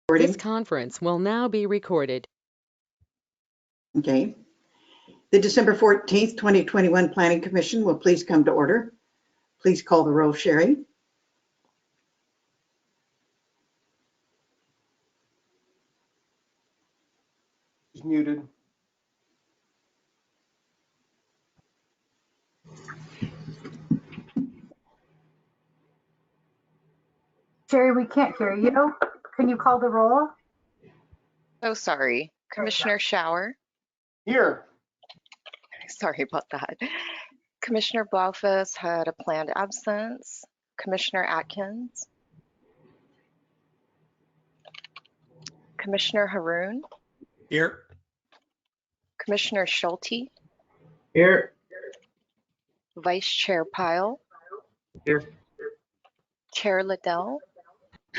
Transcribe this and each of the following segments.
This conference will now be recorded. Okay. The December 14th, 2021 Planning Commission will please come to order. Please call the roll, Sherry. He's muted. Sherry, we can't hear you. Can you call the roll? Oh, sorry. Commissioner Shower. Here. Sorry about that. Commissioner Blaufus had a planned absence. Commissioner Atkins. Commissioner Haroon. Here. Commissioner Schulte. Here. Vice Chair Pyle. Here. Chair Liddell.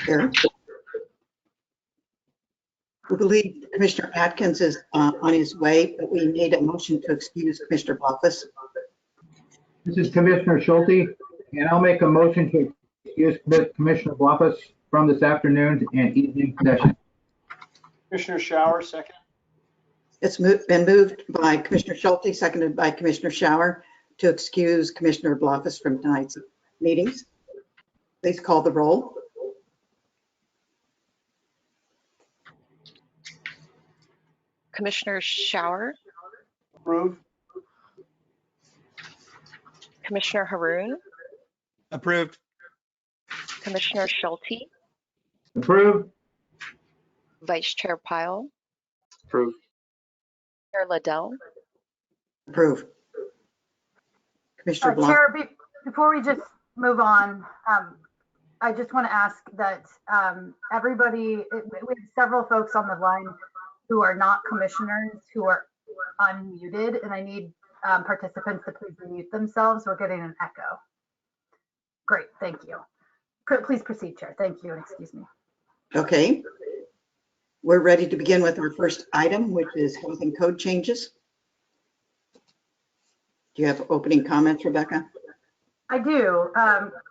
Here. We believe Commissioner Atkins is on his way, but we need a motion to excuse Commissioner Blaufus. This is Commissioner Schulte, and I'll make a motion to excuse Commissioner Blaufus from this afternoon and evening session. Commissioner Shower, second. It's been moved by Commissioner Schulte, seconded by Commissioner Shower, to excuse Commissioner Blaufus from tonight's meetings. Please call the roll. Commissioner Shower. Approve. Commissioner Haroon. Approved. Commissioner Schulte. Approved. Vice Chair Pyle. Approved. Chair Liddell. Approve. Commissioner Blaufus. Chair, before we just move on, I just want to ask that everybody, we have several folks on the line who are not commissioners who are unmuted, and I need participants to please mute themselves. We're getting an echo. Great, thank you. Please proceed, Chair. Thank you, and excuse me. Okay. We're ready to begin with our first item, which is housing code changes. Do you have opening comments, Rebecca? I do.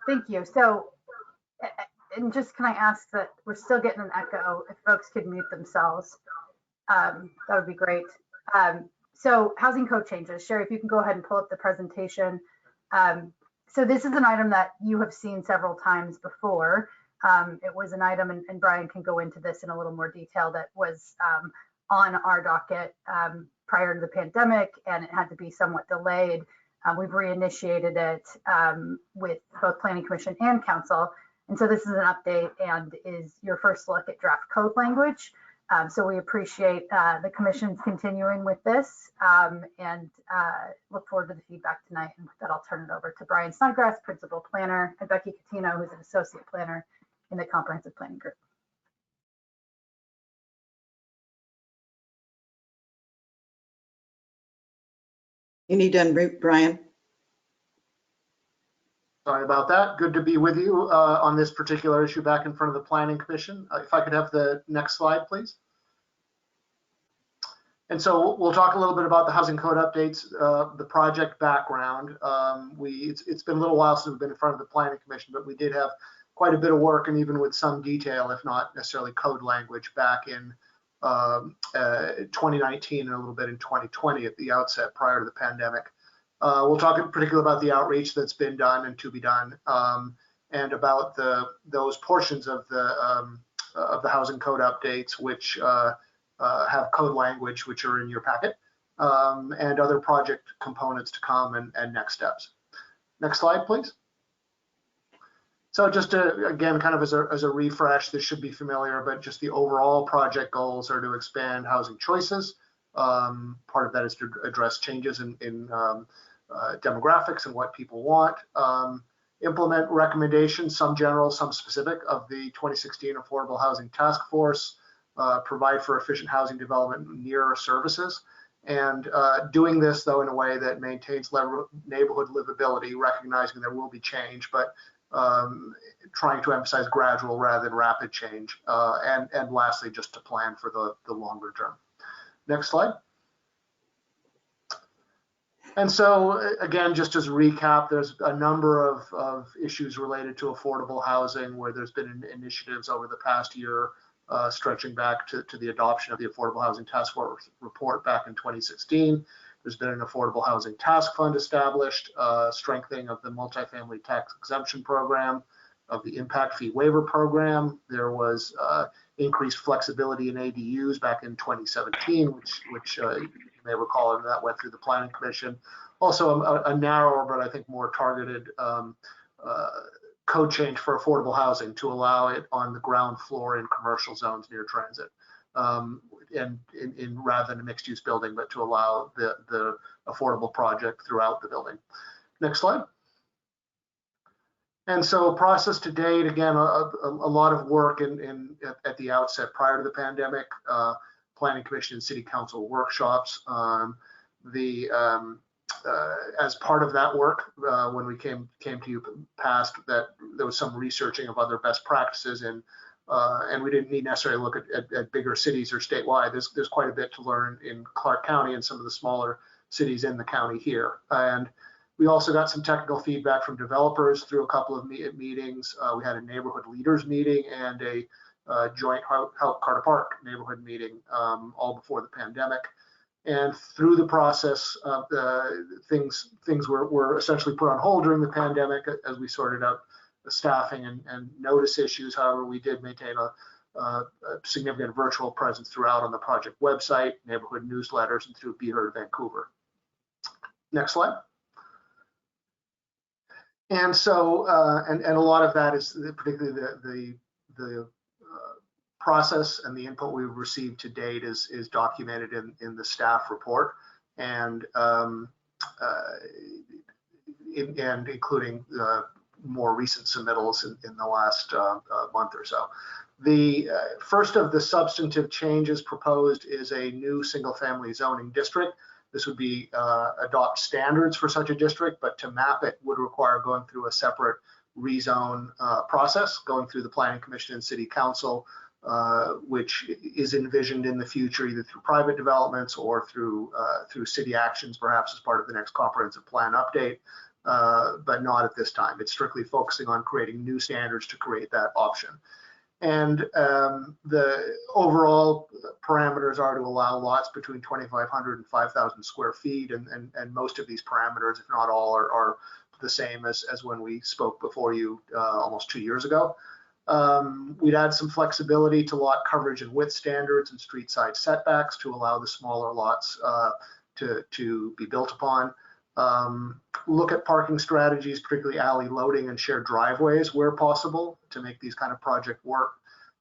Thank you. So, and just can I ask that we're still getting an echo, if folks could mute themselves, that would be great. So housing code changes. Sherry, if you can go ahead and pull up the presentation. So this is an item that you have seen several times before. It was an item, and Brian can go into this in a little more detail, that was on our docket prior to the pandemic, and it had to be somewhat delayed. We've reinitiated it with both Planning Commission and Council. And so this is an update and is your first look at draft code language. So we appreciate the Commission's continuing with this and look forward to the feedback tonight. And with that, I'll turn it over to Brian Snodgrass, Principal Planner, and Becky Catino, who's an Associate Planner in the Comprehensive Planning Group. You need to unmute, Brian. Sorry about that. Good to be with you on this particular issue back in front of the Planning Commission. If I could have the next slide, please. And so we'll talk a little bit about the housing code updates, the project background. It's been a little while since we've been in front of the Planning Commission, but we did have quite a bit of work, and even with some detail, if not necessarily code language, back in 2019 and a little bit in 2020 at the outset prior to the pandemic. We'll talk in particular about the outreach that's been done and to be done, and about those portions of the housing code updates which have code language which are in your packet, and other project components to come and next steps. Next slide, please. So just to, again, kind of as a refresh, this should be familiar, but just the overall project goals are to expand housing choices. Part of that is to address changes in demographics and what people want. Implement recommendations, some general, some specific, of the 2016 Affordable Housing Task Force. Provide for efficient housing development near services. And doing this, though, in a way that maintains neighborhood livability, recognizing there will be change, but trying to emphasize gradual rather than rapid change. And lastly, just to plan for the longer term. Next slide. And so, again, just as a recap, there's a number of issues related to affordable housing where there's been initiatives over the past year stretching back to the adoption of the Affordable Housing Task Force report back in 2016. There's been an Affordable Housing Task Fund established, strengthening of the multifamily tax exemption program, of the impact fee waiver program. There was increased flexibility in ADUs back in 2017, which you may recall, and that went through the Planning Commission. Also a narrower, but I think more targeted code change for affordable housing to allow it on the ground floor in commercial zones near transit, and in rather than a mixed use building, but to allow the affordable project throughout the building. Next slide. And so process to date, again, a lot of work at the outset prior to the pandemic, Planning Commission and City Council workshops. As part of that work, when we came to you past, that there was some researching of other best practices, and we didn't need necessarily look at bigger cities or statewide. There's quite a bit to learn in Clark County and some of the smaller cities in the county here. And we also got some technical feedback from developers through a couple of meetings. We had a neighborhood leaders meeting and a joint Help Carter Park neighborhood meeting, all before the pandemic. And through the process, things were essentially put on hold during the pandemic as we sorted out the staffing and notice issues. However, we did maintain a significant virtual presence throughout on the project website, neighborhood newsletters, and through Be Heard Vancouver. Next slide. And so, and a lot of that is particularly the process and the input we've received to date is documented in the staff report, and including more recent submittals in the last month or so. The first of the substantive changes proposed is a new single-family zoning district. This would be adopt standards for such a district, but to map it would require going through a separate rezone process, going through the Planning Commission and City Council, which is envisioned in the future either through private developments or through city actions, perhaps as part of the next comprehensive plan update, but not at this time. It's strictly focusing on creating new standards to create that option. And the overall parameters are to allow lots between 2,500 and 5,000 square feet, and most of these parameters, if not all, are the same as when we spoke before you almost 2 years ago. We'd add some flexibility to lot coverage and width standards and street side setbacks to allow the smaller lots to be built upon. Look at parking strategies, particularly alley loading and shared driveways where possible to make these kind of project work,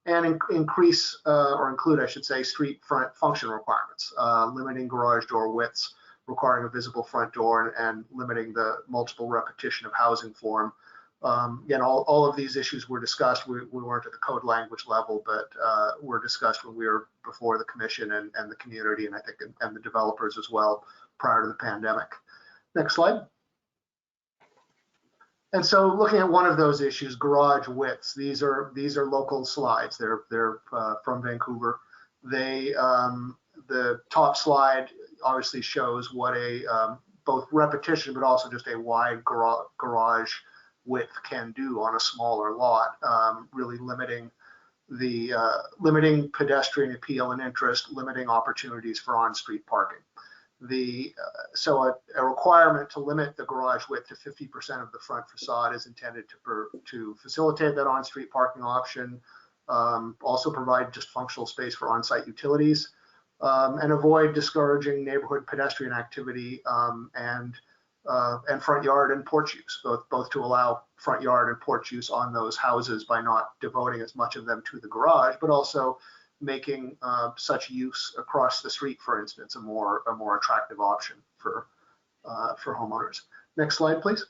and increase or include, I should say, street front function requirements, limiting garage door widths, requiring a visible front door, and limiting the multiple repetition of housing form. Again, all of these issues were discussed. We weren't at the code language level, but were discussed when we were before the commission and the community, and I think and the developers as well prior to the pandemic. Next slide. And so, looking at one of those issues, garage widths. These are local slides. They're from Vancouver. The top slide obviously shows what a both repetition, but also just a wide garage width can do on a smaller lot, really limiting pedestrian appeal and interest, limiting opportunities for on-street parking. So a requirement to limit the garage width to 50% of the front facade is intended to facilitate that on-street parking option, also provide just functional space for on-site utilities, and avoid discouraging neighborhood pedestrian activity and front yard and porch use, both to allow front yard and porch use on those houses by not devoting as much of them to the garage, but also making such use across the street, for instance, a more attractive option for homeowners. Next slide, please.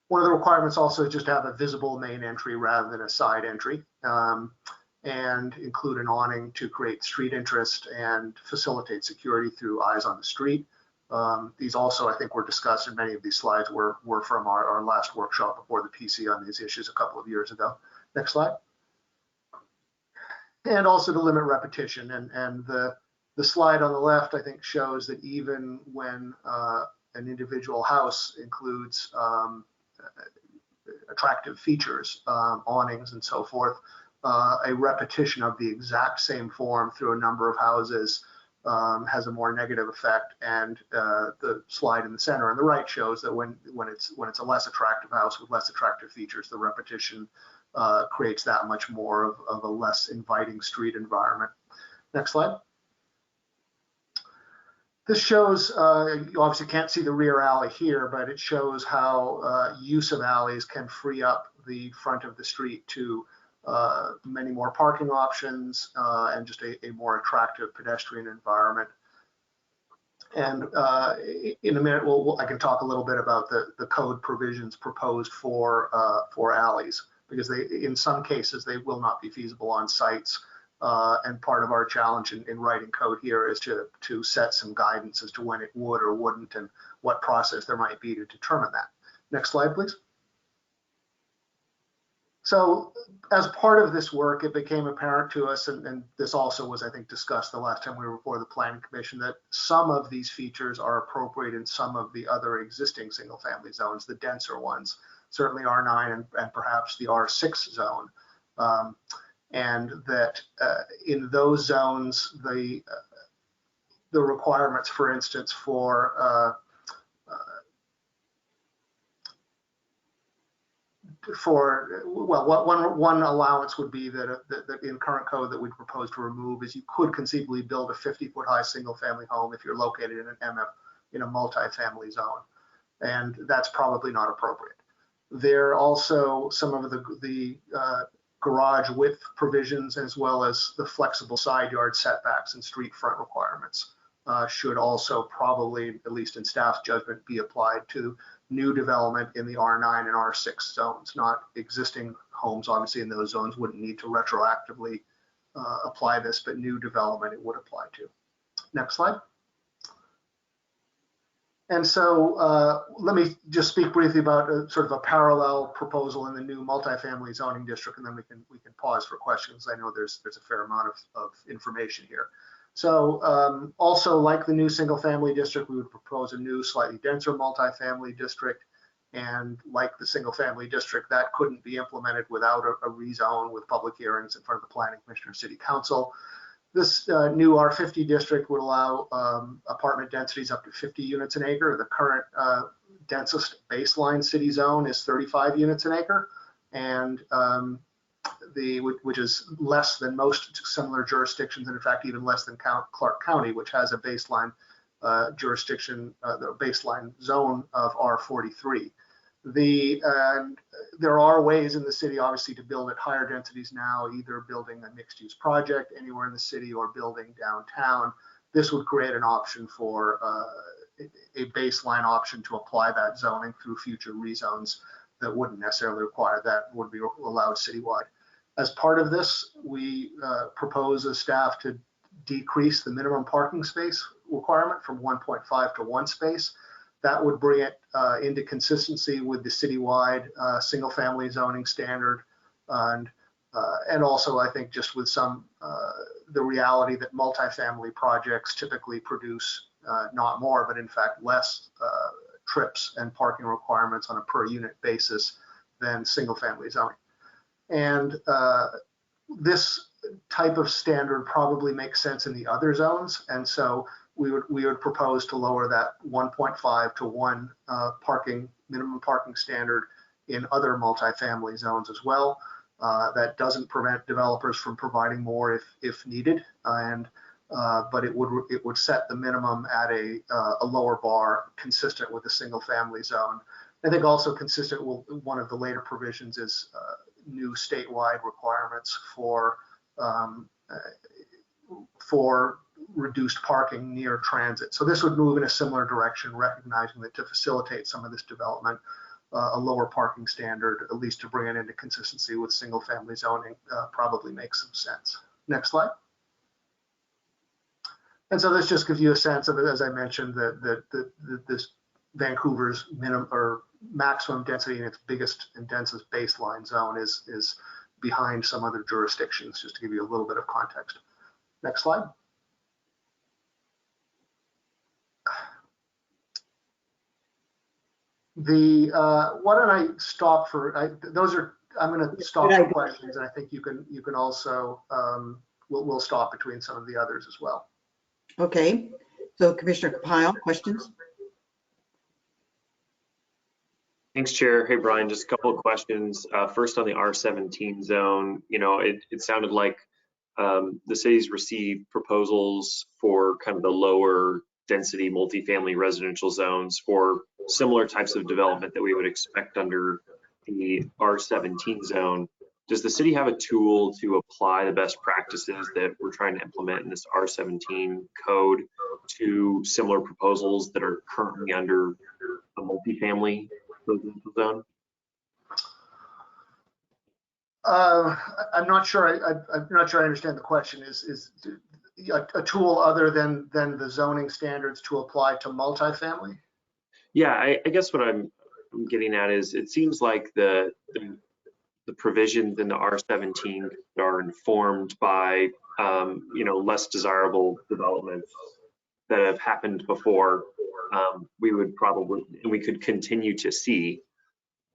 One of the requirements also is just to have a visible main entry rather than a side entry, and include an awning to create street interest and facilitate security through eyes on the street. These also, I think, were discussed, and many of these slides were from our last workshop before the PC on these issues a couple of years ago. Next slide. And also to limit repetition. And the slide on the left, I think, shows that even when an individual house includes attractive features, awnings and so forth, a repetition of the exact same form through a number of houses has a more negative effect. And the slide in the center on the right shows that when it's a less attractive house with less attractive features, the repetition creates that much more of a less inviting street environment. Next slide. This shows, you obviously can't see the rear alley here, but it shows how use of alleys can free up the front of the street to many more parking options and just a more attractive pedestrian environment. And in a minute, I can talk a little bit about the code provisions proposed for alleys, because in some cases they will not be feasible on sites. And part of our challenge in writing code here is to set some guidance as to when it would or wouldn't and what process there might be to determine that. Next slide, please. So as part of this work, it became apparent to us, and this also was, I think, discussed the last time we were before the Planning Commission, that some of these features are appropriate in some of the other existing single-family zones, the denser ones, certainly R9 and perhaps the R6 zone. And that in those zones, the requirements, for instance, for one allowance would be that in current code that we'd propose to remove is you could conceivably build a 50-foot high single-family home if you're located in an MF in a multi-family zone, and that's probably not appropriate. There are also some of the garage width provisions, as well as the flexible side yard setbacks and street front requirements should also probably, at least in staff's judgment, be applied to new development in the R9 and R6 zones. Not existing homes, obviously, in those zones wouldn't need to retroactively apply this, but new development it would apply to. Next slide. And so let me just speak briefly about sort of a parallel proposal in the new multifamily zoning district, and then we can pause for questions. I know there's a fair amount of information here. So also, like the new single family district, we would propose a new slightly denser multifamily district. And like the single family district, that couldn't be implemented without a rezone with public hearings in front of the Planning Commission or City Council. This new R50 district would allow apartment densities up to 50 units an acre. The current densest baseline city zone is 35 units an acre, and which is less than most similar jurisdictions, and in fact even less than Clark County, which has a baseline jurisdiction, the baseline zone of R43. There are ways in the city, obviously, to build at higher densities now, either building a mixed-use project anywhere in the city or building downtown. This would create an option for a baseline option to apply that zoning through future rezones that wouldn't necessarily require that, would be allowed citywide. As part of this, we propose as staff to decrease the minimum parking space requirement from 1.5 to 1 space. That would bring it into consistency with the citywide single family zoning standard, and also I think just with some the reality that multifamily projects typically produce not more, but in fact less trips and parking requirements on a per unit basis than single family zoning. And this type of standard probably makes sense in the other zones, and so we would propose to lower that 1.5 to 1 minimum parking standard in other multifamily zones as well. That doesn't prevent developers from providing more if needed, but it would set the minimum at a lower bar consistent with the single family zone. I think also consistent with one of the later provisions is new statewide requirements for reduced parking near transit. So this would move in a similar direction, recognizing that to facilitate some of this development, a lower parking standard, at least to bring it into consistency with single family zoning, probably makes some sense. Next slide. And so this just gives you a sense of it, as I mentioned, that this Vancouver's minimum or maximum density in its biggest and densest baseline zone is behind some other jurisdictions, just to give you a little bit of context. Next slide. Why don't I stop for, those are I'm going to stop Good for idea. questions, and I think you can also, we'll stop between some of the others as well. Okay, so Commissioner Pyle, questions? Thanks, Chair. Hey, Brian, just a couple of questions. First, on the R17 zone, it sounded like the city's received proposals for kind of the lower density multifamily residential zones for similar types of development that we would expect under the R17 zone. Does the city have a tool to apply the best practices that we're trying to implement in this R17 code to similar proposals that are currently under a multifamily residential zone? I'm not sure. I'm not sure I understand the question. Is a tool other than the zoning standards to apply to multifamily? Yeah, I guess what I'm getting at is it seems like the provisions in the R17 are informed by less desirable developments that have happened before. We could continue to see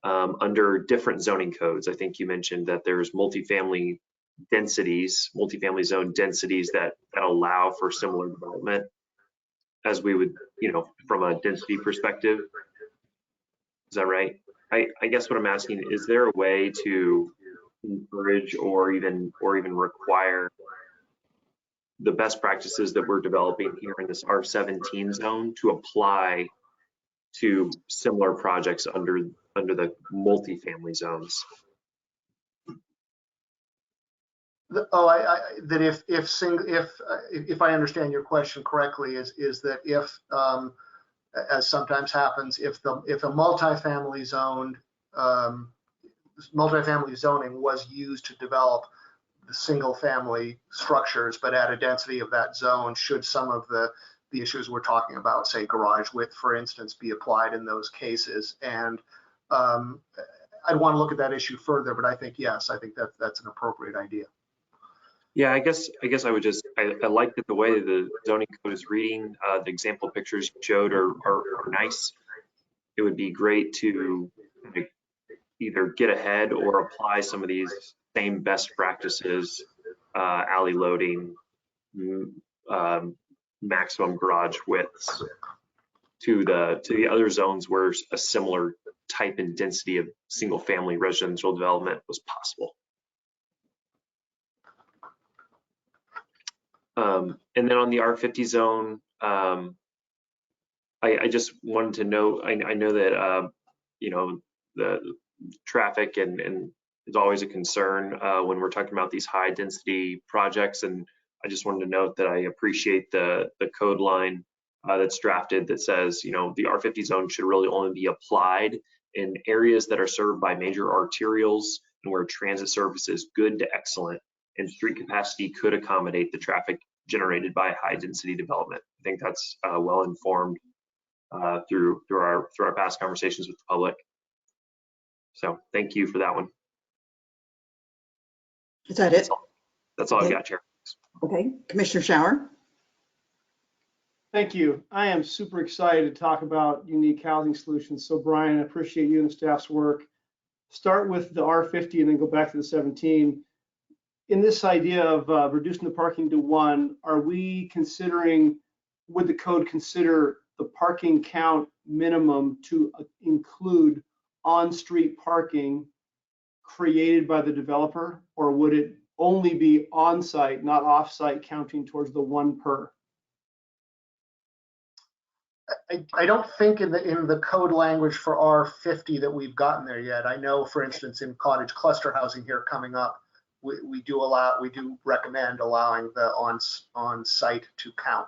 under different zoning codes. I think you mentioned that there's multifamily zone densities that allow for similar development as we would, from a density perspective. Is that right? I guess what I'm asking, is there a way to encourage or even require the best practices that we're developing here in this R17 zone to apply to similar projects under the multifamily zones? If I understand your question correctly, is that if, as sometimes happens, if a multifamily zoning was used to develop the single family structures, but at a density of that zone, should some of the issues we're talking about, say garage width, for instance, be applied in those cases? And I'd want to look at that issue further, but I think, yes, I think that's an appropriate idea. Yeah, I guess I would just, I like that the way the zoning code is reading, the example pictures you showed are nice. It would be great to either get ahead or apply some of these same best practices, alley loading, maximum garage widths to the other zones where a similar type and density of single family residential development was possible. And then on the R50 zone, I just wanted to know, I know that, the traffic and is always a concern when we're talking about these high density projects. And I just wanted to note that I appreciate the code line that's drafted that says, the R50 zone should really only be applied in areas that are served by major arterials and where transit service is good to excellent and street capacity could accommodate the traffic generated by high density development. I think that's well informed through our past conversations with the public. So thank you for that one. Is that it? That's all Okay. I've got, Chair. Okay, Commissioner Shower? Thank you. I am super excited to talk about unique housing solutions. So Brian, I appreciate you and the staff's work. Start with the R50 and then go back to the 17. In this idea of reducing the parking to 1, are we considering, would the code consider the parking count minimum to include on-street parking created by the developer, or would it only be on-site, not off-site, counting towards the 1 per? I don't think in the code language for R50 that we've gotten there yet. I know, for instance, in cottage cluster housing here coming up, we do recommend allowing the on-site to count.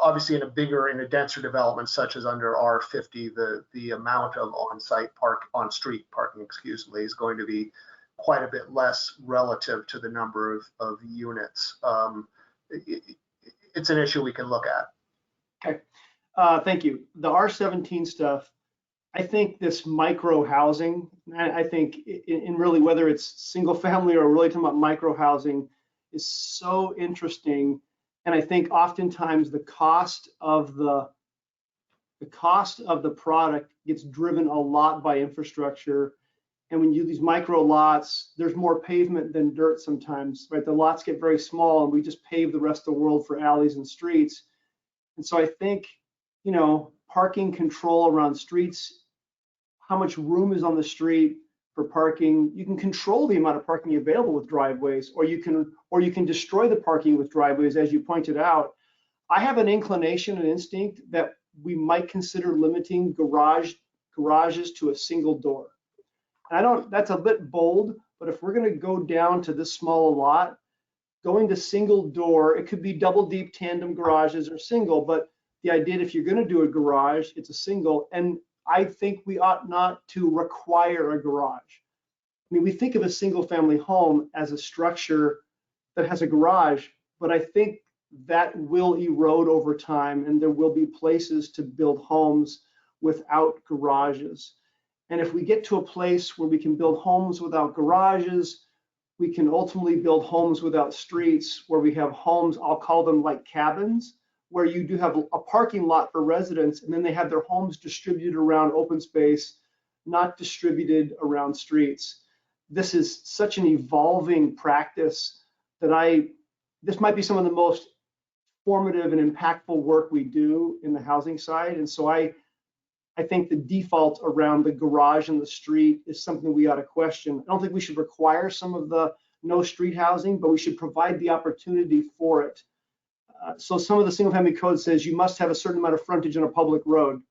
Obviously in a denser development such as under R50, the amount of on-street parking, is going to be quite a bit less relative to the number of units. It's an issue we can look at. Okay, thank you. The R17 stuff, I think this micro housing, I think in really whether it's single family or really talking about micro housing is so interesting. And I think oftentimes the cost of the the cost of the product gets driven a lot by infrastructure. And when you do these micro lots, there's more pavement than dirt sometimes, right? The lots get very small and we just pave the rest of the world for alleys and streets. And so I think, you know, parking control around streets, how much room is on the street for parking. You can control the amount of parking available with driveways, or you can destroy the parking with driveways, as you pointed out. I have an inclination, an instinct that we might consider limiting garages to a single door. And that's a bit bold, but if we're going to go down to this small a lot, going to single door, it could be double deep tandem garages or single, but the idea if you're going to do a garage, it's a single. And I think we ought not to require a garage. I mean, we think of a single family home as a structure that has a garage, but I think that will erode over time and there will be places to build homes without garages. And if we get to a place where we can build homes without garages, we can ultimately build homes without streets, where we have homes, I'll call them like cabins, where you do have a parking lot for residents and then they have their homes distributed around open space, not distributed around streets. This is such an evolving practice that this might be some of the most formative and impactful work we do in the housing side. And so I think the default around the garage and the street is something we ought to question. I don't think we should require some of the no street housing, but we should provide the opportunity for it. So some of the single family code says you must have a certain amount of frontage on a public road.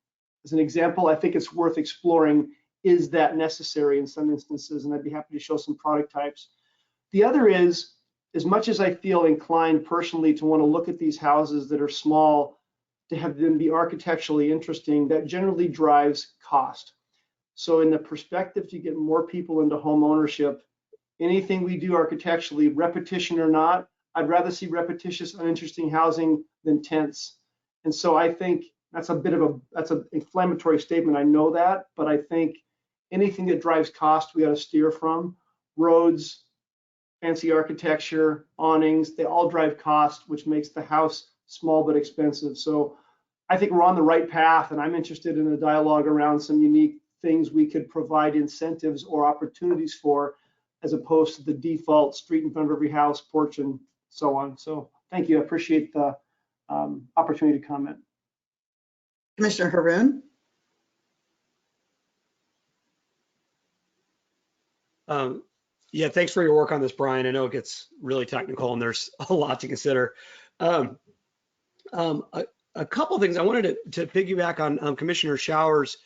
As an example, I think it's worth exploring, is that necessary in some instances? And I'd be happy to show some product types. The other is, as much as I feel inclined personally to want to look at these houses that are small, to have them be architecturally interesting, that generally drives cost. So in the perspective to get more people into home ownership, anything we do architecturally, repetition or not, I'd rather see repetitious, uninteresting housing than tents. And so I think that's an inflammatory statement, I know that, but I think anything that drives cost, we ought to steer from. Roads, fancy architecture, awnings, they all drive cost, which makes the house small but expensive. So I think we're on the right path, and I'm interested in a dialogue around some unique things we could provide incentives or opportunities for, as opposed to the default street in front of every house, porch, and so on. So thank you. I appreciate the opportunity to comment. Commissioner Haroon? Yeah, thanks for your work on this, Brian. I know it gets really technical and there's a lot to consider. A couple of things I wanted to piggyback on Commissioner Shower's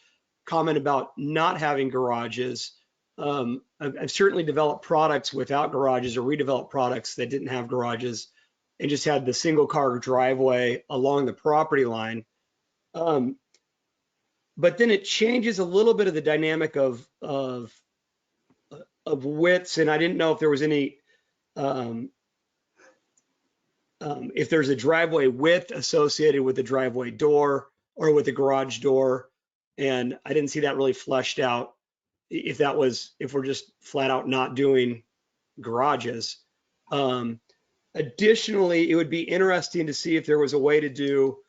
comment about not having garages. I've certainly developed products without garages or redeveloped products that didn't have garages and just had the single car driveway along the property line. But then it changes a little bit of the dynamic of widths, and I didn't know if there was any if there's a driveway width associated with the driveway door or with the garage door, and I didn't see that really fleshed out. If we're just flat out not doing garages. Additionally, it would be interesting to see if there was a way to do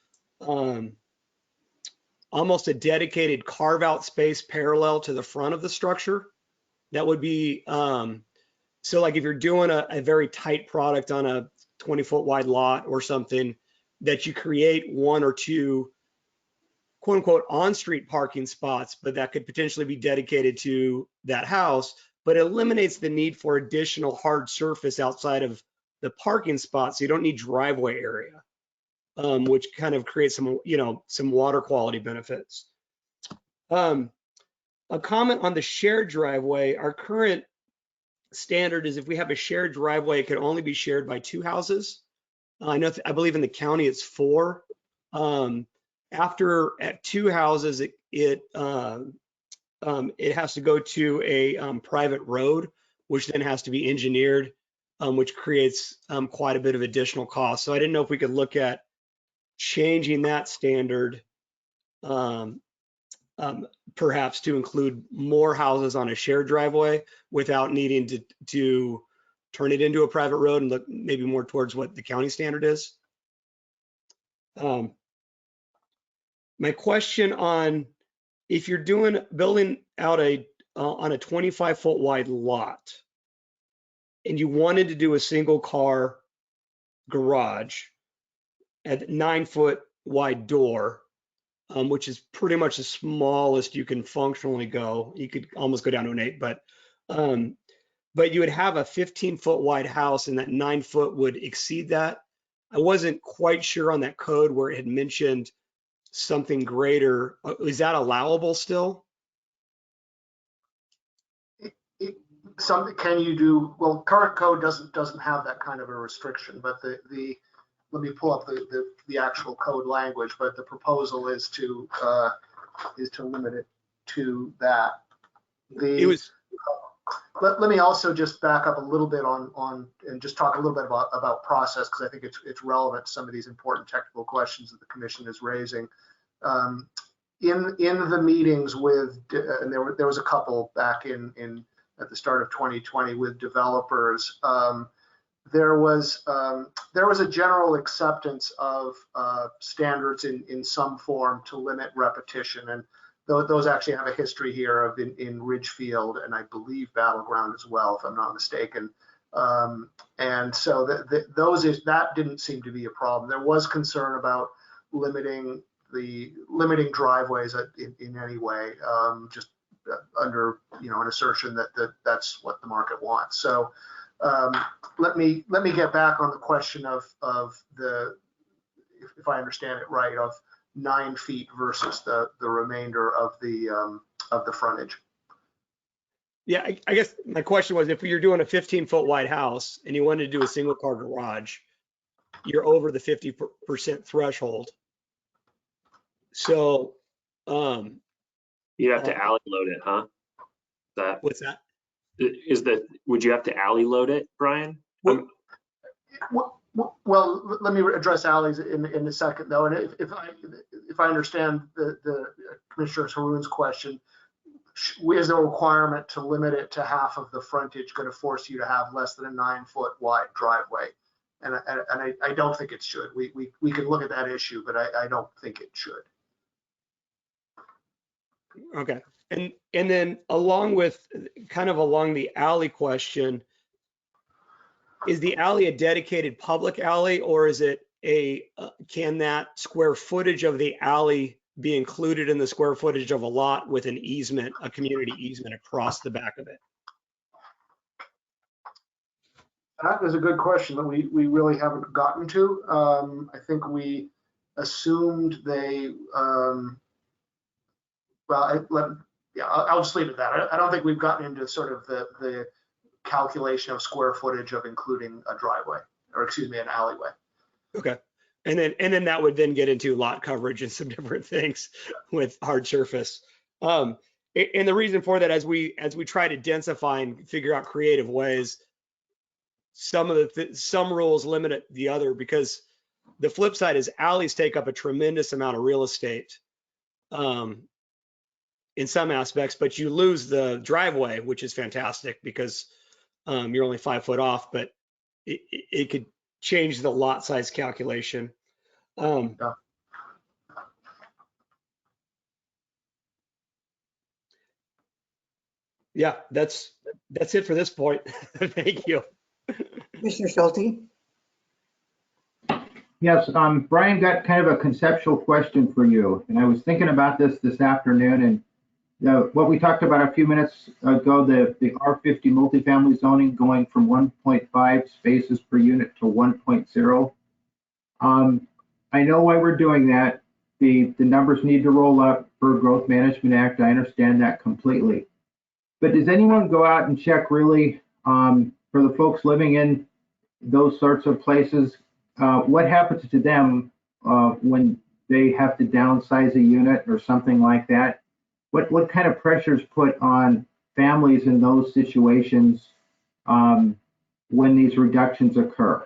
almost a dedicated carve out space parallel to the front of the structure. That would be, so like if you're doing a very tight product on a 20-foot wide lot or something, that you create one or two quote unquote on-street parking spots, but that could potentially be dedicated to that house, but it eliminates the need for additional hard surface outside of the parking spot. So you don't need driveway area, which kind of creates some water quality benefits. A comment on the shared driveway. Our current standard is if we have a shared driveway, it can only be shared by 2 houses. I believe in the county it's 4. At 2 houses, it has to go to a private road, which then has to be engineered, which creates quite a bit of additional cost. So I didn't know if we could look at changing that standard, perhaps to include more houses on a shared driveway without needing to turn it into a private road and look maybe more towards what the county standard is. My question on if you're building out on a 25-foot wide lot and you wanted to do a single car garage at 9-foot wide door, which is pretty much the smallest you can functionally go. You could almost go down to an 8, but you would have a 15-foot wide house and that 9-foot would exceed that. I wasn't quite sure on that code where it had mentioned something greater. Is that allowable still? Something can you do? Well, current code doesn't have that kind of a restriction, but let me pull up the actual code language. But the proposal is to limit it to that. Let me also just back up a little bit on and just talk a little bit about process, because I think it's relevant to some of these important technical questions that the commission is raising. In the meetings with, and there was a couple back at the start of 2020 with developers, there was a general acceptance of standards in some form to limit repetition, and those actually have a history here of in Ridgefield and I believe Battleground as well, if I'm not mistaken. And so that didn't seem to be a problem. There was concern about limiting driveways in any way, just under an assertion that that's what the market wants. So let me get back on the question of the, if I understand it right, of 9 feet versus the remainder of the frontage. Yeah, I guess my question was, if you're doing a 15-foot wide house and you wanted to do a single car garage, you're over the 50% threshold. So you'd have to alley load it, huh? What's that? Would you have to alley load it, Brian? Well, let me address alleys in a second, though. And if I understand the Commissioner Haroon's question, is there a requirement to limit it to half of the frontage going to force you to have less than a 9-foot wide driveway? And I don't think it should. We can look at that issue, but I don't think it should. Okay. And then along the alley question, is the alley a dedicated public alley, or is it can that square footage of the alley be included in the square footage of a lot with an easement, a community easement across the back of it? That is a good question that we really haven't gotten to. I think we assumed they, I'll just leave it at that. I don't think we've gotten into sort of the calculation of square footage of including a driveway, or excuse me, an alleyway. Okay. And then that would then get into lot coverage and some different things with hard surface. And the reason for that, as we try to densify and figure out creative ways, some rules limit the other, because the flip side is alleys take up a tremendous amount of real estate in some aspects, but you lose the driveway, which is fantastic because you're only 5 foot off, but it could change the lot size calculation. Yeah, that's it for this point. Thank you. Commissioner Schulte? Yes, Brian, got kind of a conceptual question for you. And I was thinking about this afternoon, and what we talked about a few minutes ago, the R50 multifamily zoning going from 1.5 spaces per unit to 1.0. I know why we're doing that. The numbers need to roll up for Growth Management Act. I understand that completely. But does anyone go out and check really for the folks living in those sorts of places, what happens to them when they have to downsize a unit or something like that? What kind of pressures put on families in those situations when these reductions occur?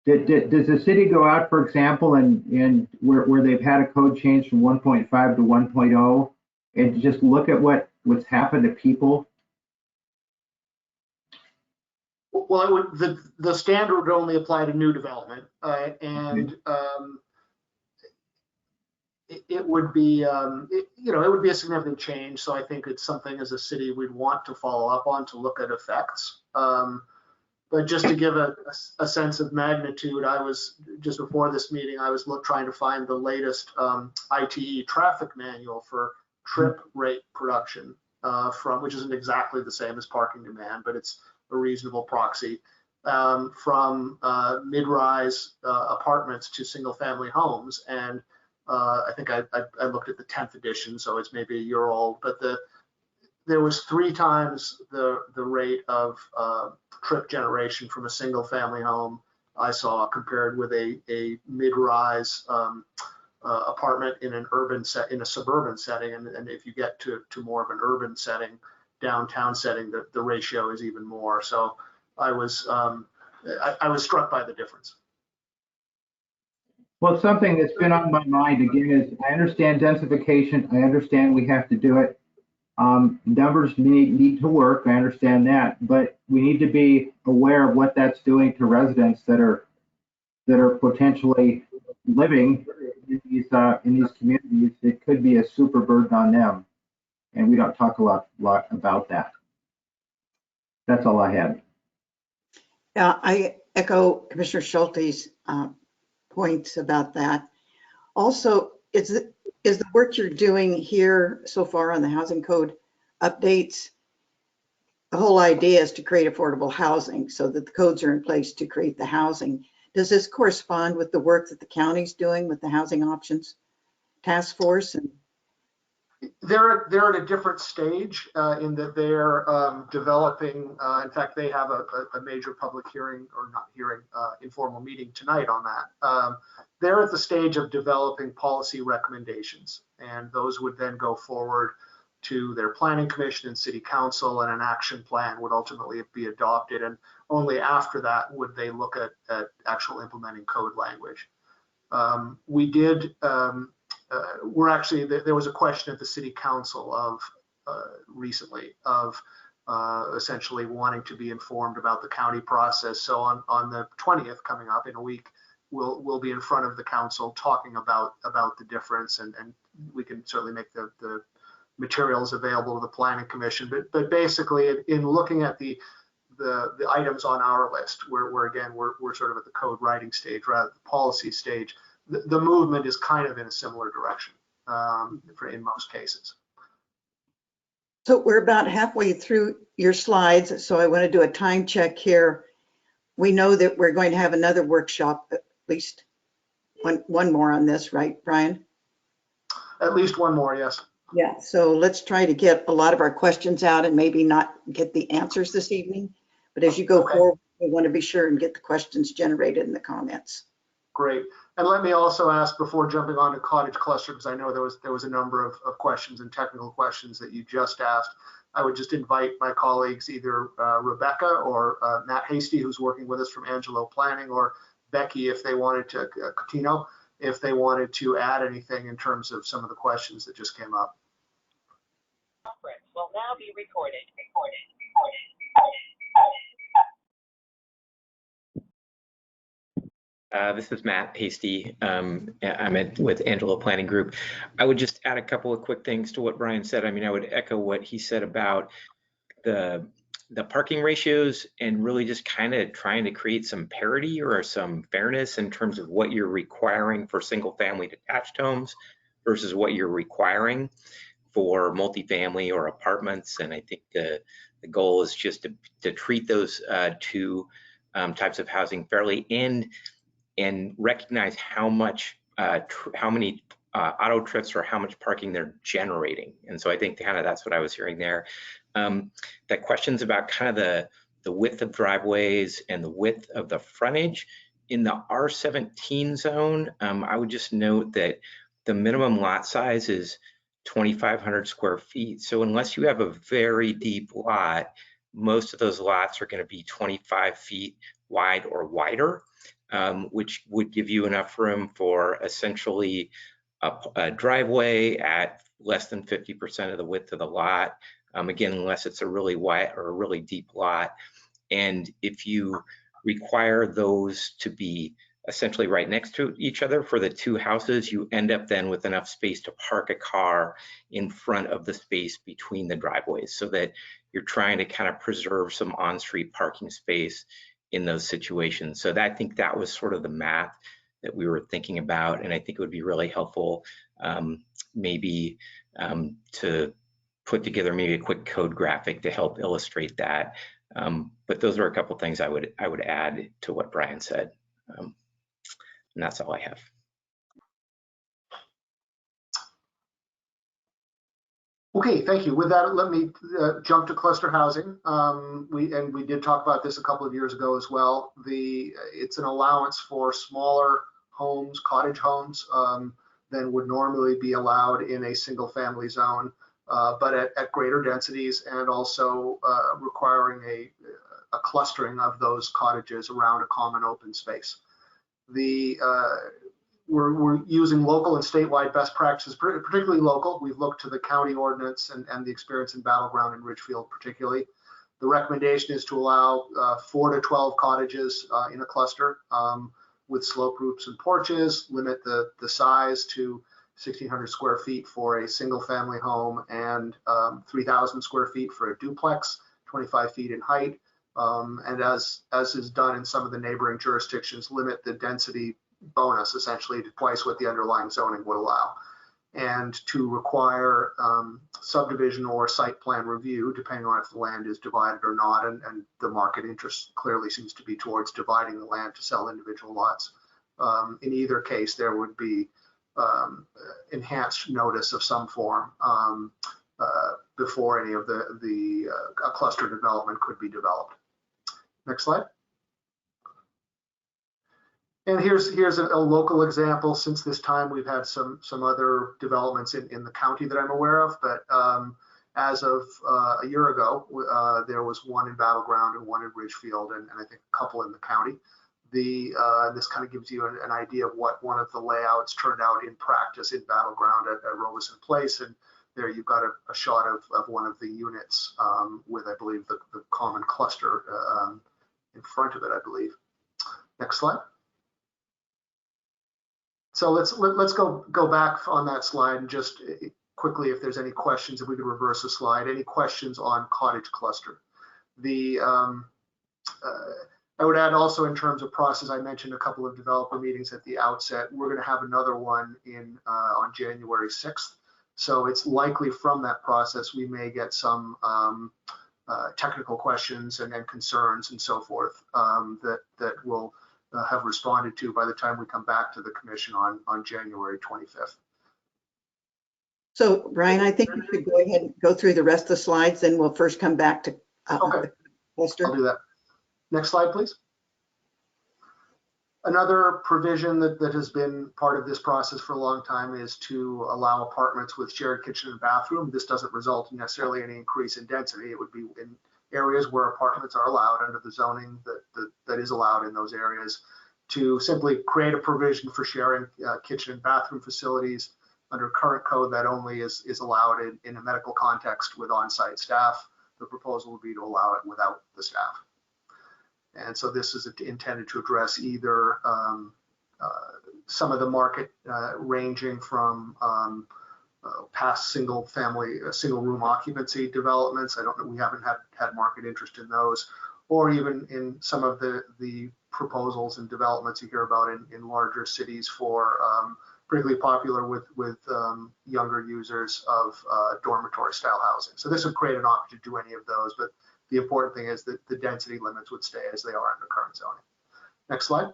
Does the city go out, for example, and where they've had a code change from 1.5 to 1.0 and just look at what's happened to people? Well, the standard would only apply to new development, and it would be, it would be a significant change. So I think it's something as a city we'd want to follow up on to look at effects. But just to give a sense of magnitude, I was, just before this meeting, I was trying to find the latest ITE traffic manual for trip rate production which isn't exactly the same as parking demand, but it's a reasonable proxy, from mid-rise apartments to single family homes. And I think I looked at the 10th edition, so it's maybe a year old, but there was 3 times the rate of trip generation from a single family home I saw compared with a mid-rise apartment in in a suburban setting. And if you get to more of an urban setting, downtown setting, the ratio is even more. So I was struck by the difference. Well, something that's been on my mind again is I understand densification. I understand we have to do it. Numbers need to work. I understand that, but we need to be aware of what that's doing to residents that are potentially living in these communities. It could be a super burden on them, and we don't talk a lot about that. That's all I had. Yeah, I echo Commissioner Schulte's points about that. Also, is the work you're doing here so far on the housing code updates, the whole idea is to create affordable housing so that the codes are in place to create the housing. Does this correspond with the work that the county's doing with the housing options task force? And they're at a different stage in that they're developing. In fact, they have a major public hearing, or not hearing, informal meeting tonight on that. They're at the stage of developing policy recommendations, and those would then go forward to their planning commission and city council, and an action plan would ultimately be adopted. And only after that would they look at actual implementing code language. We did. There was a question at the city council of recently of essentially wanting to be informed about the county process. So on the 20th, coming up in a week, we'll be in front of the council talking about the difference, and we can certainly make the materials available to the planning commission. But basically, in looking at the items on our list, where again we're sort of at the code writing stage rather than the policy stage, the movement is kind of in a similar direction in most cases. so we're about halfway through your slides, so I want to do a time check here. We know that we're going to have another workshop, at least one more on this, right, Brian? At least one more, yes. Yeah, so let's try to get a lot of our questions out and maybe not get the answers this evening. But as you go forward, we want to be sure and get the questions generated in the comments. Great. And let me also ask, before jumping on to cottage cluster, because I know there was a number of questions and technical questions that you just asked. I would just invite my colleagues, either Rebecca or Matt Hasty, who's working with us from Angelo Planning, or Becky, if they wanted to, Coutinho, if they wanted to add anything in terms of some of the questions that just came up. Conference will now be recorded. This is Matt Hasty. I'm with Angelo Planning Group. I would just add a couple of quick things to what Brian said. I mean, I would echo what he said about the parking ratios, and really just kind of trying to create some parity or some fairness in terms of what you're requiring for single family detached homes versus what you're requiring for multifamily or apartments. And I think the goal is just to treat those two types of housing fairly, and recognize how many auto trips or how much parking they're generating. And so I think kind of that's what I was hearing there. That questions about kind of the width of driveways and the width of the frontage in the R17 zone. I would just note that the minimum lot size is 2,500 square feet. So unless you have a very deep lot, most of those lots are going to be 25 feet wide or wider, which would give you enough room for essentially a driveway at less than 50% of the width of the lot. Again, unless it's a really wide or a really deep lot. And if you require those to be essentially right next to each other for the two houses, you end up then with enough space to park a car in front of the space between the driveways, so that you're trying to kind of preserve some on-street parking space in those situations. So that, I think that was sort of the math that we were thinking about, and I think it would be really helpful maybe to put together maybe a quick code graphic to help illustrate that. But those are a couple things I would add to what Brian said. And that's all I have. Okay, thank you. With that, let me jump to cluster housing. We did talk about this a couple of years ago as well. It's an allowance for smaller homes, cottage homes, than would normally be allowed in a single family zone, but at greater densities, and also requiring a clustering of those cottages around a common open space. We're using local and statewide best practices, particularly local. We've looked to the county ordinance and the experience in Battleground and Ridgefield particularly. The recommendation is to allow 4 to 12 cottages in a cluster with slope roofs and porches, limit the size to 1,600 square feet for a single family home and 3,000 square feet for a duplex, 25 feet in height. And as is done in some of the neighboring jurisdictions, limit the density bonus essentially to twice what the underlying zoning would allow, and to require subdivision or site plan review depending on if the land is divided or not, and the market interest clearly seems to be towards dividing the land to sell individual lots. In either case, there would be enhanced notice of some form before any of a cluster development could be developed. Next slide. And here's a local example. Since this time, we've had some other developments in the county that I'm aware of, but as of a year ago, there was one in Battleground and one in Ridgefield, and I think a couple in the county. This kind of gives you an idea of what one of the layouts turned out in practice in Battleground at Robeson Place, and there you've got a shot of one of the units with, I believe, the common cluster in front of it, I believe. Next slide. So let's go back on that slide and just quickly, if there's any questions, if we could reverse the slide. Any questions on cottage cluster? I would add also in terms of process, I mentioned a couple of developer meetings at the outset. We're going to have another one on January 6th. So it's likely from that process we may get some technical questions and concerns and so forth that will have responded to by the time we come back to the commission on January 25th. So Brian, I think we should go ahead and go through the rest of the slides, then we'll first come back to okay. Holster. I'll do that. Next slide, please. Another provision that has been part of this process for a long time is to allow apartments with shared kitchen and bathroom. This doesn't result in necessarily any increase in density. It would be in areas where apartments are allowed under the zoning that is allowed in those areas, to simply create a provision for sharing kitchen and bathroom facilities. Under current code, that only is allowed in a medical context with on-site staff. The proposal would be to allow it without the staff. And so this is intended to address either some of the market ranging from past single room occupancy developments. I don't know, we haven't had market interest in those, or even in some of the proposals and developments you hear about in larger cities for particularly popular with younger users of dormitory style housing. So this would create an option to do any of those, but the important thing is that the density limits would stay as they are under current zoning. Next slide.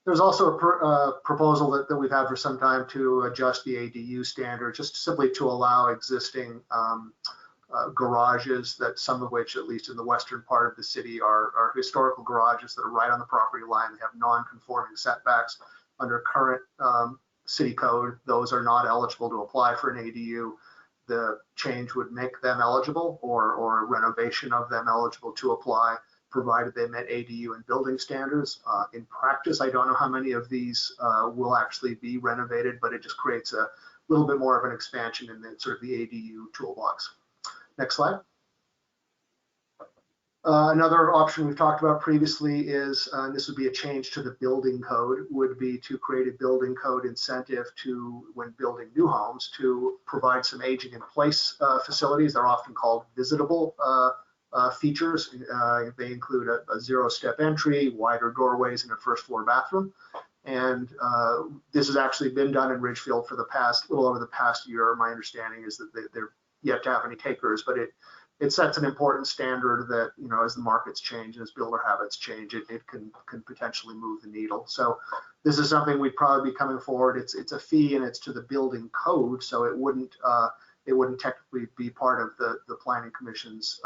There's also a proposal that we've had for some time to adjust the ADU standard, just simply to allow existing garages, that some of which, at least in the western part of the city, are historical garages that are right on the property line. They have non-conforming setbacks. Under current city code, those are not eligible to apply for an ADU. The change would make them eligible, or a renovation of them eligible to apply, provided they met ADU and building standards. In practice, I don't know how many of these will actually be renovated, but it just creates a little bit more of an expansion in the sort of the ADU toolbox. Next slide. Another option we've talked about previously is, and this would be a change to the building code, would be to create a building code incentive to, when building new homes, to provide some aging in place facilities. They're often called visitable features. They include a zero-step entry, wider doorways, and a first floor bathroom. And this has actually been done in Ridgefield for the past, little over the past year. My understanding is that they're yet to have any takers, but it sets an important standard that, you know, as the markets change, as builder habits change, it can potentially move the needle. So this is something we'd probably be coming forward. It's a fee and it's to the building code, so it wouldn't technically be part of the Planning Commission's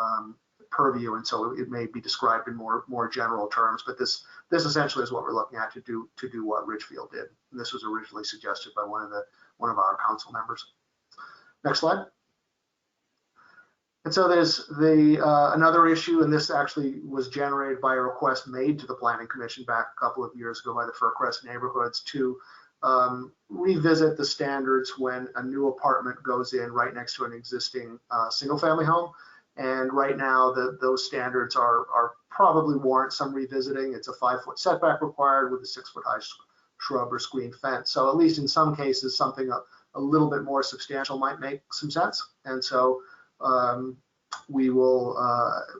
purview, and so it may be described in more general terms. But this essentially is what we're looking at to do what Ridgefield did. And this was originally suggested by one of our council members. Next slide. And so there's another issue, and this actually was generated by a request made to the Planning Commission back a couple of years ago by the Furcrest neighborhoods to revisit the standards when a new apartment goes in right next to an existing single-family home. And right now, those standards are probably warrant some revisiting. It's a 5-foot setback required with a 6-foot high shrub or screen fence. So at least in some cases, something a little bit more substantial might make some sense. And so we will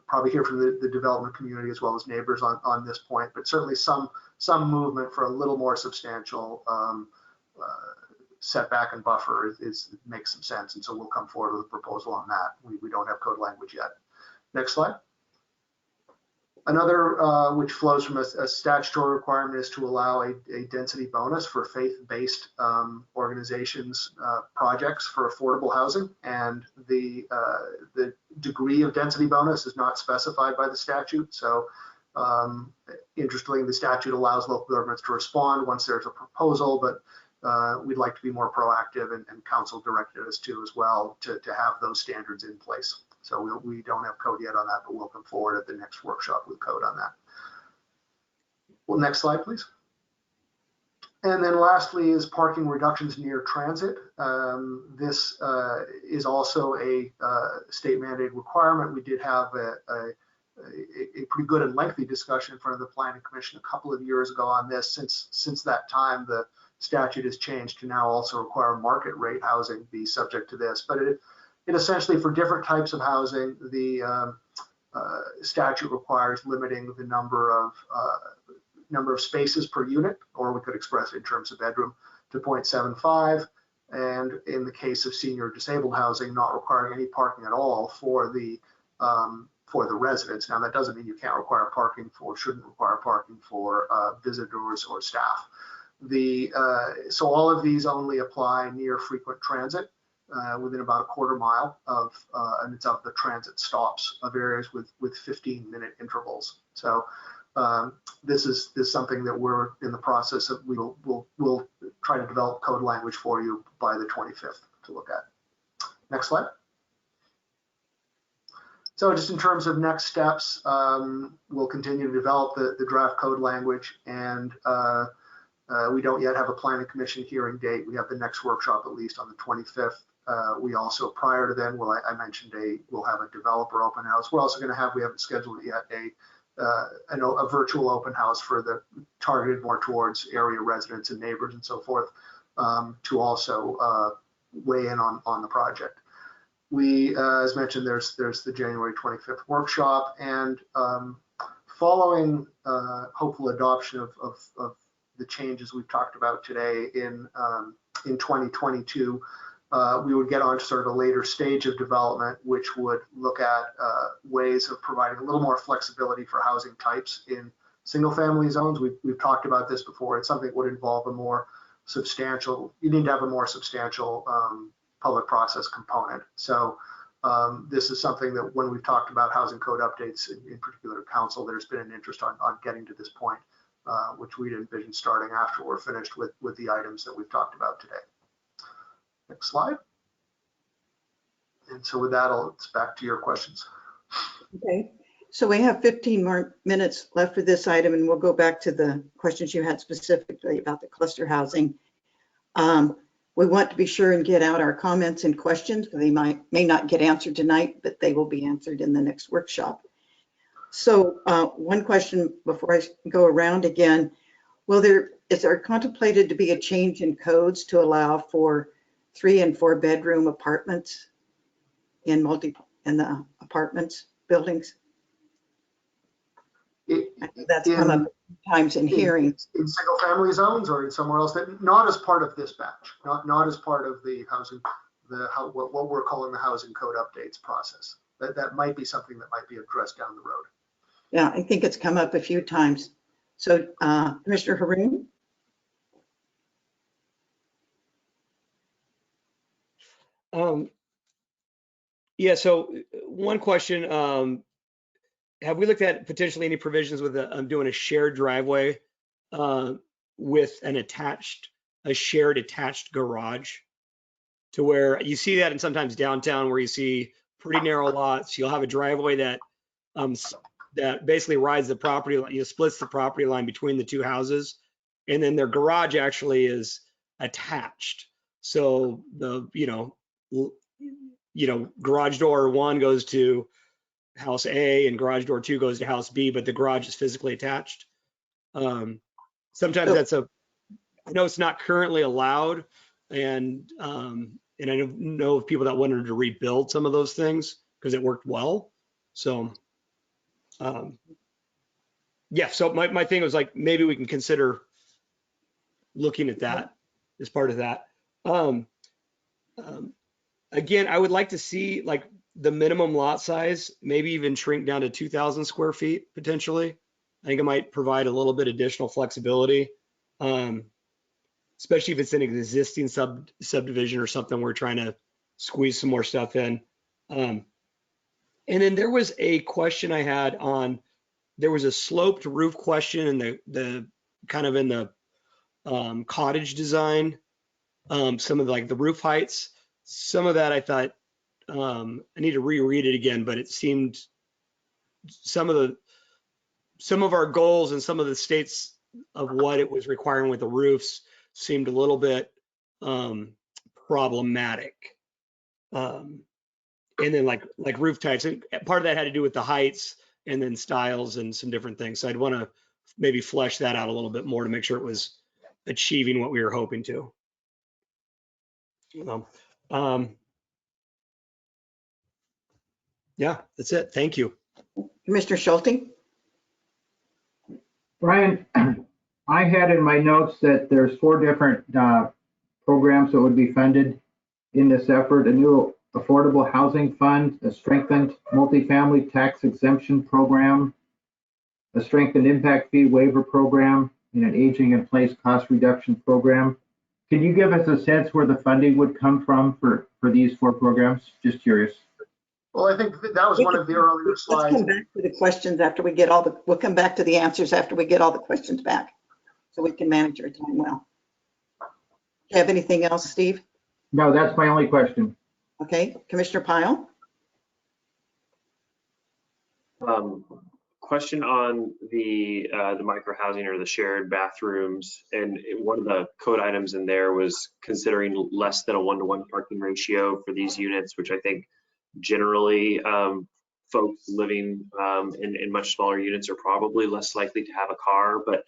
probably hear from the development community as well as neighbors on this point, but certainly some movement for a little more substantial setback and buffer makes some sense. And so we'll come forward with a proposal on that. We don't have code language yet. Next slide. Another which flows from a statutory requirement is to allow a density bonus for faith-based organizations projects for affordable housing, and the degree of density bonus is not specified by the statute. So interestingly, the statute allows local governments to respond once there's a proposal, but we'd like to be more proactive, and council directed us to as well to have those standards in place. So we don't have code yet on that, but we'll come forward at the next workshop with code on that. Well, next slide, please. And then lastly is parking reductions near transit. This is also a state mandated requirement. We did have a pretty good and lengthy discussion in front of the Planning Commission a couple of years ago on this. Since that time, the statute has changed to now also require market rate housing be subject to this. But it essentially, for different types of housing, the statute requires limiting the number of spaces per unit, or we could express it in terms of bedroom, to 0.75. And in the case of senior disabled housing, not requiring any parking at all for the residents. Now, that doesn't mean you can't require parking for, shouldn't require parking for visitors or staff. So all of these only apply near frequent transit. Within about a quarter mile of, and it's of the transit stops of areas with 15-minute intervals. So this is something that we're in the process of. We'll try to develop code language for you by the 25th to look at. Next slide. So just in terms of next steps, we'll continue to develop the draft code language, and we don't yet have a Planning Commission hearing date. We have the next workshop at least on the 25th. We also, prior to then, I mentioned we'll have a developer open house. We're also going to have, we haven't scheduled it yet, a virtual open house for the targeted more towards area residents and neighbors and so forth, to also weigh in on the project. We, as mentioned, there's the January 25th workshop, and following hopeful adoption of the changes we've talked about today in 2022, we would get on to sort of a later stage of development, which would look at ways of providing a little more flexibility for housing types in single family zones. We've talked about this before. It's something that would involve a more substantial, you need to have a more substantial public process component. So this is something that when we've talked about housing code updates, in particular council, there's been an interest on getting to this point, which we'd envision starting after we're finished with the items that we've talked about today. Next slide. And so with that, it's back to your questions. Okay, so we have 15 more minutes left for this item, and we'll go back to the questions you had specifically about the cluster housing. We want to be sure and get out our comments and questions. They may not get answered tonight, but they will be answered in the next workshop. So one question before I go around again, is there contemplated to be a change in codes to allow for 3 and 4 bedroom apartments in the apartments buildings? That's come up times in hearings. In single family zones or in somewhere else, that not as part of this batch, not as part of the housing, what we're calling the housing code updates process. That might be something that might be addressed down the road. Yeah, I think it's come up a few times. So Commissioner Haroon? Yeah, so one question, have we looked at potentially any provisions with doing a shared driveway with a shared attached garage, to where you see that in sometimes downtown where you see pretty narrow lots, you'll have a driveway that basically rides the property line, splits the property line between the two houses, and then their garage actually is attached. So the garage door 1 goes to house A and garage door 2 goes to house B, but the garage is physically attached. Sometimes I know it's not currently allowed, and I know of people that wanted to rebuild some of those things because it worked well. So yeah, so my thing was like, maybe we can consider looking at that as part of that. Again, I would like to see like the minimum lot size, maybe even shrink down to 2,000 square feet potentially. I think it might provide a little bit additional flexibility, especially if it's an existing subdivision or something we're trying to squeeze some more stuff in. And then there was a question I had on, there was a sloped roof question in the kind of in the cottage design, some of like the roof heights. Some of that I thought I need to reread it again, but it seemed some of our goals and some of the states of what it was requiring with the roofs seemed a little bit problematic. And then like roof types, and part of that had to do with the heights and then styles and some different things. So I'd want to maybe flesh that out a little bit more to make sure it was achieving what we were hoping to. Yeah, that's it. Thank you. Commissioner Schulte? Brian, I had in my notes that there's 4 different programs that would be funded in this effort: a new affordable housing fund, a strengthened multifamily tax exemption program, a strengthened impact fee waiver program, and an aging in place cost reduction program. Can you give us a sense where the funding would come from for these 4 programs? Just curious. Well, I think that was one of the earlier slides. Let's come back to the questions after we get we'll come back to the answers after we get all the questions back, so we can manage our time well. Do you have anything else, Steve? No, that's my only question. Okay, Commissioner Pyle? Question on the micro housing or the shared bathrooms, and one of the code items in there was considering less than a 1-to-1 parking ratio for these units, which I think generally folks living in much smaller units are probably less likely to have a car. But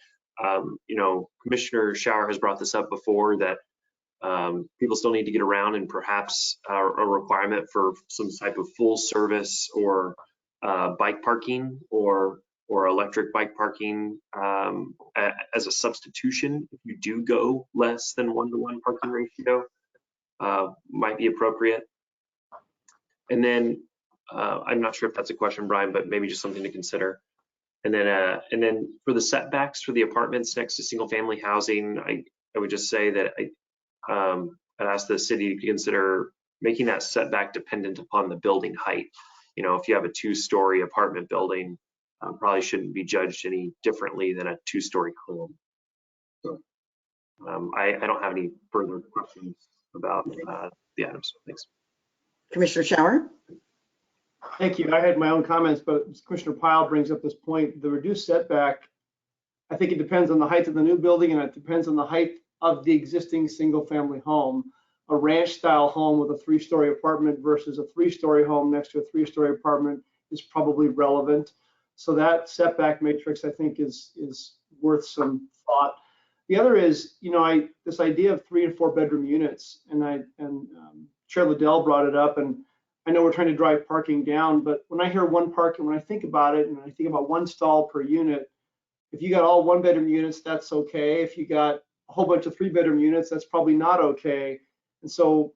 Commissioner Schauer has brought this up before, that people still need to get around, and perhaps a requirement for some type of full service or bike parking or electric bike parking as a substitution if you do go less than 1-to-1 parking ratio might be appropriate. And then I'm not sure if that's a question, Brian, but maybe just something to consider. And then for the setbacks for the apartments next to single family housing, I would just say that I'd ask the city to consider making that setback dependent upon the building height. If you have a 2-story apartment building, probably shouldn't be judged any differently than a 2-story home. So I don't have any further questions about the items. Thanks. Commissioner Schauer? Thank you. I had my own comments, but Commissioner Pyle brings up this point. The reduced setback, I think it depends on the height of the new building, and it depends on the height of the existing single-family home. A ranch-style home with a 3-story apartment versus a 3-story home next to a 3-story apartment is probably relevant. So that setback matrix, I think, is worth some thought. The other is, this idea of 3 and 4 bedroom units, and Chair Liddell brought it up, and I know we're trying to drive parking down, but when I hear one parking, when I think about it, and I think about one stall per unit, if you got all 1 bedroom units, that's okay. If you got a whole bunch of 3 bedroom units, that's probably not okay. And so,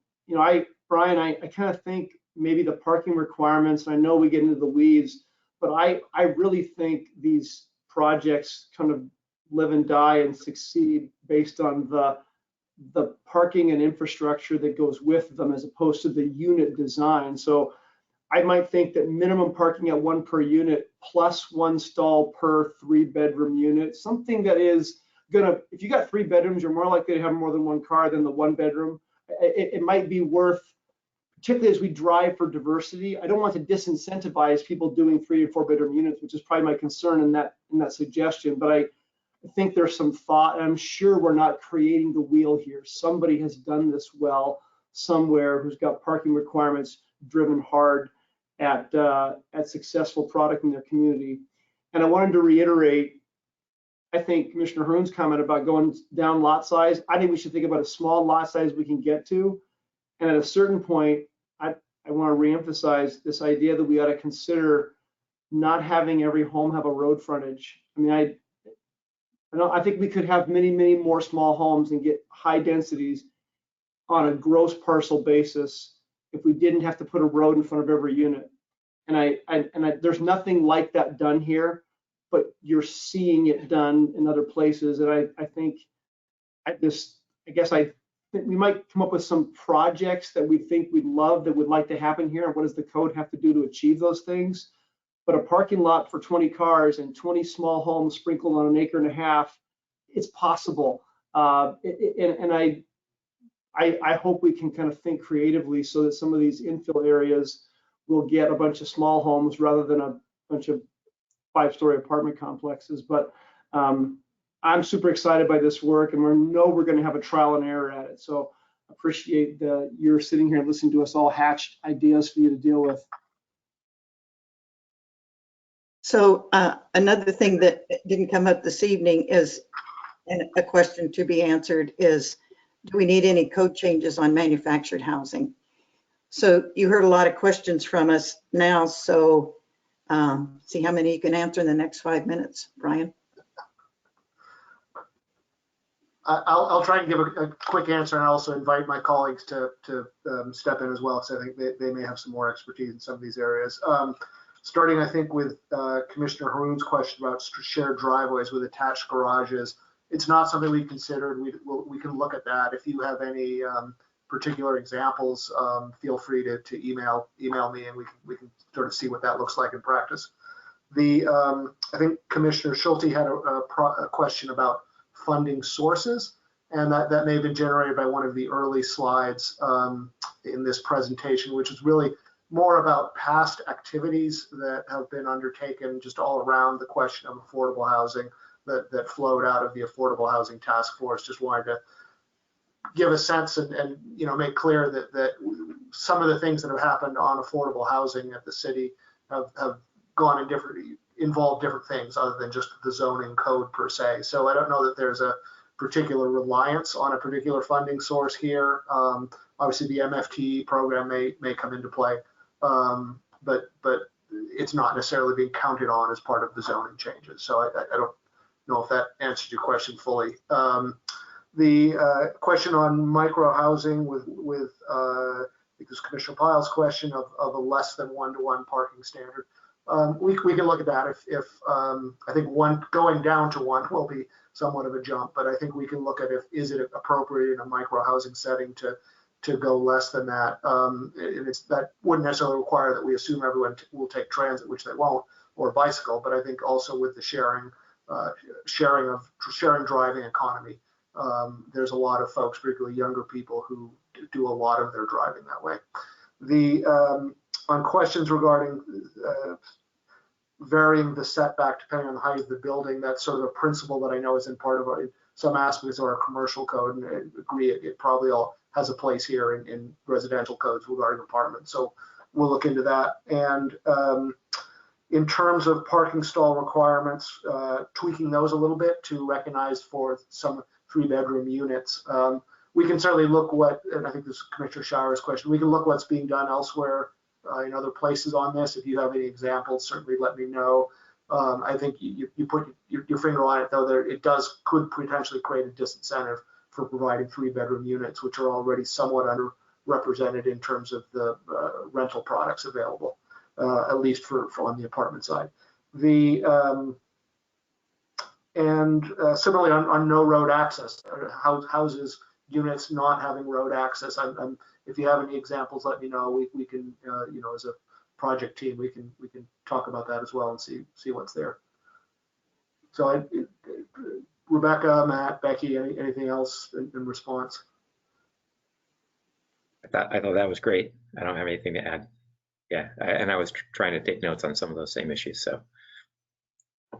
Brian, I kind of think maybe the parking requirements, and I know we get into the weeds, but I really think these projects kind of live and die and succeed based on the parking and infrastructure that goes with them as opposed to the unit design. So I might think that minimum parking at 1 per unit plus 1 stall per 3 bedroom unit, something that is gonna, if you got 3 bedrooms, you're more likely to have more than 1 car than the 1 bedroom. It might be worth, particularly as we drive for diversity. I don't want to disincentivize people doing 3 and 4 bedroom units, which is probably my concern in that suggestion. But I think there's some thought, and I'm sure we're not creating the wheel here. Somebody has done this well somewhere who's got parking requirements driven hard at successful product in their community. And I wanted to reiterate, I think Commissioner Haroon's comment about going down lot size. I think we should think about a small lot size we can get to. And at a certain point, I want to reemphasize this idea that we ought to consider not having every home have a road frontage. I mean, I think we could have many, many more small homes and get high densities on a gross parcel basis if we didn't have to put a road in front of every unit. And there's nothing like that done here, but you're seeing it done in other places. And I think we might come up with some projects that we think we'd love that would like to happen here. And what does the code have to do to achieve those things? But a parking lot for 20 cars and 20 small homes sprinkled on 1.5 acres, it's possible. And I hope we can kind of think creatively so that some of these infill areas will get a bunch of small homes rather than a bunch of 5-story apartment complexes. But I'm super excited by this work, and we're going to have a trial and error at it. So appreciate you're sitting here and listening to us all hatch ideas for you to deal with. So another thing that didn't come up this evening is, and a question to be answered is, do we need any code changes on manufactured housing? So you heard a lot of questions from us now, so see how many you can answer in the next 5 minutes. Brian? I'll try and give a quick answer, and I also invite my colleagues to step in as well, because I think they may have some more expertise in some of these areas. Starting, I think, with Commissioner Haroon's question about shared driveways with attached garages. It's not something we considered. We can look at that. If you have any particular examples, feel free to email me, and we can sort of see what that looks like in practice. I think Commissioner Schulte had a question about funding sources, and that may have been generated by one of the early slides in this presentation, which is really more about past activities that have been undertaken just all around the question of affordable housing that flowed out of the Affordable Housing Task Force. Just wanted to give a sense and make clear that some of the things that have happened on affordable housing at the city have gone involved different things other than just the zoning code per se. So I don't know that there's a particular reliance on a particular funding source here. Obviously the MFT program may come into play, but it's not necessarily being counted on as part of the zoning changes. So I don't know if that answers your question fully. The question on micro housing with I think this Commissioner Pyle's question of a less than 1-to-1 parking standard. We can look at that if I think going down to 1 will be somewhat of a jump, but I think we can look at is it appropriate in a micro housing setting to go less than that. And that wouldn't necessarily require that we assume everyone will take transit, which they won't, or bicycle, but I think also with the sharing driving economy, there's a lot of folks, particularly younger people, who do a lot of their driving that way. On questions regarding varying the setback depending on the height of the building, that's sort of a principle that I know is in part of some aspects of our commercial code, and I agree it probably all has a place here in residential codes regarding apartments. So we'll look into that. And In terms of parking stall requirements, tweaking those a little bit to recognize for some 3-bedroom units. We can certainly look and I think this is Commissioner Shower's question, we can look what's being done elsewhere in other places on this. If you have any examples, certainly let me know. I think you put your finger on it, though, that it could potentially create a disincentive for providing 3-bedroom units, which are already somewhat underrepresented in terms of the rental products available, at least for on the apartment side. And similarly on no road access, houses, units not having road access. If you have any examples, let me know. We can, as a project team, we can talk about that as well and see what's there. So Rebecca, Matt, Becky, anything else in response? I thought that was great. I don't have anything to add. Yeah, and I was trying to take notes on some of those same issues, so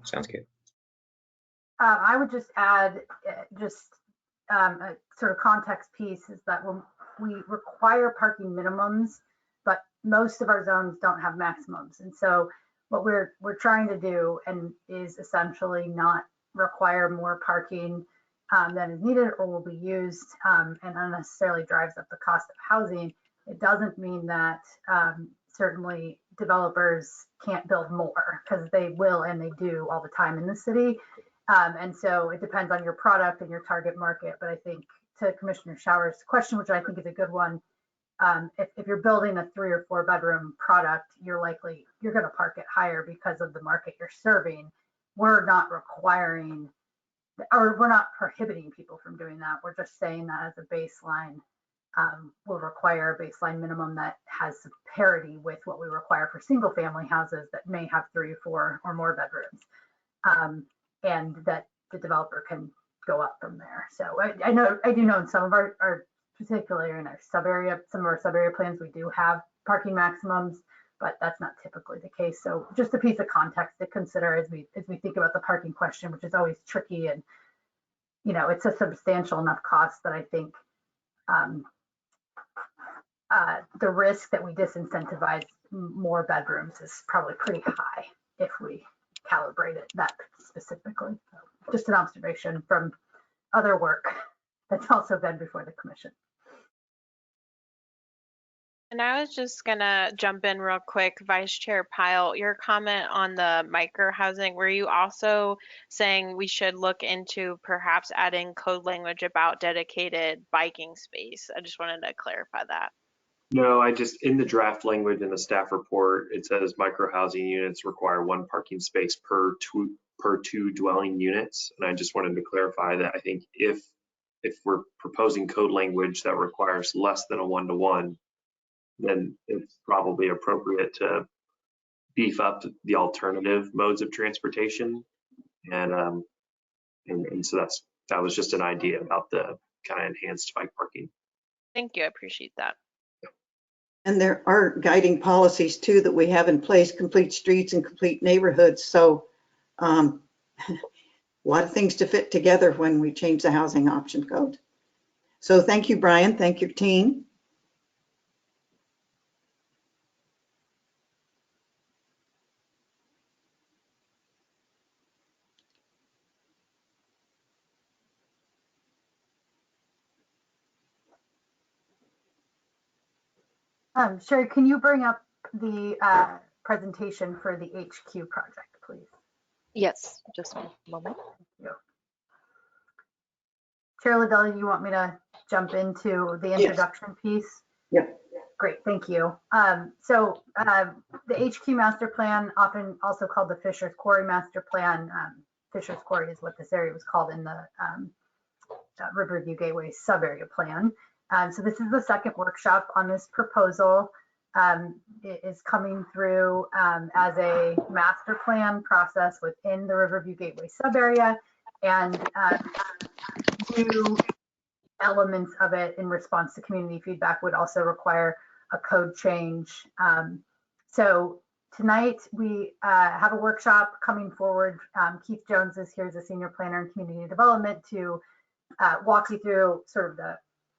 sounds good. I would just add a sort of context piece is that we require parking minimums, but most of our zones don't have maximums. And so what we're trying to do is essentially not require more parking than is needed or will be used and unnecessarily drives up the cost of housing. It doesn't mean that certainly developers can't build more, because they will and they do all the time in the city. And so it depends on your product and your target market. But I think to Commissioner Shower's question, which I think is a good one, if you're building a 3 or 4 bedroom product, you're going to park it higher because of the market you're serving. We're not requiring, or we're not prohibiting people from doing that. We're just saying that as a baseline, we'll require a baseline minimum that has parity with what we require for single family houses that may have 3, 4 or more bedrooms. And that the developer can go up from there. So I do know in some of our particularly in our some of our sub area plans, we do have parking maximums, but that's not typically the case. So just a piece of context to consider as we think about the parking question, which is always tricky, and it's a substantial enough cost that I think the risk that we disincentivize more bedrooms is probably pretty high if we calibrate it that specifically. So just an observation from other work that's also been before the commission. And I was just gonna jump in real quick, Vice Chair Pyle, your comment on the micro housing, were you also saying we should look into perhaps adding code language about dedicated biking space? I just wanted to clarify that. No, in the draft language in the staff report, it says micro housing units require 1 parking space per two dwelling units. And I just wanted to clarify that I think if we're proposing code language that requires less than a 1-to-1, then it's probably appropriate to beef up the alternative modes of transportation. And so that was just an idea about the kind of enhanced bike parking. Thank you, I appreciate that. And there are guiding policies too that we have in place, complete streets and complete neighborhoods. So a lot of things to fit together when we change the housing option code. So thank you, Brian. Thank you, team. Sherry, can you bring up the presentation for the HQ project, please? Yes, just one moment. Thank you. Chair Liddell, you want me to jump into the introduction piece? Yep. Great, thank you. So the HQ master plan, often also called the Fisher's Quarry master plan. Fisher's Quarry is what this area was called in the Riverview Gateway sub-area plan. So this is the second workshop on this proposal. It is coming through as a master plan process within the Riverview Gateway sub-area, and new elements of it in response to community feedback would also require a code change. So tonight we have a workshop coming forward. Keith Jones is here as a senior planner in community development to walk you through sort of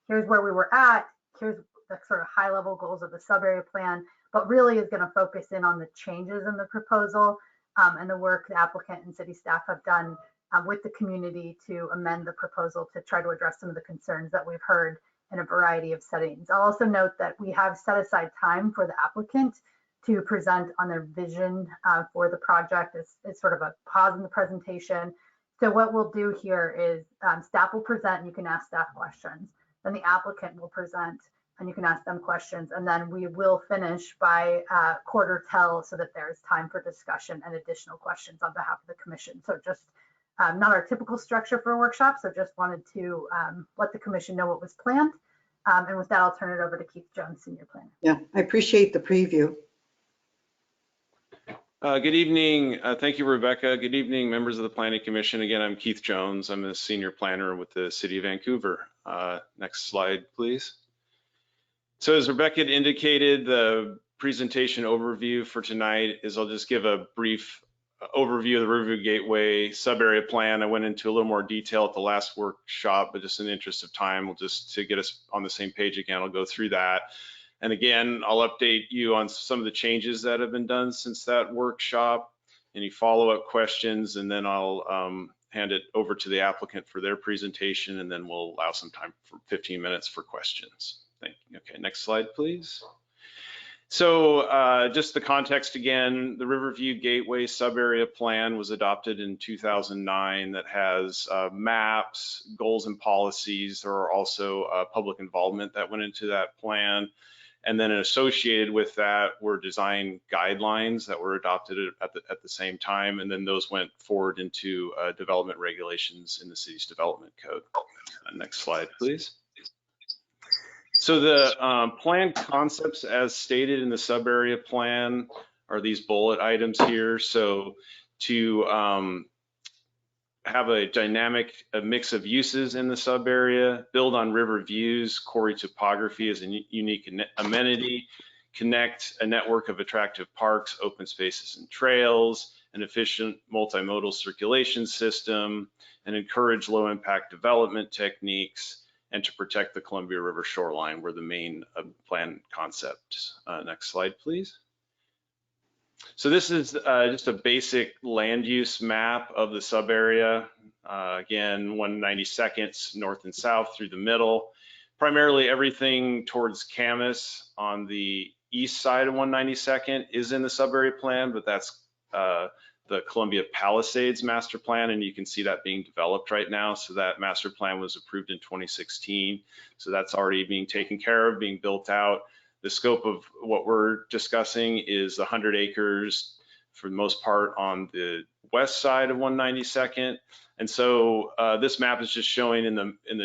here's where we were at, here's the sort of high level goals of the sub-area plan, but really is going to focus in on the changes in the proposal and the work the applicant and city staff have done with the community to amend the proposal to try to address some of the concerns that we've heard in a variety of settings. I'll also note that we have set aside time for the applicant to present on their vision for the project. It's sort of a pause in the presentation. So what we'll do here is staff will present and you can ask staff questions. Then the applicant will present and you can ask them questions. And then we will finish by quarter till so that there's time for discussion and additional questions on behalf of the commission. So just not our typical structure for a workshop. So just wanted to let the commission know what was planned. And with that, I'll turn it over to Keith Jones, Senior Planner. Yeah, I appreciate the preview. Good evening. Thank you, Rebecca. Good evening, members of the Planning Commission. Again, I'm Keith Jones. I'm a senior planner with the City of Vancouver. Next slide, please. So as Rebecca had indicated, the presentation overview for tonight is I'll just give a brief overview of the Riverview Gateway sub-area plan. I went into a little more detail at the last workshop, but just in the interest of time, we'll just to get us on the same page again, I'll go through that. And again, I'll update you on some of the changes that have been done since that workshop, any follow-up questions, and then I'll hand it over to the applicant for their presentation, and then we'll allow some time for 15 minutes for questions. Thank you. Okay, next slide, please. So just the context again, the Riverview Gateway sub-area plan was adopted in 2009 that has maps, goals and policies. There are also public involvement that went into that plan. And then associated with that were design guidelines that were adopted at the same time. And then those went forward into development regulations in the city's development code. Next slide, please. So the plan concepts as stated in the sub-area plan are these bullet items here. So to have a dynamic mix of uses in the sub-area, build on river views, quarry topography as a unique amenity, connect a network of attractive parks, open spaces and trails, an efficient multimodal circulation system, and encourage low impact development techniques, and to protect the Columbia River shoreline were the main plan concepts. Next slide, please. So this is just a basic land use map of the sub area. Again, 192nd north and south through the middle. Primarily everything towards Camas on the east side of 192nd is in the sub area plan, but that's the Columbia Palisades master plan, and you can see that being developed right now. So that master plan was approved in 2016. So that's already being taken care of, being built out. The scope of what we're discussing is 100 acres for the most part on the west side of 192nd. And so this map is just showing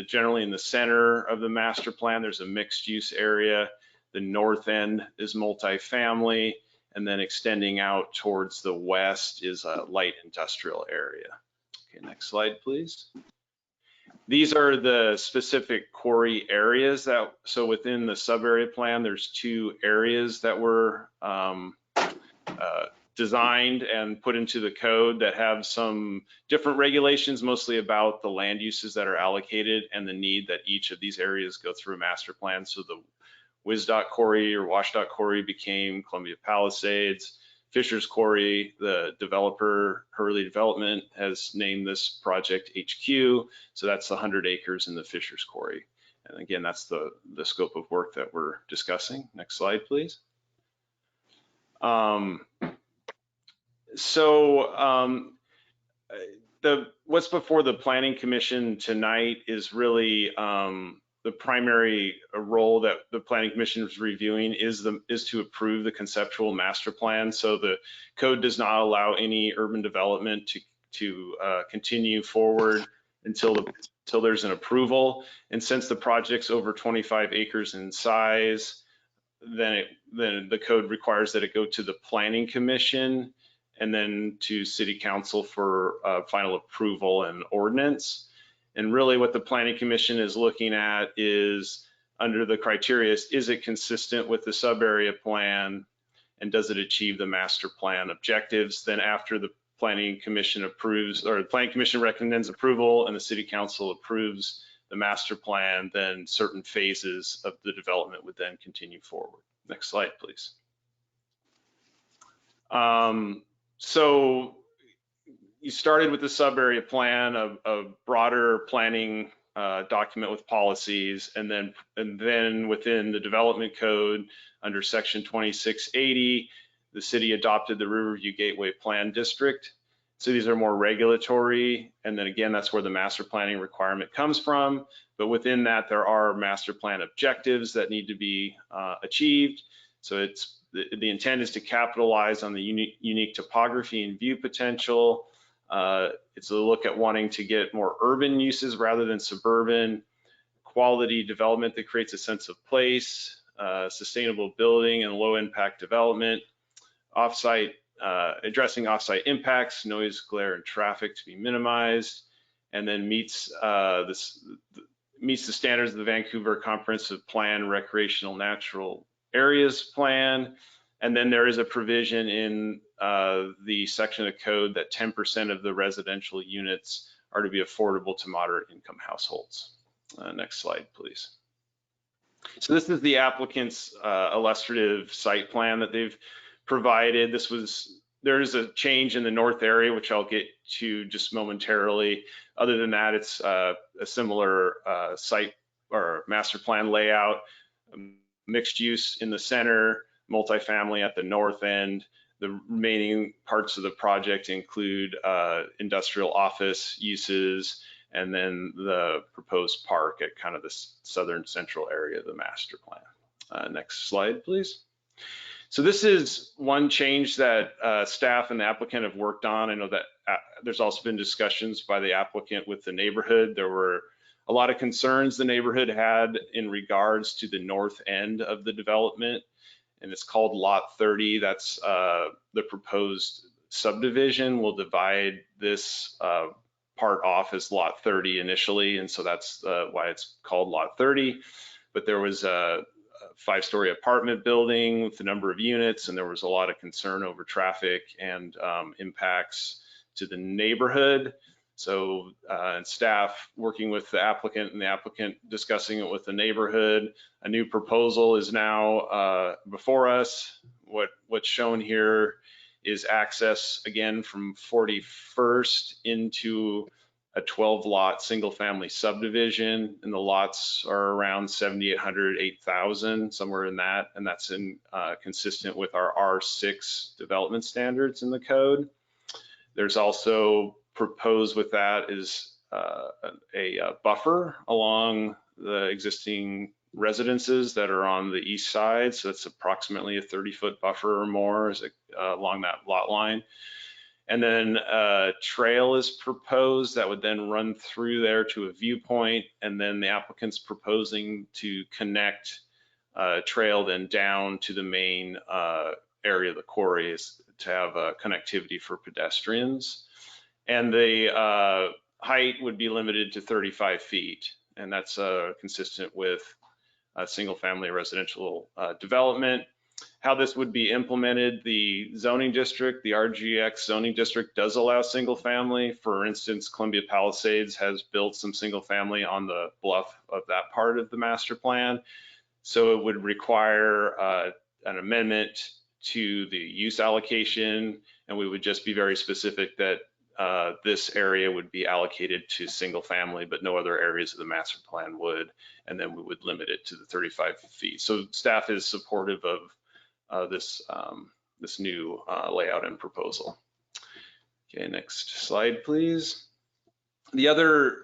generally in the center of the master plan, there's a mixed use area. The north end is multifamily, and then extending out towards the west is a light industrial area. Okay, next slide, please. These are the specific quarry areas so within the sub-area plan, there's 2 areas that were designed and put into the code that have some different regulations, mostly about the land uses that are allocated and the need that each of these areas go through a master plan. So the WisDOT Quarry or WashDOT Quarry became Columbia Palisades. Fisher's Quarry, the developer, Hurley Development, has named this project HQ. So that's the 100 acres in the Fisher's Quarry. And again, that's the scope of work that we're discussing. Next slide, please. What's before the Planning Commission tonight is really the primary role that the Planning Commission is reviewing is to approve the conceptual master plan. So the code does not allow any urban development to continue forward until there's an approval. And since the project's over 25 acres in size, then the code requires that it go to the Planning Commission and then to City Council for final approval and ordinance. And really what the Planning Commission is looking at is under the criteria, is it consistent with the sub-area plan and does it achieve the master plan objectives? Then after the Planning Commission approves, or the Planning Commission recommends approval and the City Council approves the master plan, then certain phases of the development would then continue forward. Next slide, please. So you started with the sub-area plan, a broader planning document with policies, and then within the development code under section 2680, the city adopted the Riverview Gateway Plan District. So these are more regulatory, and then again, that's where the master planning requirement comes from. But within that, there are master plan objectives that need to be achieved. So the intent is to capitalize on the unique topography and view potential. It's a look at wanting to get more urban uses rather than suburban, quality development that creates a sense of place, sustainable building and low impact development, addressing offsite impacts, noise, glare, and traffic to be minimized, and then meets the standards of the Vancouver Comprehensive Plan Recreational Natural Areas Plan. And then there is a provision in the section of code that 10% of the residential units are to be affordable to moderate income households. Next slide, please. So this is the applicant's illustrative site plan that they've provided. There is a change in the north area, which I'll get to just momentarily. Other than that, it's a similar site or master plan layout, mixed use in the center, multifamily at the north end. The remaining parts of the project include industrial office uses, and then the proposed park at kind of the southern central area of the master plan. Next slide, please. So this is one change that staff and the applicant have worked on. I know that there's also been discussions by the applicant with the neighborhood. There were a lot of concerns the neighborhood had in regards to the north end of the development, and it's called Lot 30. That's the proposed subdivision. Will divide this part off as Lot 30 initially, and so that's why it's called Lot 30. But there was a 5-story apartment building with a number of units, and there was a lot of concern over traffic and impacts to the neighborhood. So and staff working with the applicant and the applicant discussing it with the neighborhood. A new proposal is now before us. What's shown here is access again from 41st into a 12-lot single-family subdivision, and the lots are around 7,800, 8,000, somewhere in that, and that's consistent with our R6 development standards in the code. There's also proposed with that is a buffer along the existing residences that are on the east side, so it's approximately a 30-foot buffer or more along that lot line. And then a trail is proposed that would then run through there to a viewpoint, and then the applicant's proposing to connect a trail then down to the main area of the quarry to have connectivity for pedestrians. And the height would be limited to 35 feet, and that's consistent with single-family residential development. How this would be implemented, the zoning district, the RGX zoning district does allow single family. For instance, Columbia Palisades has built some single family on the bluff of that part of the master plan. So it would require an amendment to the use allocation, and we would just be very specific that this area would be allocated to single family, but no other areas of the master plan would, and then we would limit it to the 35 feet. So staff is supportive of this new layout and proposal. Okay, next slide, please. The other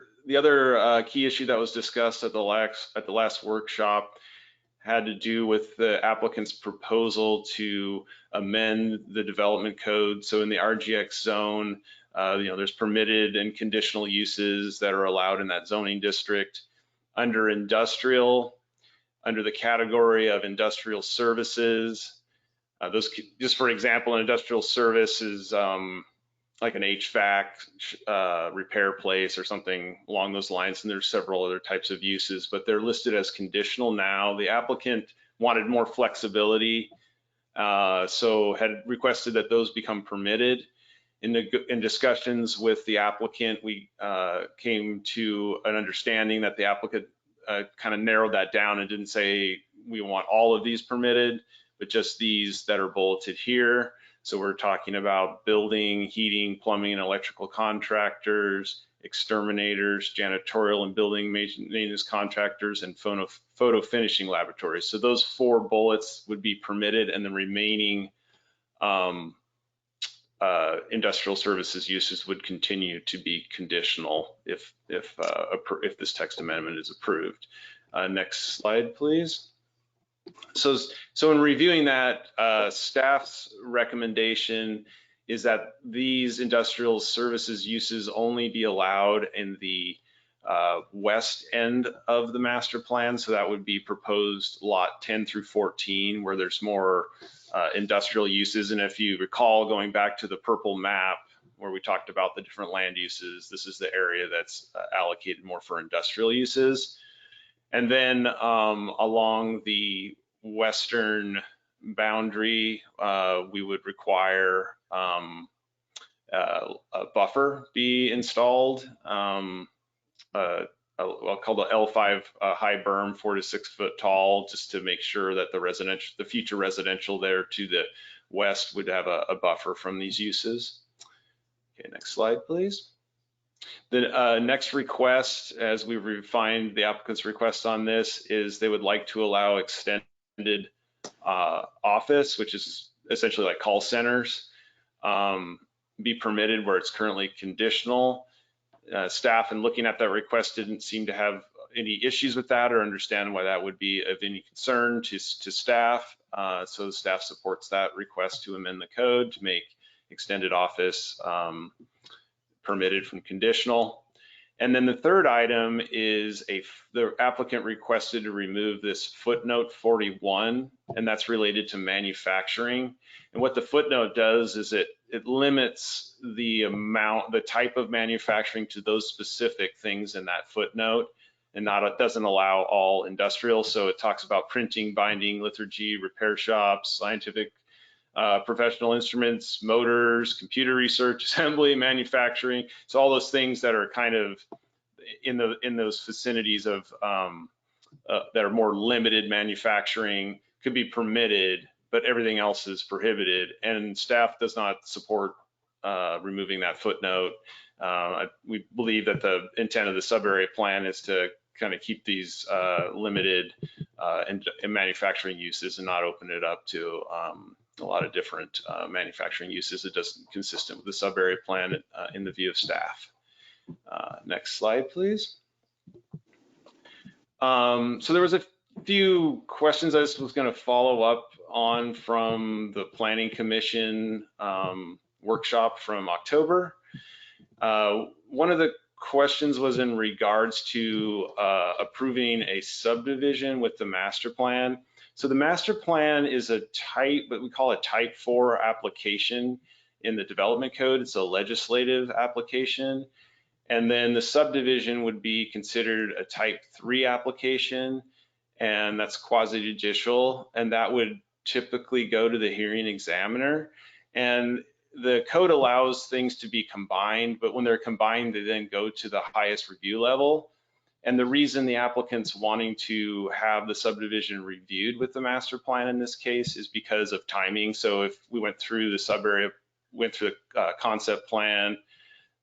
key issue that was discussed at the last workshop had to do with the applicant's proposal to amend the development code. So in the RGX zone, there's permitted and conditional uses that are allowed in that zoning district. Under industrial, under the category of industrial services, those, just for example, an industrial service is like an HVAC repair place or something along those lines, and there's several other types of uses, but they're listed as conditional now. The applicant wanted more flexibility, so had requested that those become permitted. In discussions with the applicant, we came to an understanding that the applicant kind of narrowed that down and didn't say we want all of these permitted, but just these that are bulleted here. So we're talking about building, heating, plumbing, and electrical contractors, exterminators, janitorial and building maintenance contractors, and photo finishing laboratories. So those 4 bullets would be permitted, and the remaining industrial services uses would continue to be conditional if this text amendment is approved. Next slide, please. So in reviewing that, staff's recommendation is that these industrial services uses only be allowed in the west end of the master plan. So that would be proposed lot 10 through 14, where there's more industrial uses. And if you recall, going back to the purple map where we talked about the different land uses, this is the area that's allocated more for industrial uses. And then along the western boundary, we would require a buffer be installed. I'll call the L5 high berm, 4 to 6 foot tall, just to make sure that the future residential there to the west would have a buffer from these uses. Okay, next slide, please. The next request, as we refined the applicant's request on this, is they would like to allow extended office, which is essentially like call centers, be permitted where it's currently conditional. Staff, in looking at that request, didn't seem to have any issues with that or understand why that would be of any concern to staff. So staff supports that request to amend the code to make extended office permitted from conditional. And then the third item is the applicant requested to remove this footnote 41, and that's related to manufacturing. And what the footnote does is it limits the type of manufacturing to those specific things in that footnote, and doesn't allow all industrial. So it talks about printing, binding, lithargy, repair shops, scientific professional instruments, motors, computer research, assembly, manufacturing. So all those things that are kind of in those vicinities of that are more limited manufacturing could be permitted, but everything else is prohibited. And staff does not support removing that footnote. We believe that the intent of the sub-area plan is to kind of keep these limited and manufacturing uses and not open it up to a lot of different manufacturing uses. It doesn't consistent with the sub-area plan in the view of staff. Next slide, please. So there was a few questions I was going to follow up on from the Planning Commission workshop from October. One of the questions was in regards to approving a subdivision with the master plan. So the master plan is what we call a type 4 application in the development code. It's a legislative application. And then the subdivision would be considered a type 3 application, and that's quasi-judicial, and that would typically go to the hearing examiner. And the code allows things to be combined, but when they're combined, they then go to the highest review level. And the reason the applicant's wanting to have the subdivision reviewed with the master plan in this case is because of timing. So if we went through the sub-area, went through the concept plan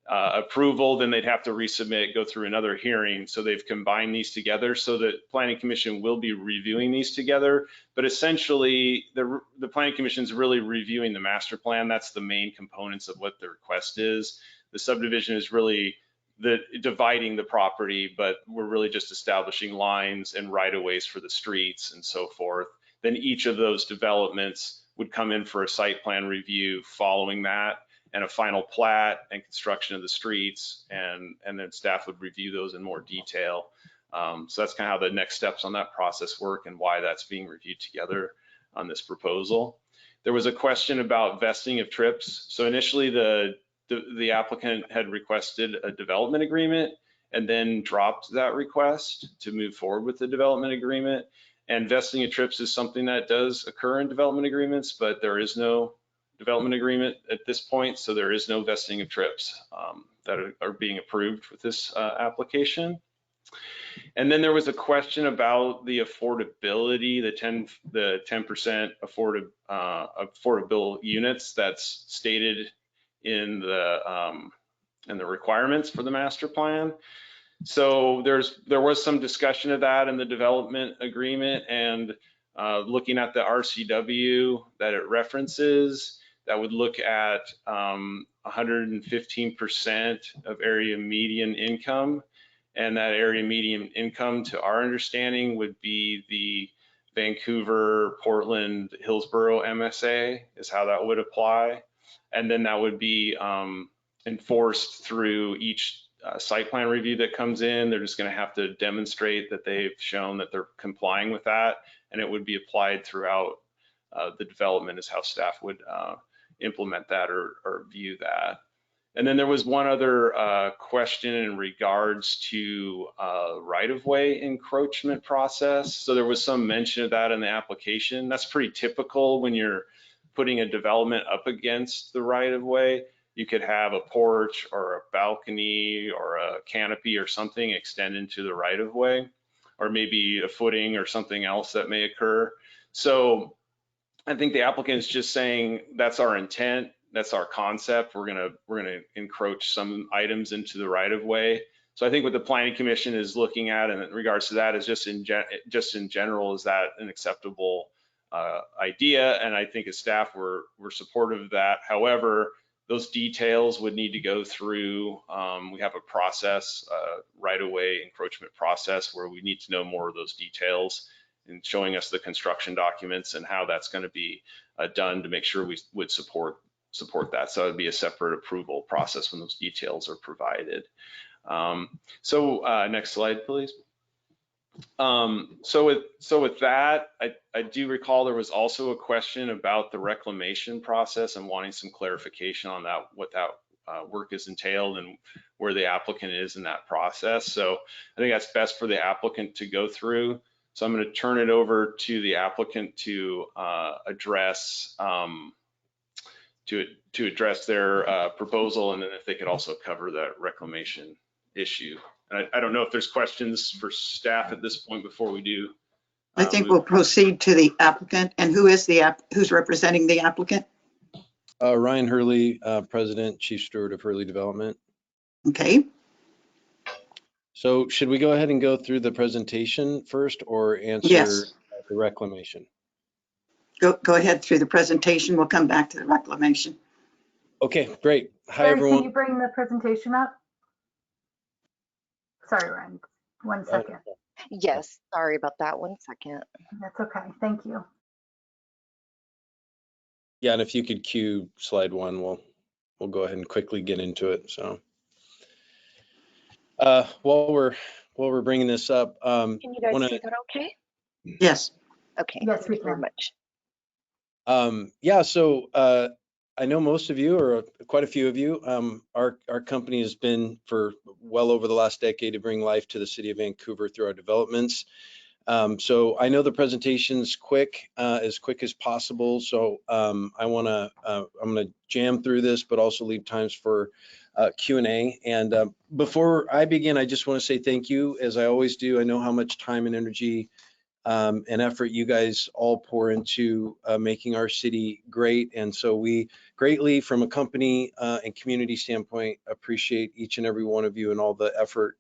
approval, then they'd have to resubmit, go through another hearing. So they've combined these together. So the Planning Commission will be reviewing these together. But essentially, the Planning Commission is really reviewing the master plan. That's the main components of what the request is. The subdivision is really dividing the property, but we're really just establishing lines and right-of-ways for the streets and so forth. Then each of those developments would come in for a site plan review following that, and a final plat and construction of the streets, and then staff would review those in more detail. So that's kind of how the next steps on that process work and why that's being reviewed together on this proposal. There was a question about vesting of trips. So initially the applicant had requested a development agreement and then dropped that request to move forward with the development agreement. And vesting of trips is something that does occur in development agreements, but there is no development agreement at this point, so there is no vesting of trips that are being approved with this application. And then there was a question about the affordability, the 10% affordable units that's stated in the requirements for the master plan. So there was some discussion of that in the development agreement, and looking at the RCW that it references, that would look at 115% of area median income. And that area median income, to our understanding, would be the Vancouver, Portland, Hillsborough MSA is how that would apply. And then that would be enforced through each site plan review that comes in. They're just going to have to demonstrate that they've shown that they're complying with that, and it would be applied throughout the development is how staff would implement that or view that. And then there was one other question in regards to right-of-way encroachment process. So there was some mention of that in the application. That's pretty typical when you're putting a development up against the right-of-way. You could have a porch or a balcony or a canopy or something extend into the right-of-way, or maybe a footing or something else that may occur. So I think the applicant is just saying that's our intent. That's our concept. We're gonna encroach some items into the right of way. So I think what the Planning Commission is looking at in regards to that is just in general, is that an acceptable idea? And I think as staff we're supportive of that. However, those details would need to go through. We have a process, right of way encroachment process, where we need to know more of those details and showing us the construction documents and how that's going to be done to make sure we would support that. So it would be a separate approval process when those details are provided. Next slide, please. So with that, I do recall there was also a question about the reclamation process and wanting some clarification on that, what that work is entailed and where the applicant is in that process. So I think that's best for the applicant to go through. So I'm going to turn it over to the applicant to address their proposal, and then if they could also cover that reclamation issue. And I don't know if there's questions for staff at this point before we do. I think we'll proceed to the applicant. And who's representing the applicant? Ryan Hurley, President, Chief Steward of Hurley Development. Okay. So should we go ahead and go through the presentation first, or answer Yes. the reclamation? Go ahead through the presentation. We'll come back to the reclamation. Okay, great. Hi, Barry, everyone. can you bring the presentation up? Sorry, Ryan, 1 second. Yes, sorry about that. 1 second. That's okay, thank you. Yeah, and if you could cue slide 1, we'll go ahead and quickly get into it. So while we're bringing this up, Can you guys see that okay? Yes. Okay, yes, thank you very much. Yeah, so I know most of you, or quite a few of you, our company has been for well over the last decade to bring life to the city of Vancouver through our developments. So I know the presentation's quick as possible. So I'm gonna jam through this, but also leave times for Q&A. And before I begin, I just want to say thank you, as I always do. I know how much time and energy and effort you guys all pour into making our city great. And so we greatly, from a company and community standpoint, appreciate each and every one of you and all the effort,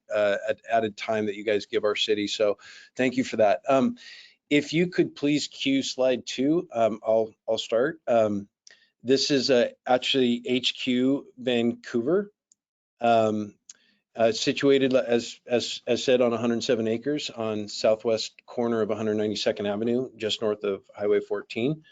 added time that you guys give our city. So thank you for that. If you could please cue slide 2, I'll start. This is actually HQ Vancouver. Situated, as said, on 107 acres on southwest corner of 192nd Avenue, just north of Highway 14.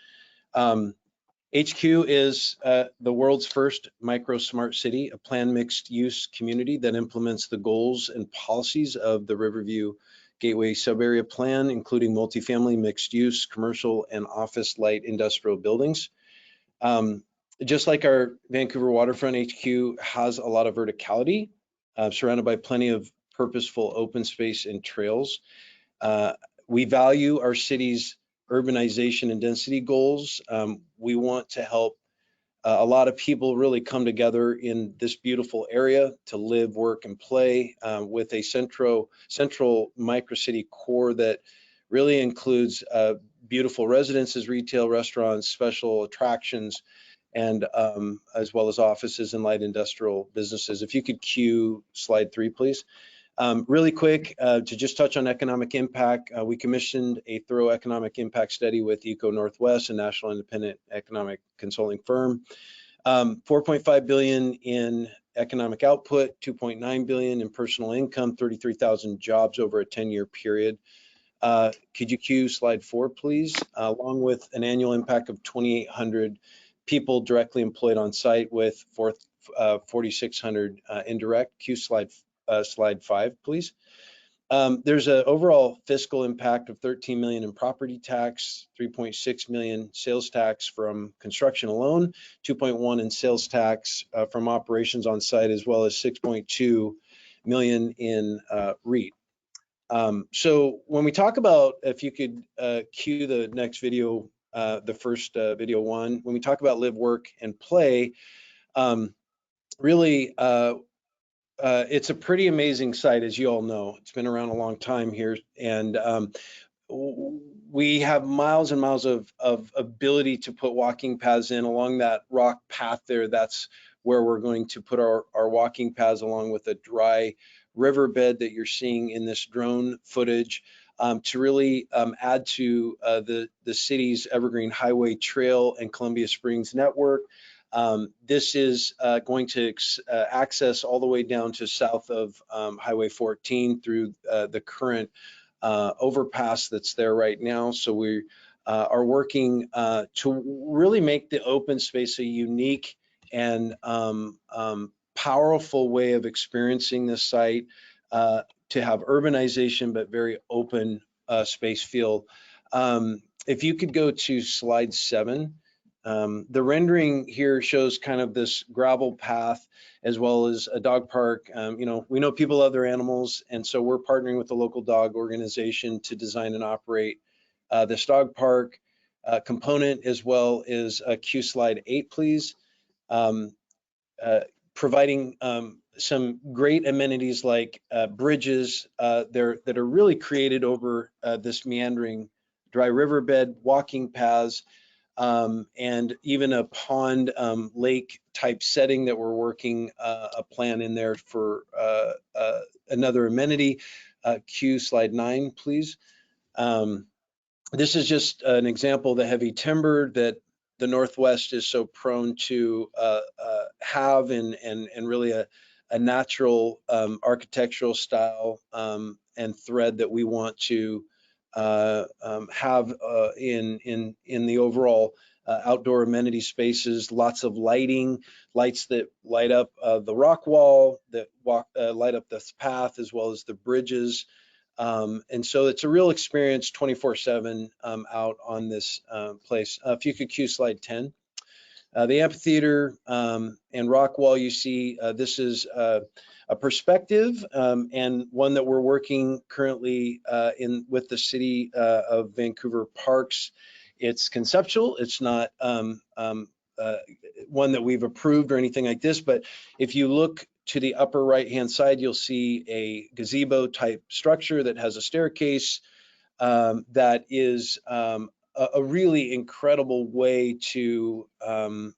HQ is the world's first micro smart city, a planned mixed use community that implements the goals and policies of the Riverview Gateway Subarea Plan, including multifamily, mixed use, commercial, and office light industrial buildings. Just like our Vancouver waterfront, HQ has a lot of verticality, surrounded by plenty of purposeful open space and trails. We value our city's urbanization and density goals. We want to help A lot of people really come together in this beautiful area to live, work, and play with a central microcity core that really includes beautiful residences, retail, restaurants, special attractions, and as well as offices and light industrial businesses. If you could cue slide 3, please. Really quick, to just touch on economic impact, we commissioned a thorough economic impact study with Eco Northwest, a national independent economic consulting firm. 4.5 billion in economic output, 2.9 billion in personal income, 33,000 jobs over a 10-year period. Could you cue slide 4, please? Along with an annual impact of 2,800 people directly employed on site with 4,600 indirect. Cue slide 5, please. There's an overall fiscal impact of 13 million in property tax, 3.6 million sales tax from construction alone, 2.1 in sales tax from operations on site, as well as 6.2 million in REIT. So when we talk about, if you could cue the next video, the first video 1, when we talk about live, work, and play, really, it's a pretty amazing site, as you all know. It's been around a long time here, and we have miles and miles of ability to put walking paths in along that rock path there. That's where we're going to put our walking paths, along with a dry riverbed that you're seeing in this drone footage, to really add to the city's Evergreen Highway Trail and Columbia Springs network. This is going to access all the way down to south of Highway 14 through the current overpass that's there right now. So we are working to really make the open space a unique and powerful way of experiencing this site, to have urbanization but very open space feel. If you could go to slide 7. The rendering here shows kind of this gravel path as well as a dog park. You know, we know people love their animals, and so we're partnering with the local dog organization to design and operate this dog park component, as well as cue slide 8, please. Providing some great amenities like bridges that are really created over this meandering dry riverbed, walking paths, and even a pond lake type setting that we're working a plan in there for another amenity. Cue slide 9, please. This is just an example of the heavy timber that the Northwest is so prone to have, and really a natural architectural style and thread that we want to have in the overall outdoor amenity spaces. Lots of lights that light up the rock wall, that light up the path, as well as the bridges. And so it's a real experience 24/7 out on this place. If you could cue slide 10. The amphitheater and rock wall you see, this is a perspective and one that we're working currently with the city of Vancouver Parks. It's conceptual. It's not one that we've approved or anything like this, but if you look to the upper right-hand side, you'll see a gazebo type structure that has a staircase that is a really incredible way to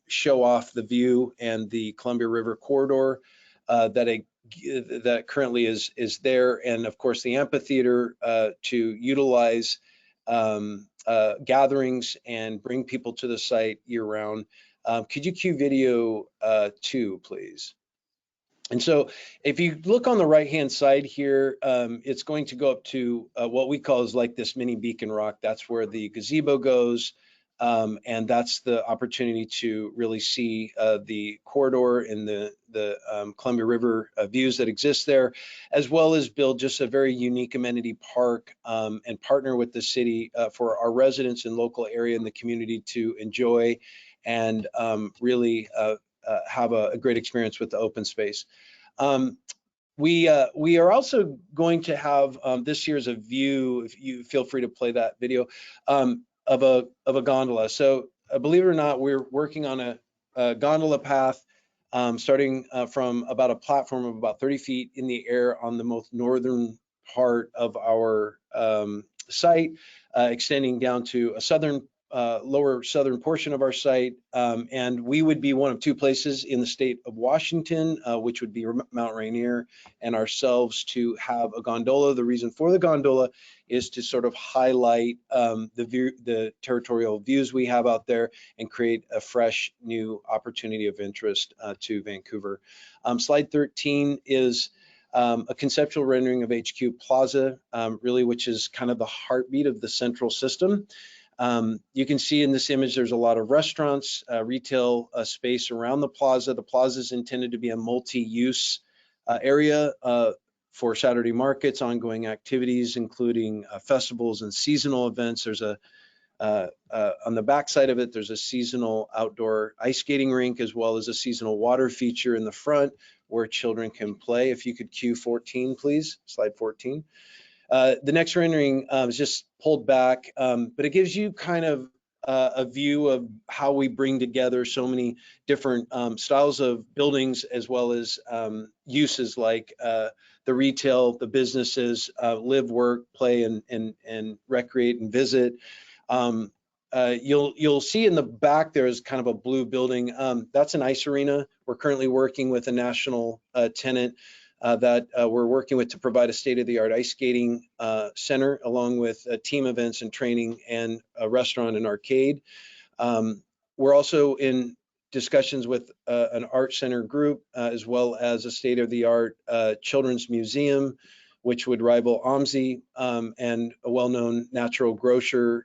show off the view and the Columbia River corridor that currently is there, and of course the amphitheater to utilize gatherings and bring people to the site year-round. Could you cue video 2, please? And so if you look on the right-hand side here, it's going to go up to what we call is like this mini beacon rock. That's where the gazebo goes. And that's the opportunity to really see the corridor and the Columbia River views that exist there, as well as build just a very unique amenity park and partner with the city for our residents and local area and the community to enjoy and really have a great experience with the open space. We are also going to have this year's a view, if you feel free to play that video, of a gondola. So believe it or not, we're working on gondola path starting from about a platform of about 30 feet in the air on the most northern part of our site, extending down to a southern, lower southern portion of our site. And we would be one of two places in the state of Washington, which would be Mount Rainier and ourselves, to have a gondola. The reason for the gondola is to sort of highlight the territorial views we have out there and create a fresh new opportunity of interest to Vancouver. Slide 13 is a conceptual rendering of HQ Plaza, really, which is kind of the heartbeat of the central system. You can see in this image, there's a lot of restaurants, retail space around the plaza. The plaza is intended to be a multi-use area for Saturday markets, ongoing activities, including festivals and seasonal events. There's on the back side of it, there's a seasonal outdoor ice skating rink, as well as a seasonal water feature in the front where children can play. If you could cue 14, please, slide 14. The next rendering is just pulled back, but it gives you kind of a view of how we bring together so many different styles of buildings, as well as uses like the retail, the businesses, live, work, play, and recreate and visit. You'll see in the back there is kind of a blue building. That's an ice arena. We're currently working with a national tenant that we're working with to provide a state-of-the-art ice skating center, along with team events and training, and a restaurant and arcade. We're also in discussions with an art center group, as well as a state-of-the-art children's museum, which would rival OMSI, and a well-known natural grocer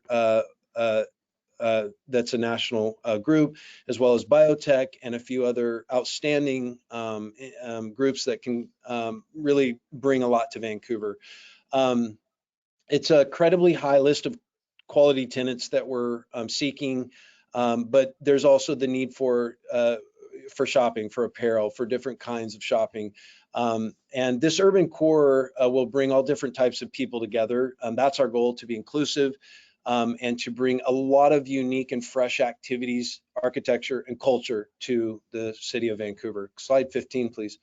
that's a national group, as well as biotech and a few other outstanding groups that can really bring a lot to Vancouver. It's a credibly high list of quality tenants that we're seeking, but there's also the need for shopping, for apparel, for different kinds of shopping. And this urban core will bring all different types of people together. That's our goal, to be inclusive, and to bring a lot of unique and fresh activities, architecture, and culture to the city of Vancouver. Slide 15, please.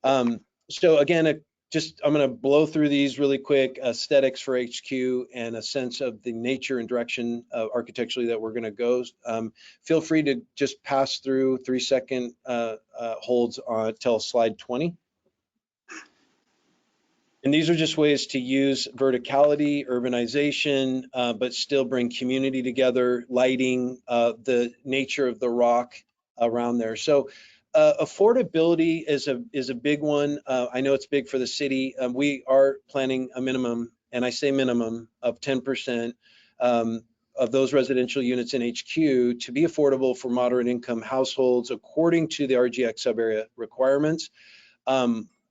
So again, I'm going to blow through these really quick. Aesthetics for HQ and a sense of the nature and direction architecturally that we're going to go. Feel free to just pass through 3-second holds till slide 20. And these are just ways to use verticality, urbanization, but still bring community together, lighting, the nature of the rock around there. So affordability is a big one. I know it's big for the city. We are planning a minimum, and I say minimum, of 10% of those residential units in HQ to be affordable for moderate income households according to the RGX sub-area requirements.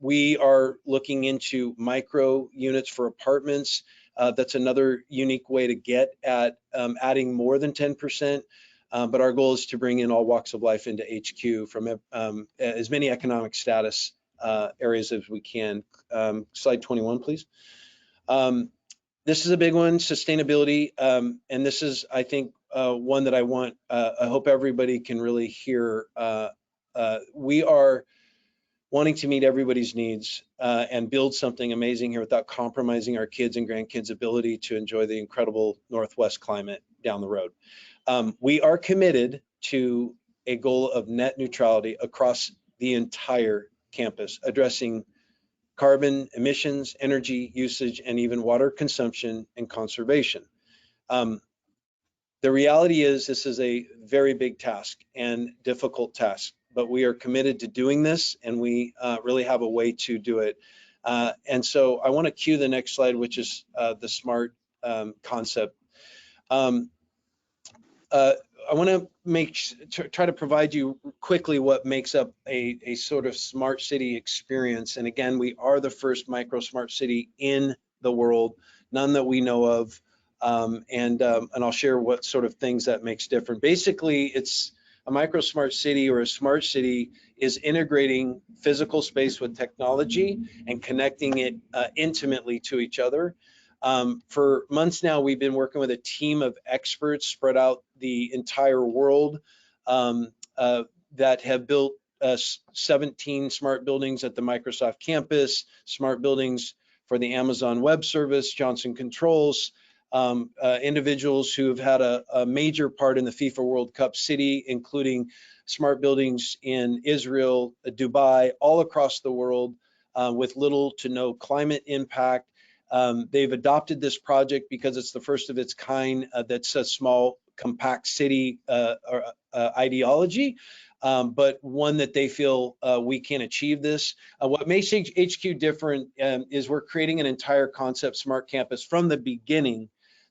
We are looking into micro units for apartments. That's another unique way to get at adding more than 10%. But our goal is to bring in all walks of life into HQ from as many economic status areas as we can. Slide 21, please. This is a big one, sustainability. And this is, I think, one that I hope everybody can really hear. We are wanting to meet everybody's needs and build something amazing here without compromising our kids' and grandkids' ability to enjoy the incredible Northwest climate down the road. We are committed to a goal of net neutrality across the entire campus, addressing carbon emissions, energy usage, and even water consumption and conservation. The reality is this is a very big task and difficult task, but we are committed to doing this, and we really have a way to do it. And so I want to cue the next slide, which is the SMART concept. I want to try to provide you quickly what makes up a sort of smart city experience. And again, we are the first micro smart city in the world, none that we know of. And I'll share what sort of things that makes different. Basically, it's a micro smart city, or a smart city is integrating physical space with technology and connecting it intimately to each other. For months now, we've been working with a team of experts spread out the entire world, that have built 17 smart buildings at the Microsoft campus, smart buildings for the Amazon Web Service, Johnson Controls, individuals who have had a major part in the FIFA World Cup city, including smart buildings in Israel, Dubai, all across the world with little to no climate impact. They've adopted this project because it's the first of its kind that's a small, compact city ideology, but one that they feel we can achieve this. What makes HQ different is we're creating an entire concept smart campus from the beginning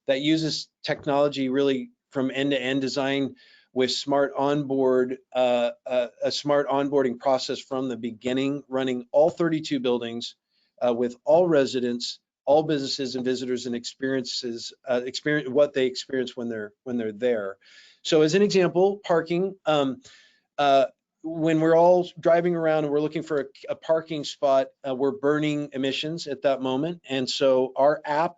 that uses technology really from end-to-end design with smart onboard, a smart onboarding process from the beginning, running all 32 buildings with all residents, all businesses and visitors, and experience what they experience when they're there. So as an example, parking. When we're all driving around and we're looking for a parking spot, we're burning emissions at that moment, and so our app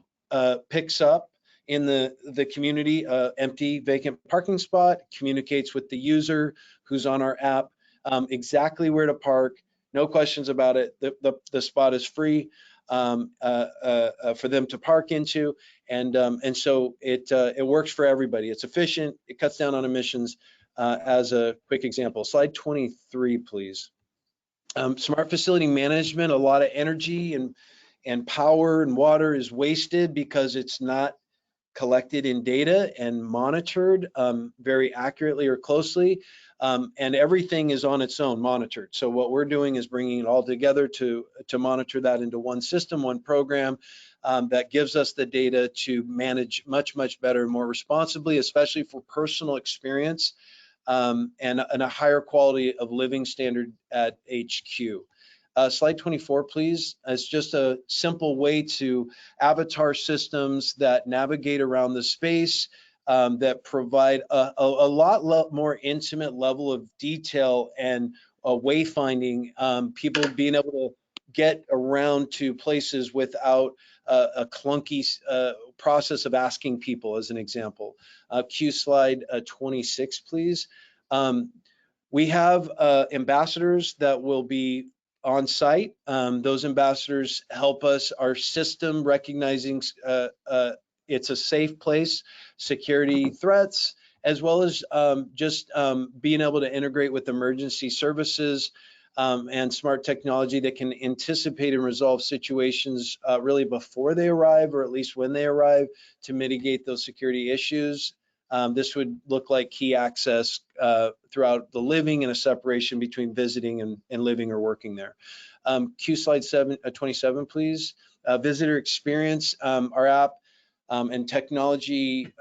picks up in the community empty vacant parking spot, communicates with the user who's on our app exactly where to park, no questions about it. The spot is free for them to park into, and so it works for everybody. It's efficient, it cuts down on emissions. As a quick example, slide 23, please. Smart facility management, a lot of energy and power and water is wasted because it's not collected in data and monitored very accurately or closely, and everything is on its own monitored. So what we're doing is bringing it all together to monitor that into one system, one program that gives us the data to manage much better and more responsibly, especially for personal experience and a higher quality of living standard at HQ. Slide 24, please. It's just a simple way to avatar systems that navigate around the space, that provide a lot more intimate level of detail and wayfinding, people being able to get around to places without a clunky process of asking people, as an example. Q slide 26, please. We have ambassadors that will be on site. Those ambassadors help us, our system recognizing it's a safe place, security threats, as well as just being able to integrate with emergency services and smart technology that can anticipate and resolve situations really before they arrive, or at least when they arrive, to mitigate those security issues. This would look like key access throughout the living and a separation between visiting and living or working there. Q slide 27, please. Visitor experience, our app and technology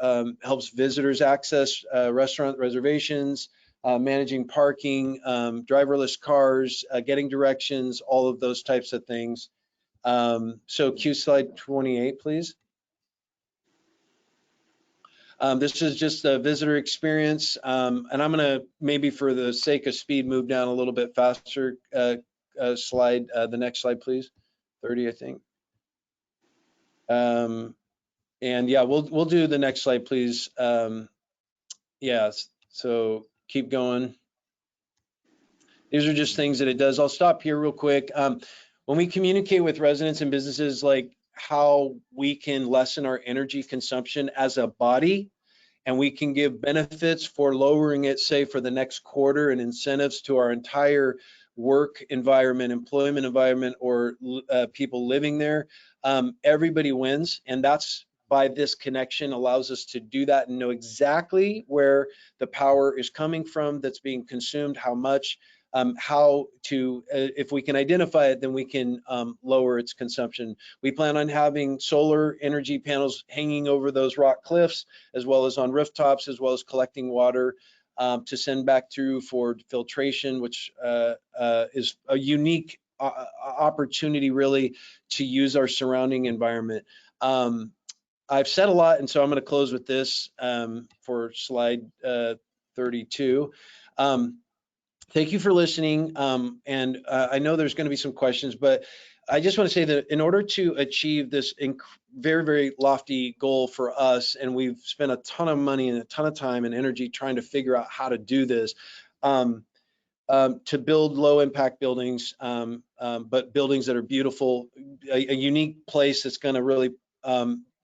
helps visitors access restaurant reservations, managing parking, driverless cars, getting directions, all of those types of things. So Q slide 28, please. This is just a visitor experience, and I'm going to, maybe for the sake of speed, move down a little bit faster. Slide, the next slide, please. 30, I think. And yeah, we'll do the next slide, please. Yeah, so keep going. These are just things that it does. I'll stop here real quick. When we communicate with residents and businesses, like how we can lessen our energy consumption as a body, and we can give benefits for lowering it, say, for the next quarter, and incentives to our entire work environment, employment environment, or people living there, everybody wins. And that's by this connection allows us to do that and know exactly where the power is coming from that's being consumed, how much, how to, if we can identify it, then we can lower its consumption. We plan on having solar energy panels hanging over those rock cliffs, as well as on rooftops, as well as collecting water to send back through for filtration, which is a unique opportunity really to use our surrounding environment. I've said a lot, and so I'm going to close with this for slide 32. Thank you for listening, and I know there's going to be some questions, but I just want to say that in order to achieve this very lofty goal for us, and we've spent a ton of money and a ton of time and energy trying to figure out how to do this, to build low impact buildings, but buildings that are beautiful, a unique place that's going to really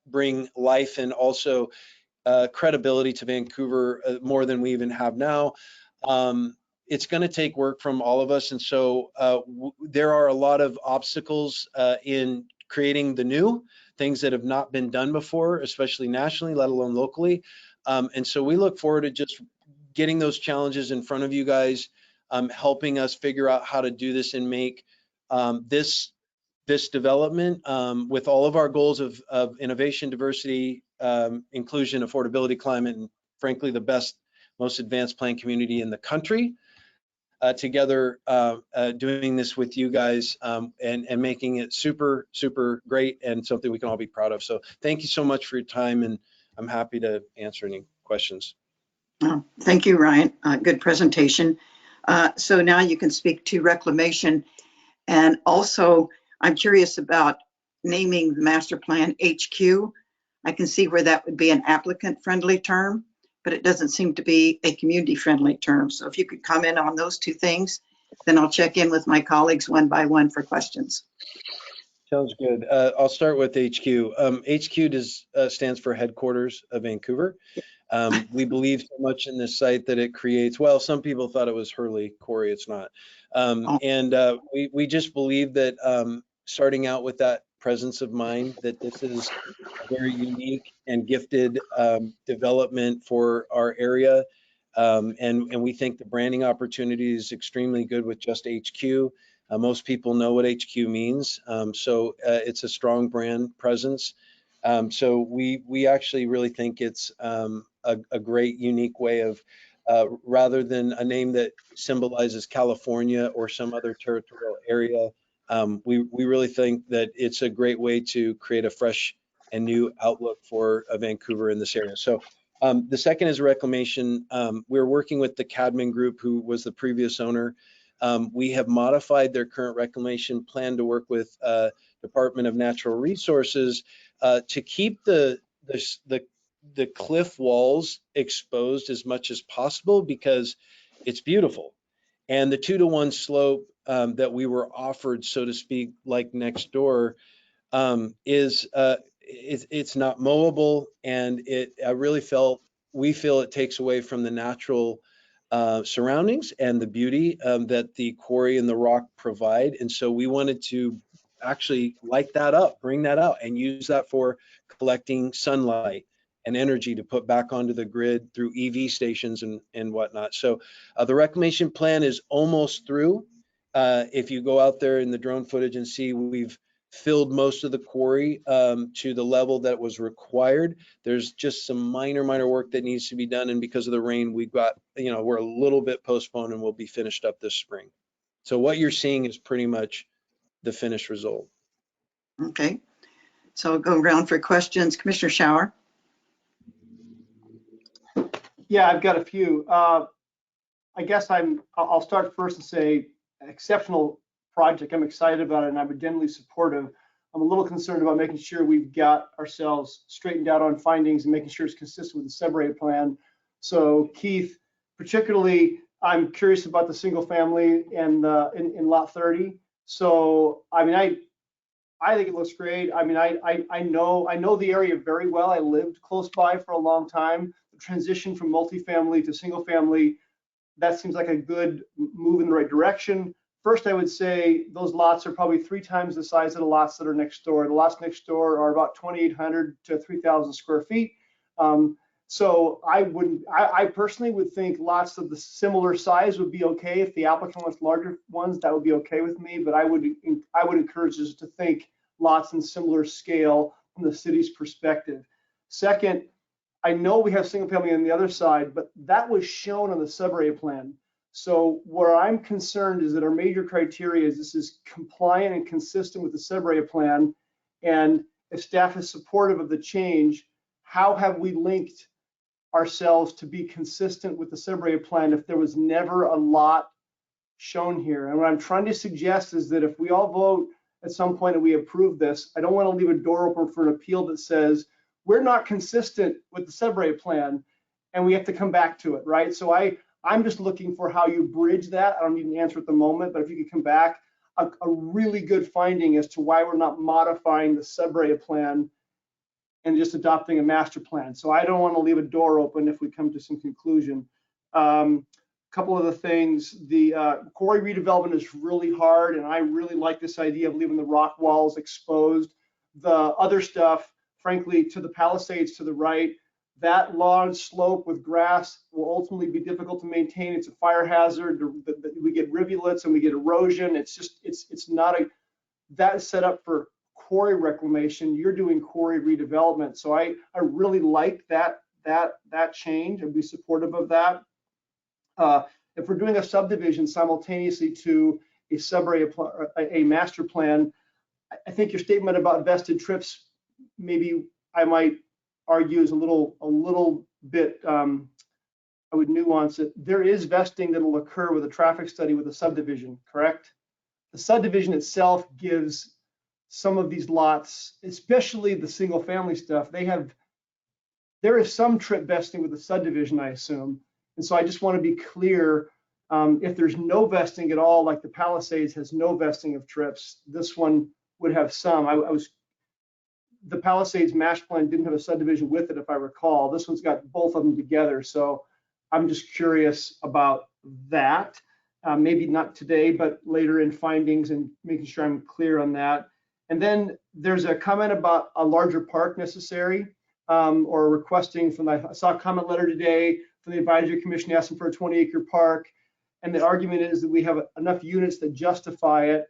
bring life and also credibility to Vancouver more than we even have now. It's going to take work from all of us. And so there are a lot of obstacles in creating the new things that have not been done before, especially nationally, let alone locally. And so we look forward to just getting those challenges in front of you guys, helping us figure out how to do this and make this development with all of our goals of innovation, diversity, inclusion, affordability, climate, and frankly, the best, most advanced plan community in the country, together doing this with you guys and making it super, super great and something we can all be proud of. So thank you so much for your time, and I'm happy to answer any questions. Thank you, Ryan. Good presentation. So now you can speak to reclamation. And also, I'm curious about naming the master plan HQ. I can see where that would be an applicant-friendly term, but it doesn't seem to be a community-friendly term. So if you could comment on those two things, then I'll check in with my colleagues one by one for questions. Sounds good. I'll start with HQ. HQ stands for Headquarters of Vancouver. We believe so much in this site that it creates, well, some people thought it was Hurley, Quarry, it's not. And we just believe that starting out with that presence of mind, that this is a very unique and gifted development for our area. And we think the branding opportunity is extremely good with just HQ. Most people know what HQ means. So it's a strong brand presence. So we actually really think it's a great, unique way of, rather than a name that symbolizes California or some other territorial area, we really think that it's a great way to create a fresh and new outlook for Vancouver in this area. So the second is reclamation. We're working with the Cadman Group, who was the previous owner. We have modified their current reclamation plan to work with Department of Natural Resources to keep the cliff walls exposed as much as possible because it's beautiful. And the 2-to-1 slope that we were offered, so to speak, like next door, it's not mowable, and we feel it takes away from the natural surroundings and the beauty that the quarry and the rock provide. And so we wanted to actually light that up, bring that out, and use that for collecting sunlight and energy to put back onto the grid through EV stations and whatnot. So the reclamation plan is almost through. If you go out there in the drone footage and see, we've filled most of the quarry to the level that was required. There's just some minor work that needs to be done, and because of the rain, we're a little bit postponed, and we'll be finished up this spring. So what you're seeing is pretty much the finished result. Okay, so I'll go around for questions. Commissioner Schauer. Yeah, I've got a few. I guess I'll start first and say exceptional project. I'm excited about it, and I'm generally supportive. I'm a little concerned about making sure we've got ourselves straightened out on findings and making sure it's consistent with the sub-area plan. So Keith, particularly, I'm curious about the single family and in lot 30. So I mean, I think it looks great. I mean, I know the area very well. I lived close by for a long time. The transition from multifamily to single family, that seems like a good move in the right direction. First, I would say those lots are probably 3 times the size of the lots that are next door. The lots next door are about 2,800 to 3,000 square feet. So I personally would think lots of the similar size would be okay. If the applicant wants larger ones, that would be okay with me. But I would encourage us to think lots in similar scale from the city's perspective. Second, I know we have single family on the other side, but that was shown on the sub-area plan. So where I'm concerned is that our major criteria is this is compliant and consistent with the sub-area plan. And if staff is supportive of the change, how have we linked ourselves to be consistent with the sub-area plan if there was never a lot shown here? And what I'm trying to suggest is that if we all vote at some point and we approve this, I don't want to leave a door open for an appeal that says we're not consistent with the sub-area plan and we have to come back to it, right? So I I'm just looking for how you bridge that. I don't need an answer at the moment, but if you could come back, a really good finding as to why we're not modifying the sub-area plan and just adopting a master plan. So I don't want to leave a door open if we come to some conclusion. Couple of the things, the quarry redevelopment is really hard, and I really like this idea of leaving the rock walls exposed. The other stuff, frankly, to the Palisades to the right, that large slope with grass will ultimately be difficult to maintain. It's a fire hazard. We get rivulets and we get erosion. It's just, it's not a, that is set up for quarry reclamation. You're doing quarry redevelopment. So I really like that change and be supportive of that. If we're doing a subdivision simultaneously to a sub-area, a master plan, I think your statement about vested trips, maybe I might argue is a little bit, I would nuance it. There is vesting that will occur with a traffic study with a subdivision, correct? The subdivision itself gives some of these lots, especially the single family stuff, there is some trip vesting with the subdivision, I assume. And so I just want to be clear, if there's no vesting at all, like the Palisades has no vesting of trips, this one would have some. The Palisades master plan didn't have a subdivision with it, if I recall. This one's got both of them together. So I'm just curious about that. Maybe not today, but later in findings and making sure I'm clear on that. And then there's a comment about a larger park necessary, or requesting from I saw a comment letter today from the advisory commission asking for a 20-acre park. And the argument is that we have enough units that justify it.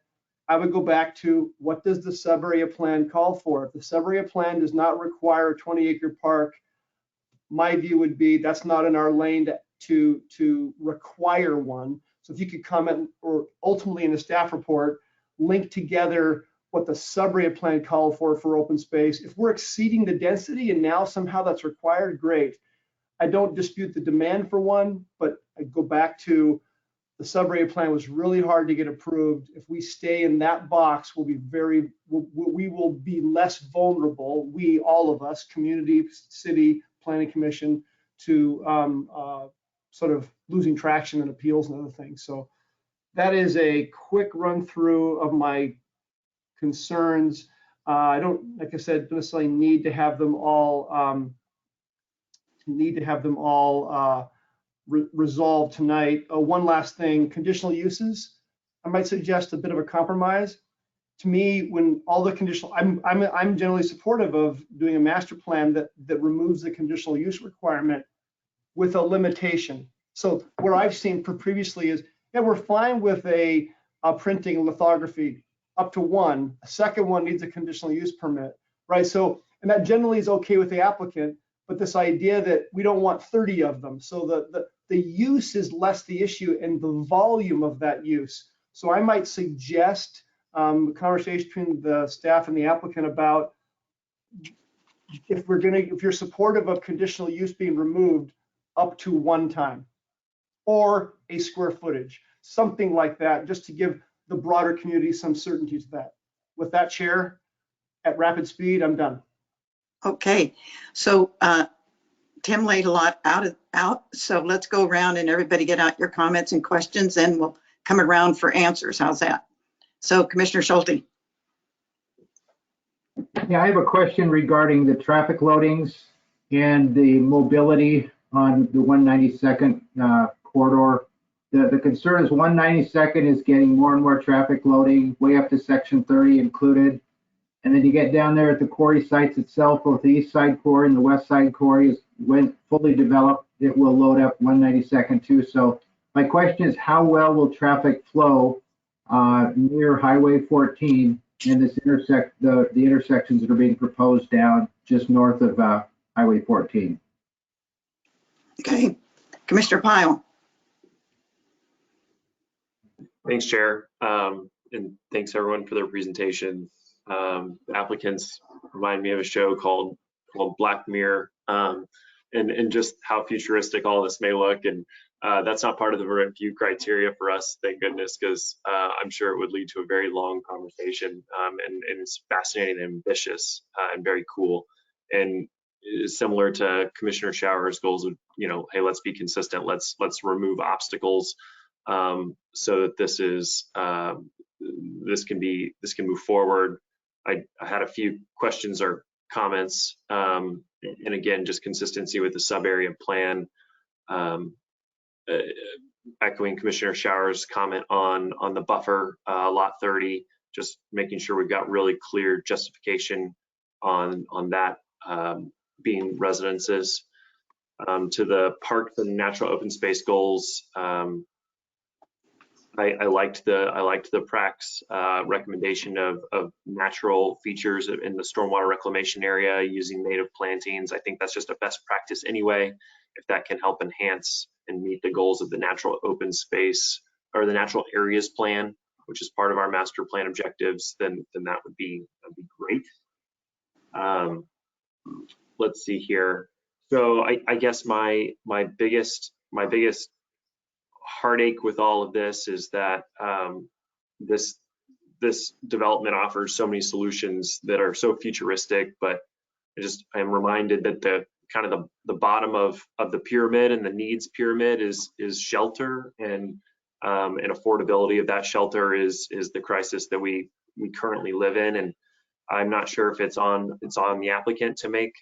I would go back to, what does the sub-area plan call for? If the sub-area plan does not require a 20-acre park, my view would be that's not in our lane to require one. So if you could comment, or ultimately in the staff report, link together what the sub-area plan called for open space. If we're exceeding the density and now somehow that's required, great. I don't dispute the demand for one, but I go back to, the sub-area plan was really hard to get approved. If we stay in that box, we will be less vulnerable, we, all of us, community, city, planning commission, to sort of losing traction in appeals and other things. So that is a quick run through of my concerns. I don't, like I said, necessarily need to have them all resolved tonight. One last thing, conditional uses. I might suggest a bit of a compromise. To me, when all the conditional, I'm generally supportive of doing a master plan that removes the conditional use requirement with a limitation. So what I've seen previously is, yeah, we're fine with a printing lithography up to one. A second one needs a conditional use permit, right? So, and that generally is okay with the applicant, but this idea that we don't want 30 of them. So the use is less the issue and the volume of that use. So I might suggest a conversation between the staff and the applicant about, if you're supportive of conditional use being removed up to one time, or a square footage, something like that, just to give the broader community some certainty to that. With that, Chair, at rapid speed, I'm done. Okay, so Tim laid a lot out, so let's go around and everybody get out your comments and questions, and we'll come around for answers. How's that? So Commissioner Schulte. Yeah, I have a question regarding the traffic loadings and the mobility on the 192nd corridor. The concern is 192nd is getting more and more traffic loading, way up to section 30 included. And then you get down there at the quarry sites itself, both the east side quarry and the west side quarry is, when fully developed, it will load up 192nd too. So my question is, how well will traffic flow near Highway 14 and this the intersections that are being proposed down just north of Highway 14? Okay, Commissioner Pyle. Thanks, Chair. And thanks everyone for their presentation. The applicants remind me of a show called Black Mirror, and just how futuristic all this may look. And that's not part of the review criteria for us, thank goodness, because I'm sure it would lead to a very long conversation. And it's fascinating and ambitious and very cool. And similar to Commissioner Shower's goals of, hey, let's be consistent. Let's remove obstacles so that this can move forward. I had a few questions or comments, and again, just consistency with the sub-area plan. Echoing Commissioner Shower's comment on the buffer, lot 30, just making sure we've got really clear justification on that being residences. To the parks and natural open space goals, I liked the PRAC's recommendation of natural features in the stormwater reclamation area using native plantings. I think that's just a best practice anyway. If that can help enhance and meet the goals of the natural open space or the natural areas plan, which is part of our master plan objectives, then that'd be great. Let's see here. So I guess my biggest heartache with all of this is that this development offers so many solutions that are so futuristic, but I am reminded that the bottom of the pyramid and the needs pyramid is shelter, and affordability of that shelter is the crisis that we currently live in. And I'm not sure if it's on the applicant to make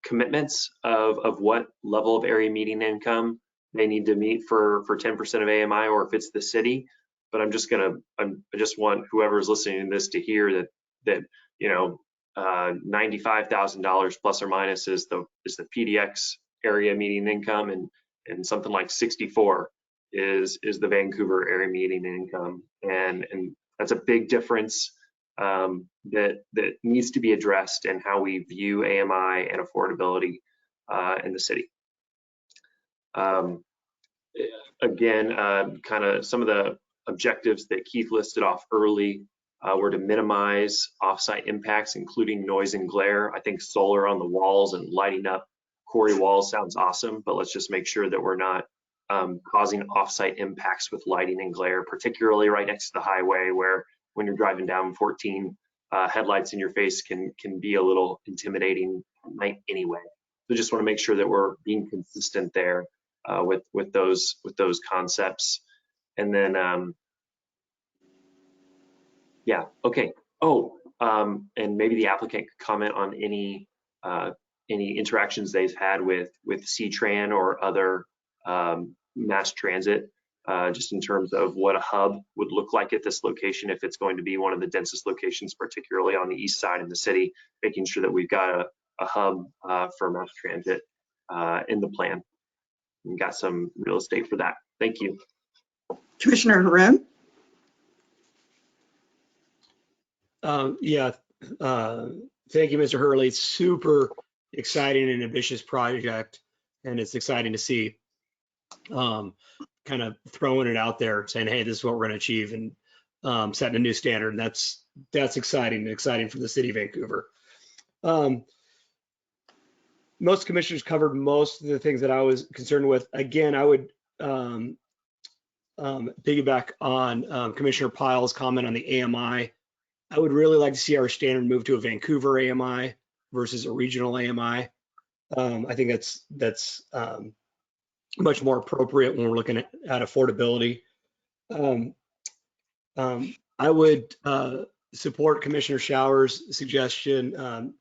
commitments of what level of area median income they need to meet for 10% of AMI, or if it's the city. But I just want whoever's listening to this to hear that $95,000 plus or minus is the PDX area median income, and something like 64 is the Vancouver area median income, and that's a big difference that needs to be addressed in how we view AMI and affordability in the city. Again, kind of some of the objectives that Keith listed off early were to minimize offsite impacts, including noise and glare. I think solar on the walls and lighting up Quarry walls sounds awesome, but let's just make sure that we're not causing offsite impacts with lighting and glare, particularly right next to the highway, where when you're driving down 14, headlights in your face can be a little intimidating at night anyway. So just want to make sure that we're being consistent there with those concepts. And then yeah, okay. Oh, and maybe the applicant could comment on any interactions they've had with C-Tran or other mass transit, just in terms of what a hub would look like at this location, if it's going to be one of the densest locations, particularly on the east side of the city, making sure that we've got a hub for mass transit in the plan. We got some real estate for that. Thank you. Commissioner Haroon? Yeah, thank you, Mr. Hurley. It's super exciting and ambitious project, and it's exciting to see kind of throwing it out there, saying, hey, this is what we're going to achieve, and setting a new standard. And that's exciting for the city of Vancouver. Most commissioners covered most of the things that I was concerned with. Again, I would piggyback on Commissioner Pyle's comment on the AMI. I would really like to see our standard move to a Vancouver AMI versus a regional AMI. I think that's much more appropriate when we're looking at affordability. I would support Commissioner Shower's suggestion,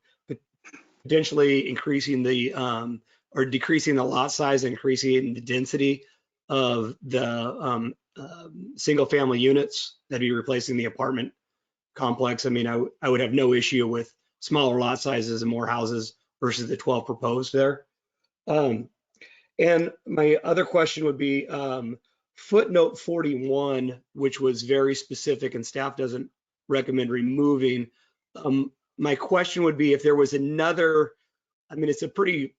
potentially increasing or decreasing the lot size, increasing the density of the single family units. That'd be replacing the apartment complex. I mean, I would have no issue with smaller lot sizes and more houses versus the 12 proposed there. And my other question would be footnote 41, which was very specific and staff doesn't recommend removing. My question would be if there was another, I mean, it's a pretty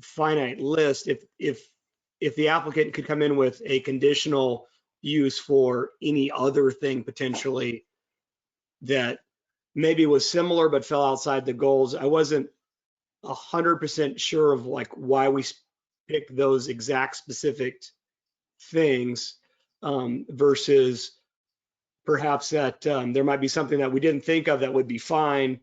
finite list. If the applicant could come in with a conditional use for any other thing potentially that maybe was similar but fell outside the goals. I wasn't 100% sure of like why we picked those exact specific things versus perhaps that there might be something that we didn't think of that would be fine,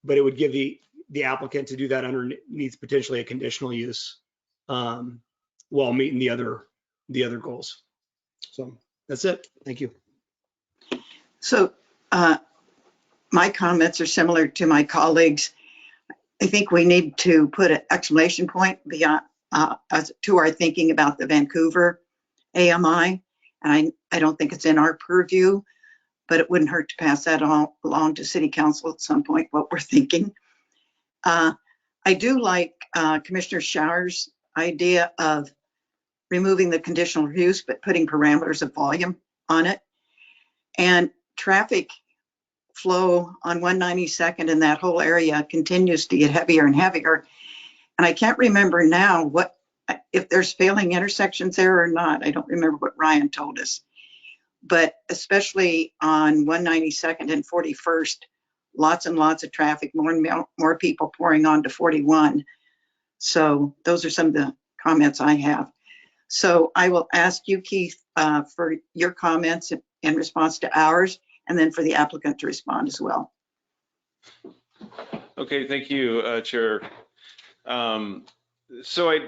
but it would give the applicant to do that underneath potentially a conditional use while meeting the other goals. So that's it. Thank you. So my comments are similar to my colleagues. I think we need to put an exclamation point beyond to our thinking about the Vancouver AMI. And I don't think it's in our purview, but it wouldn't hurt to pass that along to City Council at some point, what we're thinking. I do like Commissioner Shower's idea of removing the conditional use, but putting parameters of volume on it. And traffic flow on 192nd and that whole area continues to get heavier and heavier. And I can't remember now if there's failing intersections there or not. I don't remember what Ryan told us. But especially on 192nd and 41st, lots and lots of traffic, more and more people pouring onto 41. So those are some of the comments I have. So I will ask you, Keith, for your comments in response to ours, and then for the applicant to respond as well. Okay, thank you, Chair. So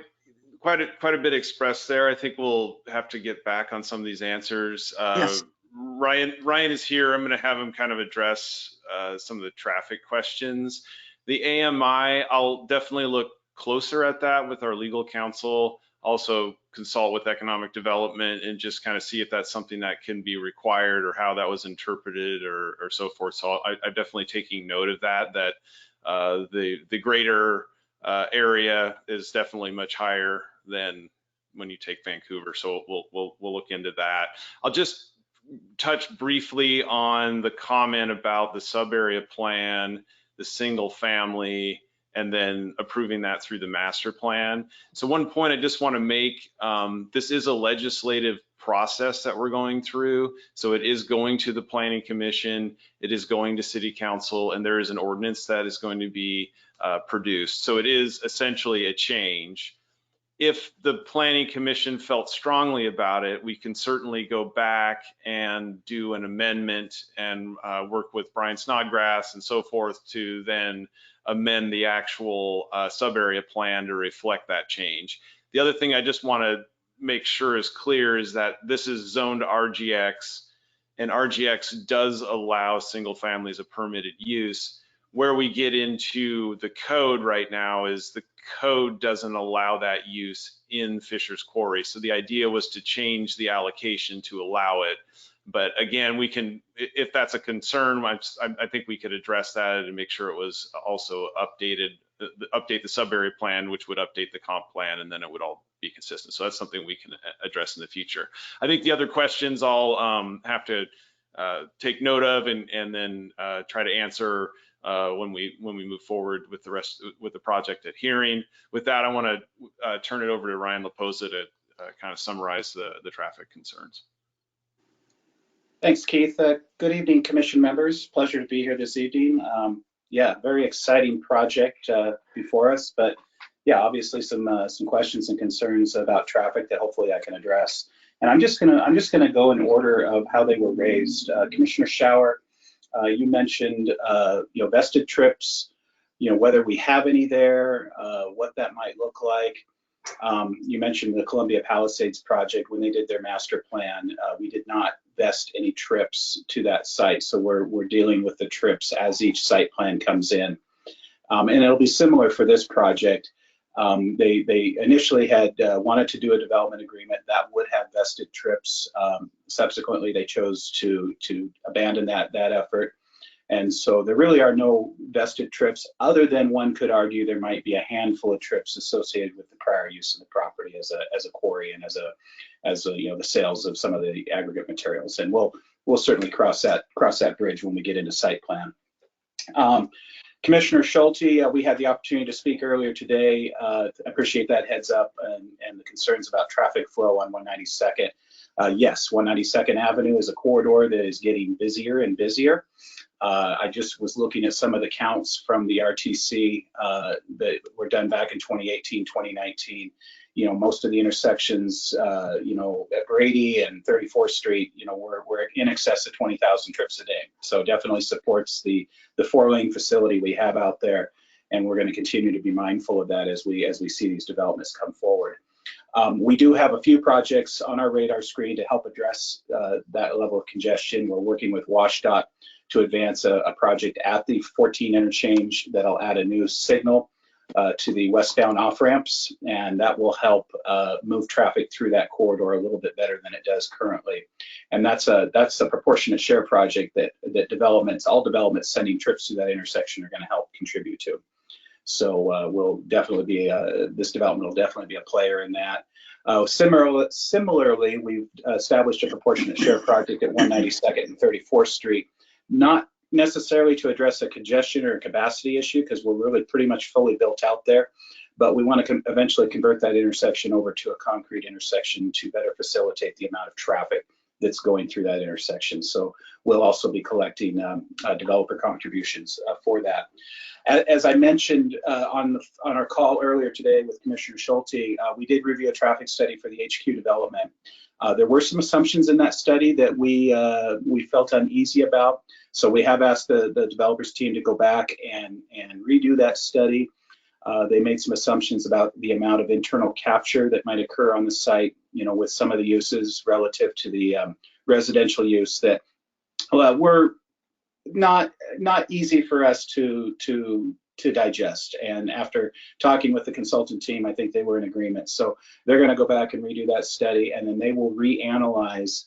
quite a bit expressed there. I think we'll have to get back on some of these answers. Yes. Ryan is here. I'm going to have him kind of address some of the traffic questions. The AMI, I'll definitely look closer at that with our legal counsel, also consult with economic development and just kind of see if that's something that can be required or how that was interpreted or so forth. So I'm definitely taking note of that the greater area is definitely much higher than when you take Vancouver. So we'll look into that. I'll just touch briefly on the comment about the sub-area plan, the single family, and then approving that through the master plan. So one point I just want to make, this is a legislative process that we're going through. So it is going to the Planning Commission, it is going to City Council, and there is an ordinance that is going to be produced. So it is essentially a change. If the Planning Commission felt strongly about it, we can certainly go back and do an amendment and work with Brian Snodgrass and so forth to then amend the actual sub-area plan to reflect that change. The other thing I just want to make sure is clear is that this is zoned RGX, and RGX does allow single families of permitted use. Where we get into the code right now is the code doesn't allow that use in Fisher's Quarry. So the idea was to change the allocation to allow it. But again, we can, if that's a concern, I think we could address that and make sure it was also updated, update the sub-area plan, which would update the comp plan, and then it would all be consistent. So that's something we can address in the future. I think the other questions I'll have to take note of and then try to answer when we move forward with the project at hearing. With that, I want to turn it over to Ryan Laposa to kind of summarize the traffic concerns. Thanks, Keith. Good evening, Commission members. Pleasure to be here this evening. Yeah, very exciting project before us, but yeah, obviously some questions and concerns about traffic that hopefully I can address. And I'm just gonna go in order of how they were raised. Commissioner Shower, you mentioned vested trips, whether we have any there, what that might look like. You mentioned the Columbia Palisades project. When they did their master plan, we did not vest any trips to that site. So we're dealing with the trips as each site plan comes in. And it'll be similar for this project. They initially had wanted to do a development agreement that would have vested trips. Subsequently, they chose to abandon that effort. And so there really are no vested trips, other than one could argue there might be a handful of trips associated with the prior use of the property as a quarry and as the sales of some of the aggregate materials. And we'll certainly cross that bridge when we get into site plan. Commissioner Schulte, we had the opportunity to speak earlier today. Appreciate that heads up and the concerns about traffic flow on 192nd. Yes, 192nd Avenue is a corridor that is getting busier and busier. I just was looking at some of the counts from the RTC that were done back in 2018, 2019, most of the intersections, at Brady and 34th Street, we're in excess of 20,000 trips a day. So definitely supports the 4-lane facility we have out there. And we're going to continue to be mindful of that as we see these developments come forward. We do have a few projects on our radar screen to help address that level of congestion. We're working with WashDOT to advance a project at the 14 interchange that'll add a new signal to the westbound off-ramps, and that will help move traffic through that corridor a little bit better than it does currently. And that's a proportionate share project that all developments sending trips through that intersection are going to help contribute to. So we'll definitely be this development will definitely be a player in that. Similarly, we've established a proportionate share project at 192nd and 34th Street, not necessarily to address a congestion or a capacity issue, because we're really pretty much fully built out there, but we want to eventually convert that intersection over to a concrete intersection to better facilitate the amount of traffic that's going through that intersection. So we'll also be collecting developer contributions for that. As I mentioned on our call earlier today with Commissioner Schulte, we did review a traffic study for the HQ development. There were some assumptions in that study that we felt uneasy about. So we have asked the developers team to go back and redo that study. They made some assumptions about the amount of internal capture that might occur on the site, with some of the uses relative to the residential use that were not easy for us to digest. And after talking with the consultant team, I think they were in agreement. So they're going to go back and redo that study, and then they will reanalyze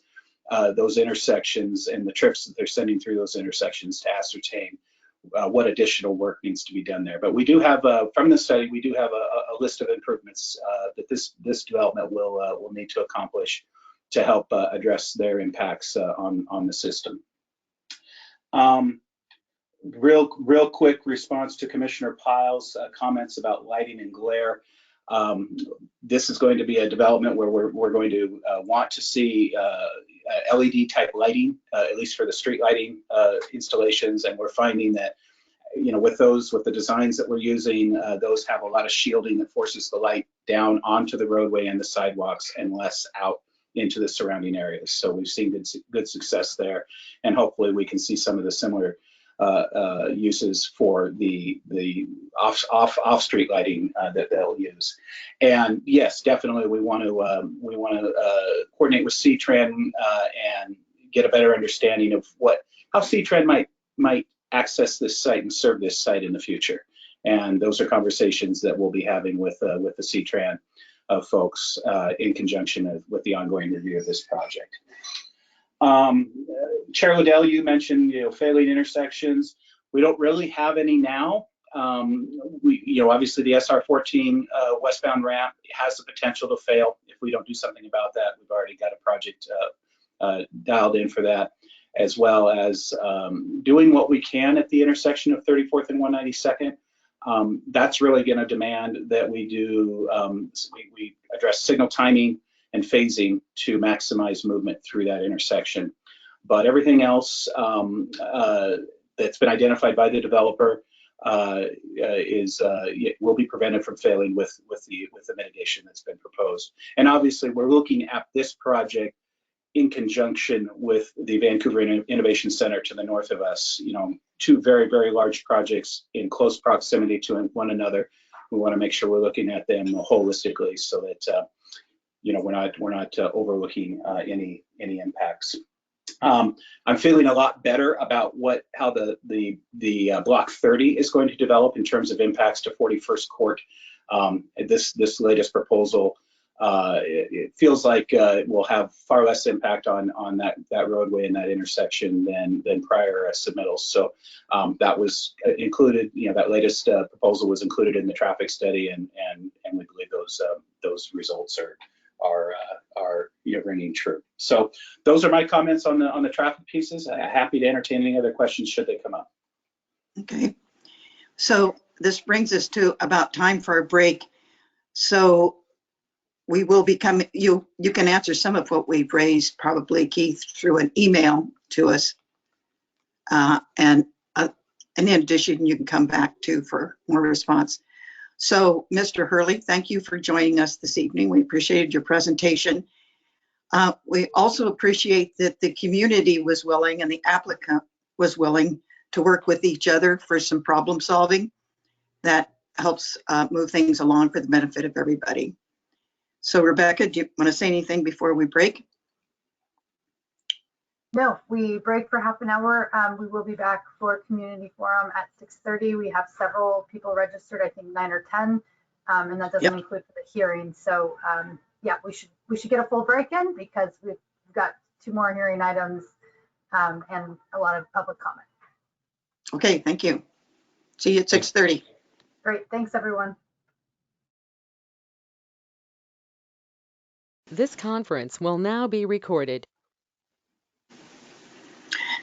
those intersections and the trips that they're sending through those intersections to ascertain what additional work needs to be done there. But we do have, from the study, we do have a list of improvements that this development will need to accomplish to help address their impacts on the system. Real quick response to Commissioner Pyle's comments about lighting and glare. This is going to be a development where we're going to want to see LED type lighting, at least for the street lighting installations, and we're finding that with the designs that we're using, those have a lot of shielding that forces the light down onto the roadway and the sidewalks and less out into the surrounding areas. So we've seen good success there, and hopefully we can see some of the similar uses for the off street lighting that they'll use. And yes, definitely we want to coordinate with C-Trend and get a better understanding of how C-Trend might access this site and serve this site in the future. And those are conversations that we'll be having with the C-Trend folks in conjunction with the ongoing review of this project. Chair Liddell, you mentioned failing intersections. We don't really have any now. Obviously the SR14 westbound ramp has the potential to fail if we don't do something about that. We've already got a project dialed in for that, as well as doing what we can at the intersection of 34th and 192nd. That's really going to demand that we do we address signal timing and phasing to maximize movement through that intersection. But everything else that's been identified by the developer will be prevented from failing with the mitigation that's been proposed. And obviously, we're looking at this project in conjunction with the Vancouver Innovation Center to the north of us. Two very, very large projects in close proximity to one another. We want to make sure we're looking at them holistically so that we're not overlooking any impacts. I'm feeling a lot better about how the Block 30 is going to develop in terms of impacts to 41st Court. This latest proposal, it feels like it will have far less impact on that roadway and that intersection than prior submittals. So that was included. That latest proposal was included in the traffic study, and we believe those results are ringing true. So those are my comments on the traffic pieces. Happy to entertain any other questions should they come up. Okay, so this brings us to about time for a break. So we will become, you can answer some of what we've raised, probably Keith, through an email to us. And in addition, you can come back too for more response. So, Mr. Hurley, thank you for joining us this evening. We appreciated your presentation. We also appreciate that the community was willing and the applicant was willing to work with each other for some problem solving that helps move things along for the benefit of everybody. So, Rebecca, do you want to say anything before we break? No, we break for half an hour. We will be back for community forum at 6:30. We have several people registered, I think 9 or 10, and that doesn't include the hearing. So yeah, we should get a full break in because we've got 2 more hearing items and a lot of public comment. Okay, thank you. See you at 6:30. Great, thanks everyone. This conference will now be recorded.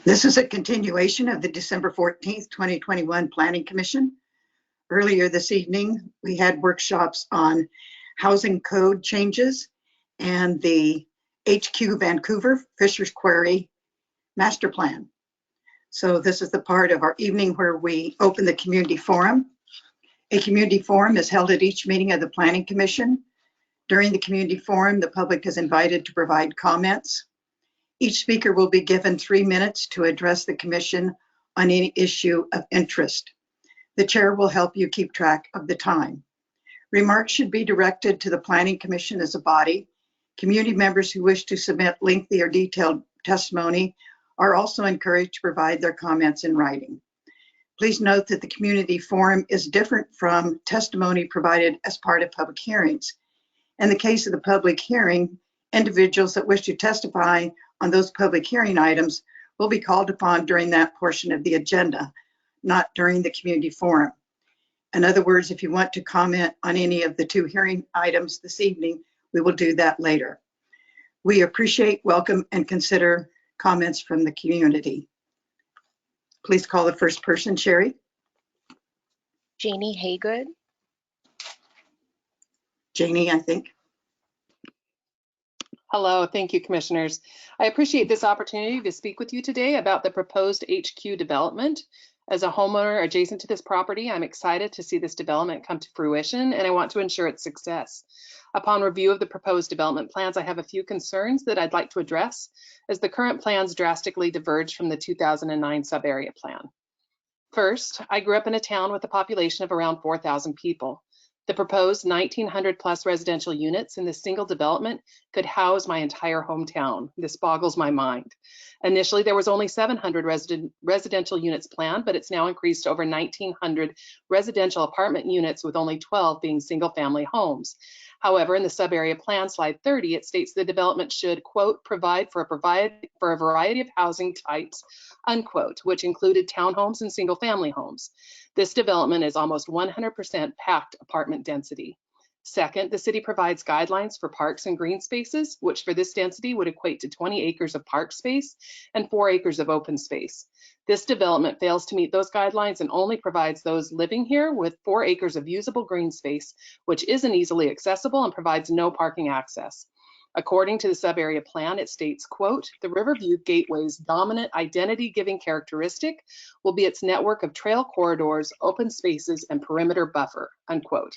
This is a continuation of the December 14th, 2021 Planning Commission. Earlier this evening, we had workshops on housing code changes and the HQ Vancouver Fisher's Quarry master plan. So this is the part of our evening where we open the community forum. A community forum is held at each meeting of the Planning Commission. During the community forum, the public is invited to provide comments. Each speaker will be given 3 minutes to address the commission on any issue of interest. The chair will help you keep track of the time. Remarks should be directed to the Planning Commission as a body. Community members who wish to submit lengthy or detailed testimony are also encouraged to provide their comments in writing. Please note that the community forum is different from testimony provided as part of public hearings. In the case of the public hearing, individuals that wish to testify on those public hearing items will be called upon during that portion of the agenda, not during the community forum. In other words, if you want to comment on any of the 2 hearing items this evening, we will do that later. We appreciate, welcome, and consider comments from the community. Please call the first person, Sherry. Janie Haygood. Janie, I think. Hello, thank you, commissioners. I appreciate this opportunity to speak with you today about the proposed HQ development. As a homeowner adjacent to this property, I'm excited to see this development come to fruition, and I want to ensure its success. Upon review of the proposed development plans, I have a few concerns that I'd like to address, as the current plans drastically diverge from the 2009 sub-area plan. First, I grew up in a town with a population of around 4,000 people. The proposed 1,900 plus residential units in this single development could house my entire hometown. This boggles my mind. Initially, there was only 700 residential units planned, but it's now increased to over 1,900 residential apartment units, with only 12 being single family homes. However, in the sub-area plan, slide 30, it states the development should, quote, provide for a variety of housing types, unquote, which included townhomes and single family homes. This development is almost 100% packed apartment density. Second, the city provides guidelines for parks and green spaces, which for this density would equate to 20 acres of park space and 4 acres of open space. This development fails to meet those guidelines and only provides those living here with 4 acres of usable green space, which isn't easily accessible and provides no parking access. According to the sub-area plan, it states, quote, the Riverview Gateway's dominant identity-giving characteristic will be its network of trail corridors, open spaces, and perimeter buffer, unquote.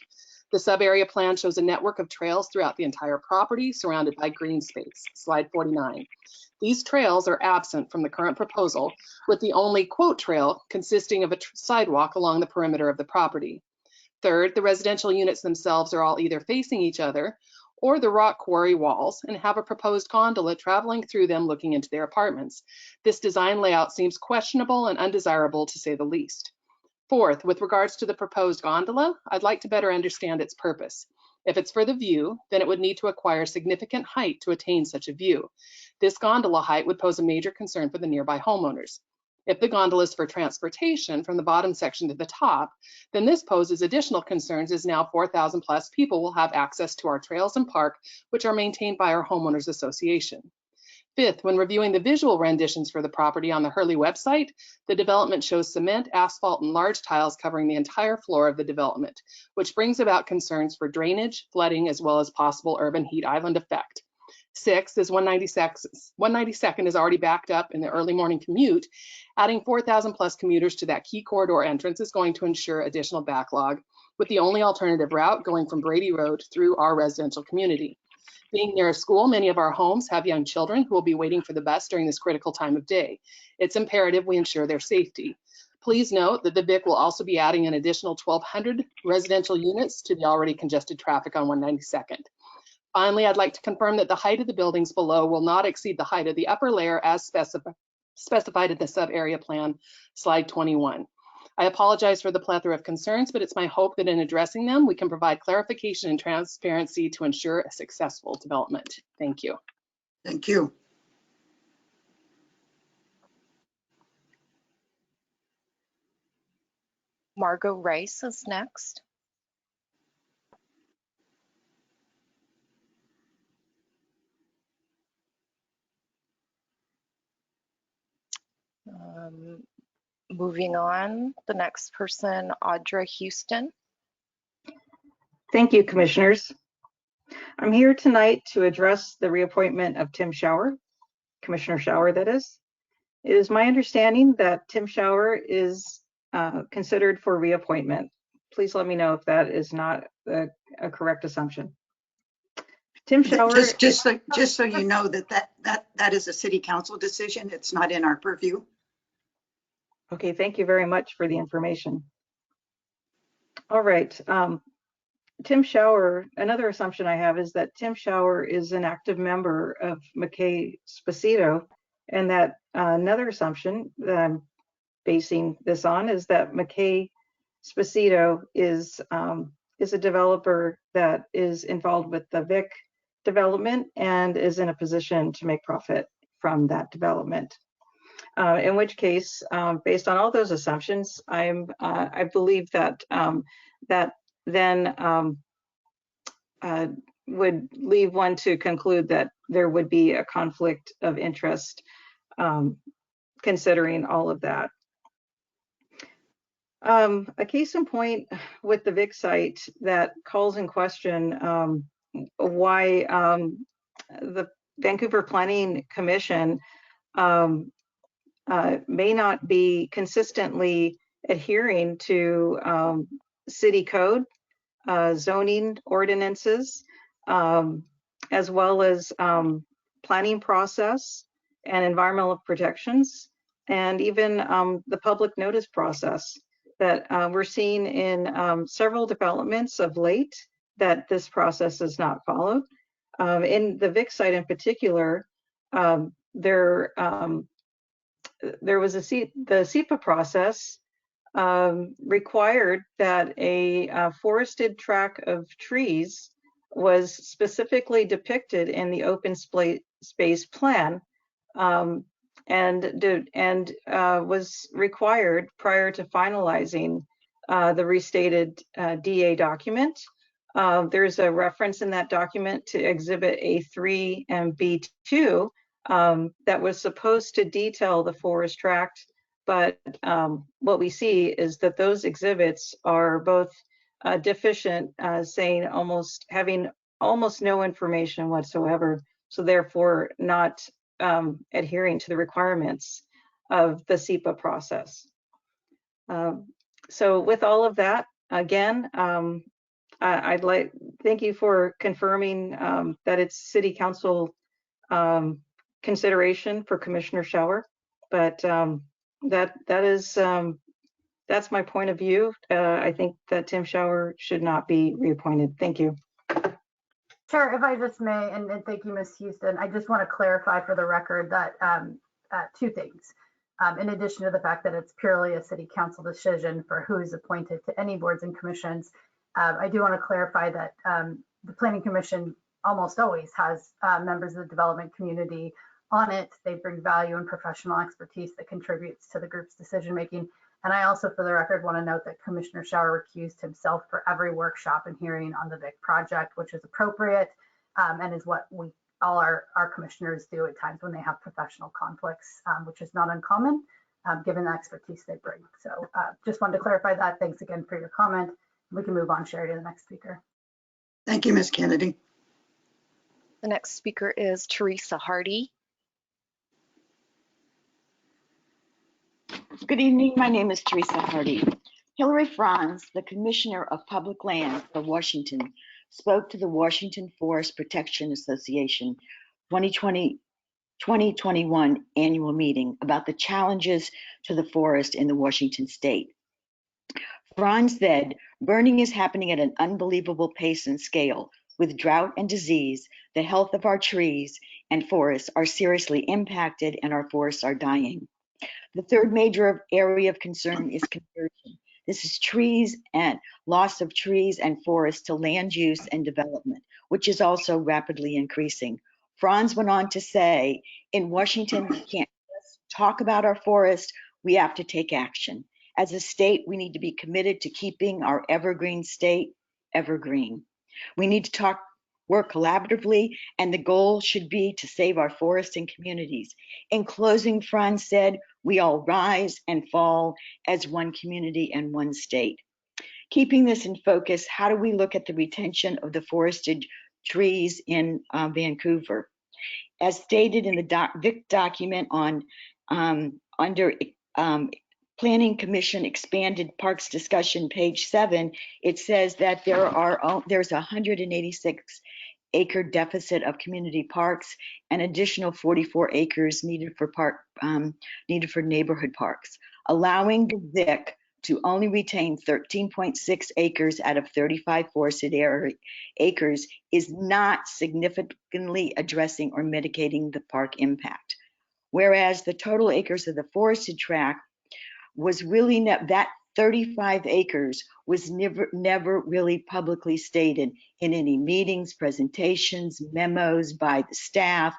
The sub-area plan shows a network of trails throughout the entire property surrounded by green space, slide 49. These trails are absent from the current proposal, with the only quote trail consisting of a sidewalk along the perimeter of the property. Third, the residential units themselves are all either facing each other or the rock quarry walls and have a proposed gondola traveling through them looking into their apartments. This design layout seems questionable and undesirable, to say the least. Fourth, with regards to the proposed gondola, I'd like to better understand its purpose. If it's for the view, then it would need to acquire significant height to attain such a view. This gondola height would pose a major concern for the nearby homeowners. If the gondola is for transportation from the bottom section to the top, then this poses additional concerns, as now 4,000 plus people will have access to our trails and park, which are maintained by our homeowners association. Fifth, when reviewing the visual renditions for the property on the Hurley website, the development shows cement, asphalt, and large tiles covering the entire floor of the development, which brings about concerns for drainage, flooding, as well as possible urban heat island effect. Sixth is 192nd is already backed up in the early morning commute. Adding 4,000 plus commuters to that key corridor entrance is going to ensure additional backlog. with the only alternative route going from Brady Road through our residential community. Being near a school, many of our homes have young children who will be waiting for the bus during this critical time of day. It's imperative we ensure their safety. Please note that the VIC will also be adding an additional 1,200 residential units to the already congested traffic on 192nd. Finally, I'd like to confirm that the height of the buildings below will not exceed the height of the upper layer as specified in the sub-area plan, slide 21. I apologize for the plethora of concerns, but it's my hope that in addressing them, we can provide clarification and transparency to ensure a successful development. Thank you. Thank you. Margot Rice is next. Moving on, the next person, Audra Houston. Thank you, Commissioners. I'm here tonight to address the reappointment of Tim Schauer, Commissioner Schauer, that is. It is my understanding that Tim Schauer is considered for reappointment. Please let me know if that is not a correct assumption. Tim Schauer. Just so you know that is a city council decision. It's not in our purview. Okay, thank you very much for the information. All right. Tim Schauer, another assumption I have is that Tim Schauer is an active member of McKay-Spacito, and that another assumption that I'm basing this on is that McKay-Spacito is a developer that is involved with the VIC development and is in a position to make profit from that development. In which case, based on all those assumptions, I believe that that then would leave one to conclude that there would be a conflict of interest considering all of that. A case in point with the VIC site that calls in question why the Vancouver Planning Commission may not be consistently adhering to city code, zoning ordinances, as well as planning process and environmental protections, and even the public notice process that we're seeing in several developments of late that this process is not followed. In the VIC site in particular, there was the SEPA process required that a forested tract of trees was specifically depicted in the open space plan and was required prior to finalizing the restated DA document. There's a reference in that document to Exhibit A3 and B2 that was supposed to detail the forest tract, but what we see is that those exhibits are both deficient, having almost no information whatsoever, so therefore not adhering to the requirements of the SEPA process. So with all of that, again, thank you for confirming that it's City Council consideration for Commissioner Schauer, but that's my point of view. I think that Tim Schauer should not be reappointed. Thank you. Chair, if I just may, and thank you, Ms. Houston, I just want to clarify for the record that two things. In addition to the fact that it's purely a city council decision for who is appointed to any boards and commissions, I do want to clarify that the Planning Commission almost always has members of the development community on it. They bring value and professional expertise that contributes to the group's decision making. And I also, for the record, want to note that Commissioner Schauer recused himself for every workshop and hearing on the VIC project, which is appropriate and is what all our commissioners do at times when they have professional conflicts, which is not uncommon given the expertise they bring. So just wanted to clarify that. Thanks again for your comment. We can move on, Sherry, to the next speaker. Thank you, Ms. Kennedy. The next speaker is Teresa Hardy. Good evening. My name is Teresa Hardy. Hilary Franz, the Commissioner of Public Lands for Washington, spoke to the Washington Forest Protection Association 2021 annual meeting about the challenges to the forest in the Washington state. Franz said, burning is happening at an unbelievable pace and scale. With drought and disease, the health of our trees and forests are seriously impacted and our forests are dying. The third major area of concern is conversion. This is trees and loss of trees and forests to land use and development, which is also rapidly increasing. Franz went on to say, in Washington, we can't just talk about our forest, we have to take action. As a state, we need to be committed to keeping our evergreen state evergreen. We need to work collaboratively, and the goal should be to save our forests and communities. In closing, Franz said, we all rise and fall as one community and one state. Keeping this in focus, how do we look at the retention of the forested trees in Vancouver? As stated in the VIC document on under Planning Commission Expanded Parks Discussion, page 7, it says that there's 186 acre deficit of community parks, and additional 44 acres needed for neighborhood parks, allowing the VIC to only retain 13.6 acres out of 35 forested acres is not significantly addressing or mitigating the park impact. Whereas the total acres of the forested tract was really that 35 acres was never really publicly stated in any meetings, presentations, memos by the staff.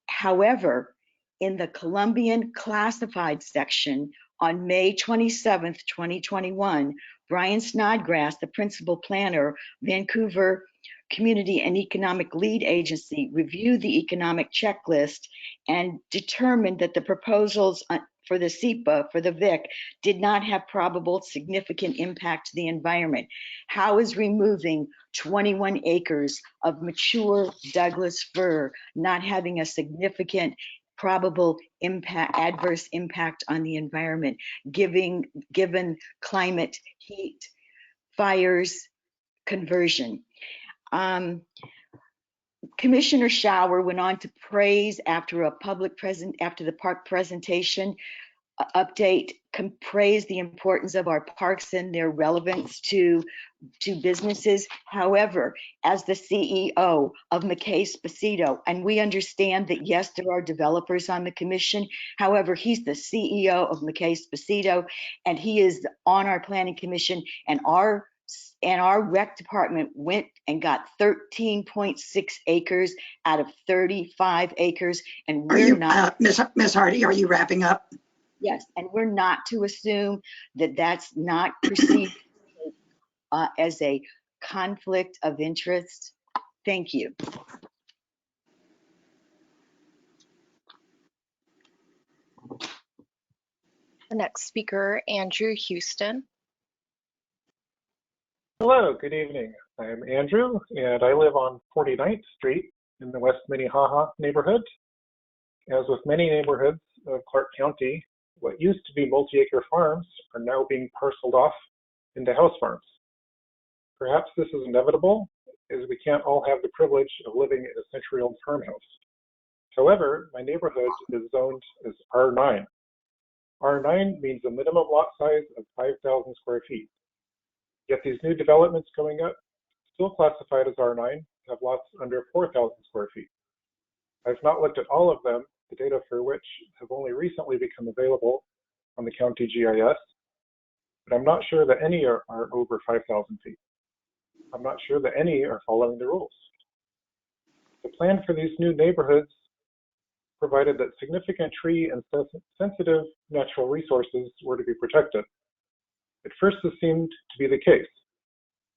However, in the Columbian classified section on May 27th, 2021, Brian Snodgrass, the principal planner, Vancouver Community and Economic Lead Agency, reviewed the economic checklist and determined that the proposals for the SEPA, for the VIC, did not have probable significant impact to the environment. How is removing 21 acres of mature Douglas fir not having a significant probable impact, adverse impact on the environment, given climate, heat, fires, conversion? Commissioner Schauer went on to praise after the park presentation update, praise the importance of our parks and their relevance to businesses. However, as the CEO of McKay Spacito, and we understand that yes, there are developers on the commission. However, he's the CEO of McKay Spacito, and he is on our planning commission, and our rec department went and got 13.6 acres out of 35 acres, and we're not. Ms. Hardy, are you wrapping up? Yes, and we're not to assume that that's not perceived as a conflict of interest. Thank you. The next speaker, Andrew Houston. Hello, good evening. I'm Andrew, and I live on 49th Street in the West Minnehaha neighborhood. As with many neighborhoods of Clark County, what used to be multi-acre farms are now being parceled off into house farms. Perhaps this is inevitable, as we can't all have the privilege of living in a century-old farmhouse. However, my neighborhood is zoned as R9. R9 means a minimum lot size of 5,000 square feet. Yet these new developments going up, still classified as R9, have lots under 4,000 square feet. I've not looked at all of them, the data for which have only recently become available on the county GIS, but I'm not sure that any are over 5,000 feet. I'm not sure that any are following the rules. The plan for these new neighborhoods provided that significant tree and sensitive natural resources were to be protected. At first, this seemed to be the case.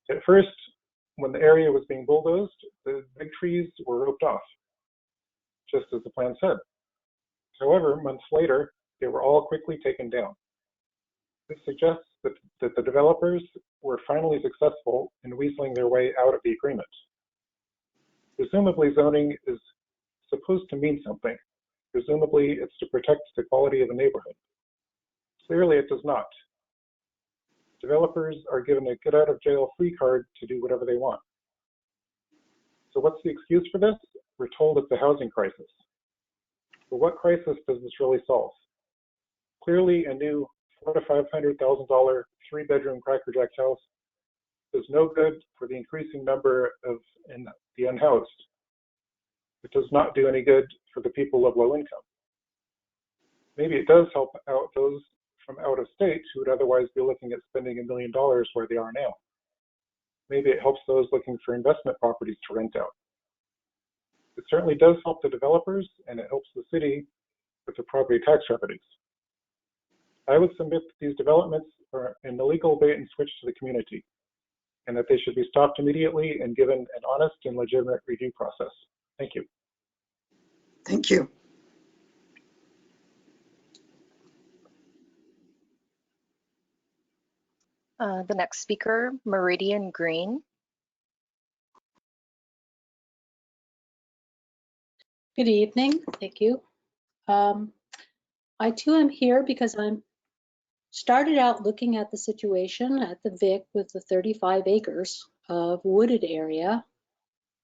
At first, when the area was being bulldozed, the big trees were roped off, just as the plan said. However, months later, they were all quickly taken down. This suggests that the developers were finally successful in weaseling their way out of the agreement. Presumably, zoning is supposed to mean something. Presumably, it's to protect the quality of the neighborhood. Clearly, it does not. developers are given a get out of jail free card to do whatever they want. So what's the excuse for this? We're told it's a housing crisis. But what crisis does this really solve? Clearly, a new $400,000 to $500,000 3-bedroom Cracker Jack house is no good for the increasing number of the unhoused. It does not do any good for the people of low income. Maybe it does help out those from out of state who would otherwise be looking at spending $1 million where they are now. Maybe it helps those looking for investment properties to rent out. It certainly does help the developers, and it helps the city with the property tax revenues. I would submit that these developments are an illegal bait and switch to the community, and that they should be stopped immediately and given an honest and legitimate review process. Thank you. Thank you. The next speaker, Meridian Green. Good evening. Thank you. I too am here because I'm started out looking at the situation at the Vic with the 35 acres of wooded area.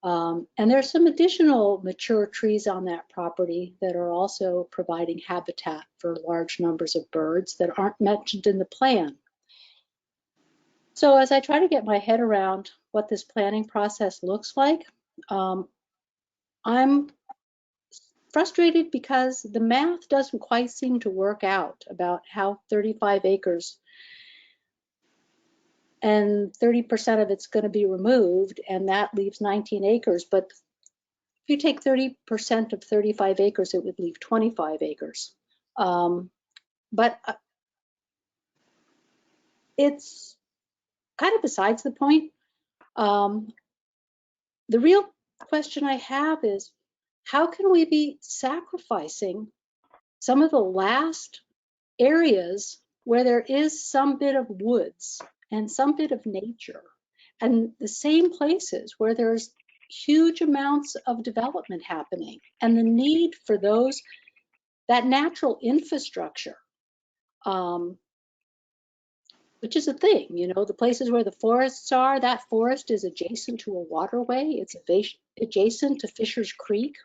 And there's some additional mature trees on that property that are also providing habitat for large numbers of birds that aren't mentioned in the plan. So as I try to get my head around what this planning process looks like, I'm frustrated because the math doesn't quite seem to work out about how 35 acres and 30% of it's going to be removed, and that leaves 19 acres. But if you take 30% of 35 acres, it would leave 25 acres. But it's kind of besides the point. The real question I have is, how can we be sacrificing some of the last areas where there is some bit of woods and some bit of nature, and the same places where there's huge amounts of development happening, and the need for that natural infrastructure, which is a thing, the places where the forests are, that forest is adjacent to a waterway, it's adjacent to Fisher's Creek.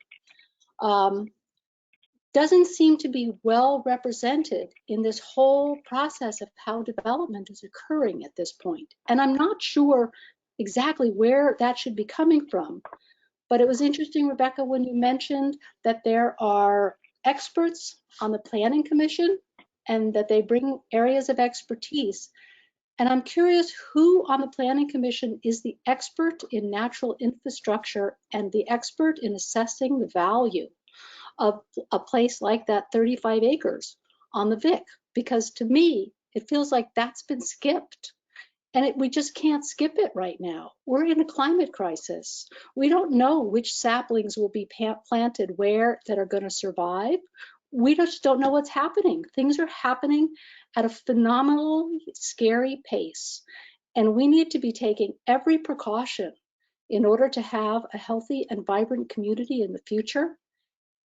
Doesn't seem to be well represented in this whole process of how development is occurring at this point. And I'm not sure exactly where that should be coming from, but it was interesting, Rebecca, when you mentioned that there are experts on the Planning Commission and that they bring areas of expertise. And I'm curious who on the Planning Commission is the expert in natural infrastructure and the expert in assessing the value of a place like that 35 acres on the Vic, because to me, it feels like that's been skipped. And we just can't skip it right now. We're in a climate crisis. We don't know which saplings will be planted where that are going to survive. We just don't know what's happening. Things are happening at a phenomenally scary pace. And we need to be taking every precaution in order to have a healthy and vibrant community in the future.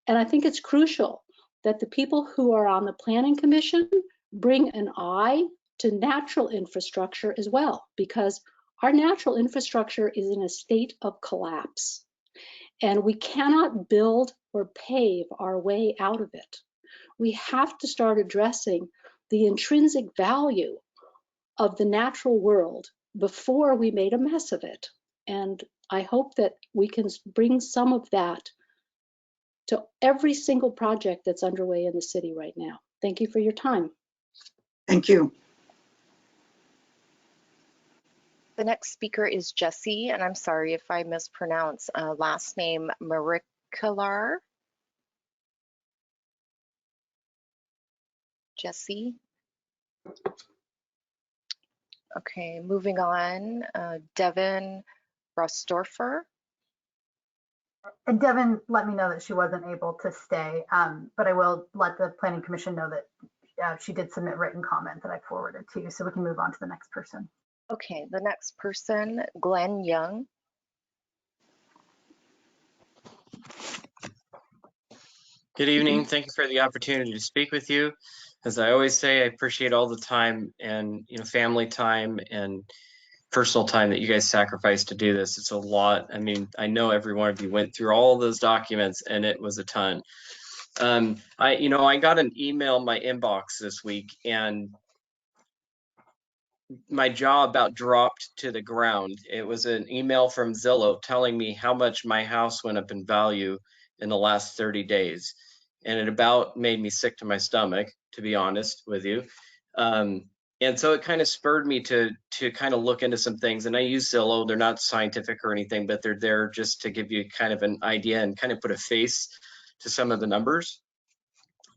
And I think it's crucial that the people who are on the Planning Commission bring an eye to natural infrastructure as well, because our natural infrastructure is in a state of collapse. And we cannot build or pave our way out of it. We have to start addressing the intrinsic value of the natural world before we made a mess of it. And I hope that we can bring some of that to every single project that's underway in the city right now. Thank you for your time. Thank you. The next speaker is Jessie, and I'm sorry if I mispronounce last name, Marikilar. Jessie. Okay, moving on, Devin Rostorfer. And Devin let me know that she wasn't able to stay, but I will let the Planning Commission know that she did submit written comment that I forwarded to you, so we can move on to the next person. Okay, the next person, Glenn Young. Good evening. Thank you for the opportunity to speak with you. As I always say, I appreciate all the time and, you know, family time and personal time that you guys sacrifice to do this. It's a lot. I mean, I know every one of you went through all those documents and it was a ton. I got an email in my inbox this week and my jaw about dropped to the ground. It was an email from Zillow telling me how much my house went up in value in the last 30 days. And it about made me sick to my stomach, to be honest with you. And so it kind of spurred me to kind of look into some things. And I use Zillow. They're not scientific or anything, but they're there just to give you kind of an idea and kind of put a face to some of the numbers.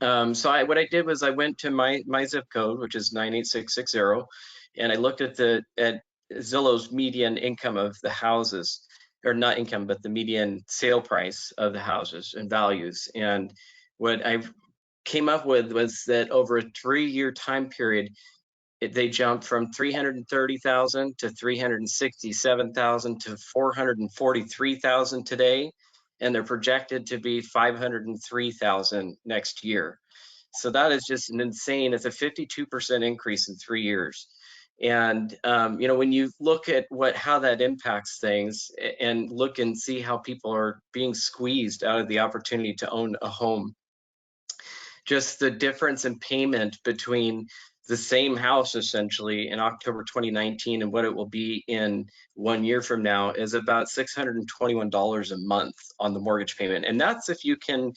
So what I did was I went to my zip code, which is 98660, and I looked at Zillow's median income of the houses, or not income, but the median sale price of the houses and values. And what I came up with was that over a 3-year time period, they jumped from 330,000 to 367,000 to 443,000 today, and they're projected to be 503,000 next year. So that is just an insane. It's a 52% increase in 3 years. And when you look at how that impacts things and look and see how people are being squeezed out of the opportunity to own a home, just the difference in payment between the same house essentially in October 2019 and what it will be in 1 year from now is about $621 a month on the mortgage payment. And that's if you can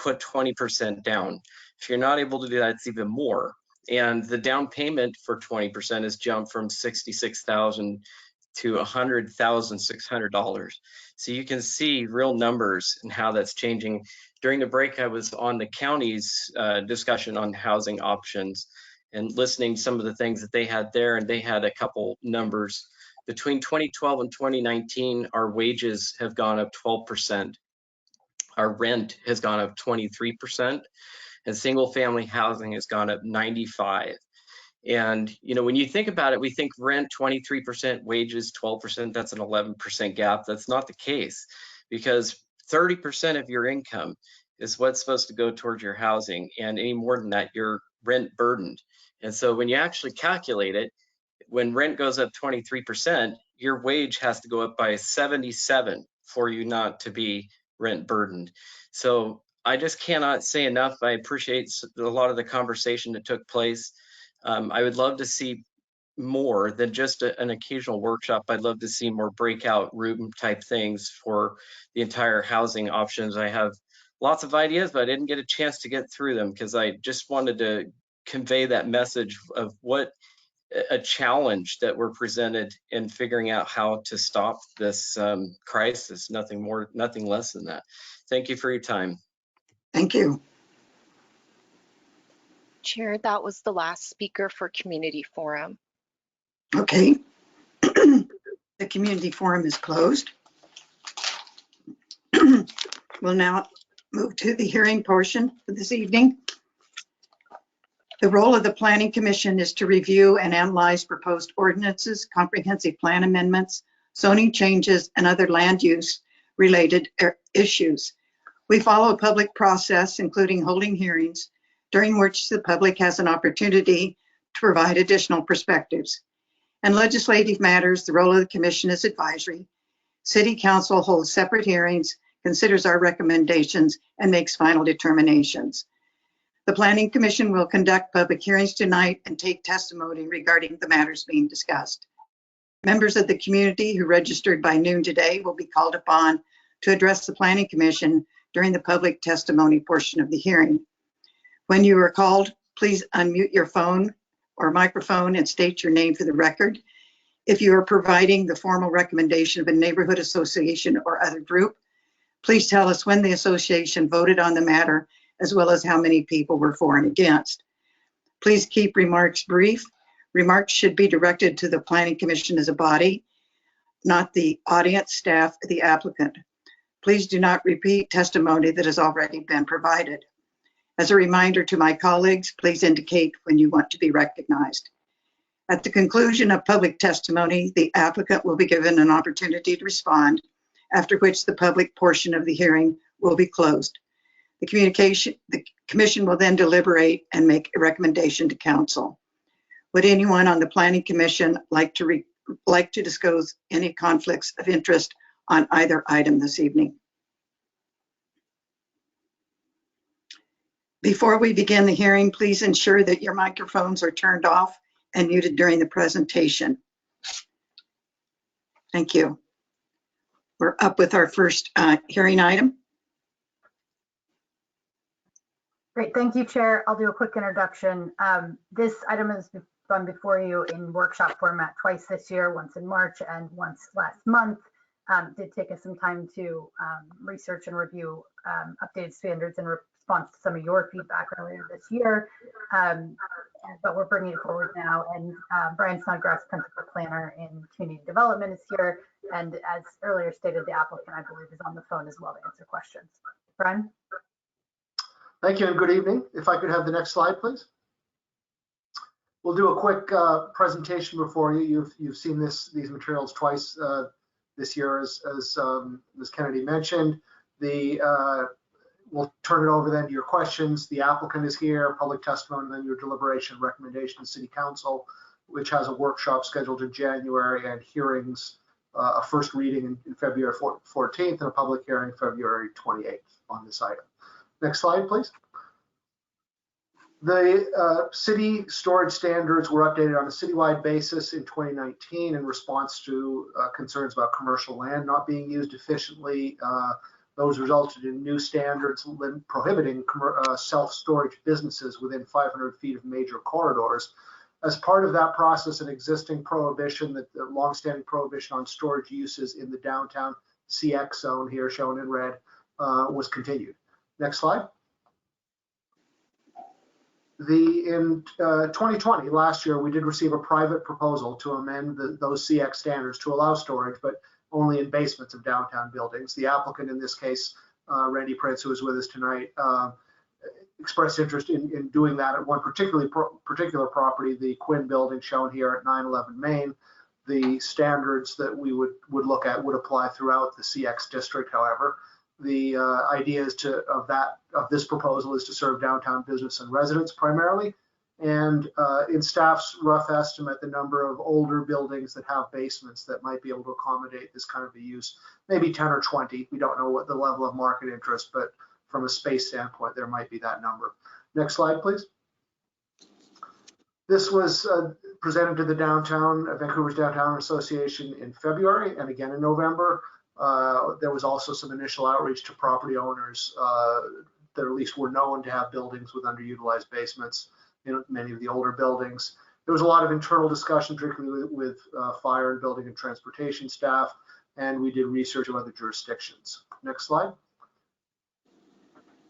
put 20% down. If you're not able to do that, it's even more. And the down payment for 20% has jumped from $66,000 to $100,600. So you can see real numbers and how that's changing. During the break, I was on the county's discussion on housing options and listening to some of the things that they had there, and they had a couple numbers. Between 2012 and 2019, our wages have gone up 12%. Our rent has gone up 23%, and single family housing has gone up 95%. And when you think about it, we think rent 23%, wages 12%, that's an 11% gap. That's not the case, because 30% of your income is what's supposed to go towards your housing, and any more than that, you're rent burdened. And so when you actually calculate it, when rent goes up 23%, your wage has to go up by 77 for you not to be rent burdened. So I just cannot say enough. I appreciate a lot of the conversation that took place. I would love to see more than just an occasional workshop. I'd love to see more breakout room type things for the entire housing options. I have lots of ideas, but I didn't get a chance to get through them because I just wanted to convey that message of what a challenge that we're presented in figuring out how to stop this crisis. Nothing more, nothing less than that. Thank you for your time. Thank you. Chair, that was the last speaker for Community Forum. Okay. The Community Forum is closed. We'll now move to the hearing portion for this evening. The role of the Planning Commission is to review and analyze proposed ordinances, comprehensive plan amendments, zoning changes, and other land use related issues. We follow a public process, including holding hearings, during which the public has an opportunity to provide additional perspectives. In legislative matters, the role of the Commission is advisory. City Council holds separate hearings, considers our recommendations, and makes final determinations. The Planning Commission will conduct public hearings tonight and take testimony regarding the matters being discussed. Members of the community who registered by noon today will be called upon to address the Planning Commission during the public testimony portion of the hearing. When you are called, please unmute your phone or microphone and state your name for the record. If you are providing the formal recommendation of a neighborhood association or other group, please tell us when the association voted on the matter, as well as how many people were for and against. Please keep remarks brief. Remarks should be directed to the Planning Commission as a body, not the audience, staff, or the applicant. Please do not repeat testimony that has already been provided. As a reminder to my colleagues, please indicate when you want to be recognized. At the conclusion of public testimony, the applicant will be given an opportunity to respond, after which the public portion of the hearing will be closed. The commission will then deliberate and make a recommendation to council. Would anyone on the planning commission like to disclose any conflicts of interest on either item this evening? Before we begin the hearing, please ensure that your microphones are turned off and muted during the presentation. Thank you. We're up with our first hearing item. Great, thank you, Chair. I'll do a quick introduction. This item has gone before you in workshop format twice this year, once in March and once last month. Did take us some time to research and review updated standards in response to some of your feedback earlier this year. But we're bringing it forward now. And Brian Snodgrass, Principal Planner in Community Development, is here. And as earlier stated, the applicant, I believe, is on the phone as well to answer questions. Brian? Thank you and good evening. If I could have the next slide, please. We'll do a quick presentation before you. You've seen these materials twice this year, as Ms. Kennedy mentioned. We'll turn it over then to your questions. The applicant is here, public testimony, and then your deliberation recommendation to City Council, which has a workshop scheduled in January and hearings, a first reading in February 14th and a public hearing February 28th on this item. Next slide, please. The city storage standards were updated on a citywide basis in 2019 in response to concerns about commercial land not being used efficiently. Those resulted in new standards prohibiting self-storage businesses within 500 feet of major corridors. As part of that process, an existing prohibition, the longstanding prohibition on storage uses in the downtown CX zone, here shown in red, was continued. Next slide. In 2020, last year, we did receive a private proposal to amend those CX standards to allow storage, but only in basements of downtown buildings. The applicant in this case, Randy Prince, who is with us tonight, expressed interest in doing that at one particular property, the Quinn building shown here at 911 Main. The standards that we would look at would apply throughout the CX district, however. The idea of this proposal is to serve downtown business and residents primarily. And in staff's rough estimate, the number of older buildings that have basements that might be able to accommodate this kind of a use, maybe 10 or 20. We don't know what the level of market interest, but from a space standpoint, there might be that number. Next slide, please. This was presented to the Vancouver's Downtown Association in February and again in November. There was also some initial outreach to property owners that at least were known to have buildings with underutilized basements in many of the older buildings. There was a lot of internal discussion, particularly with fire and building and transportation staff, and we did research of other jurisdictions. Next slide.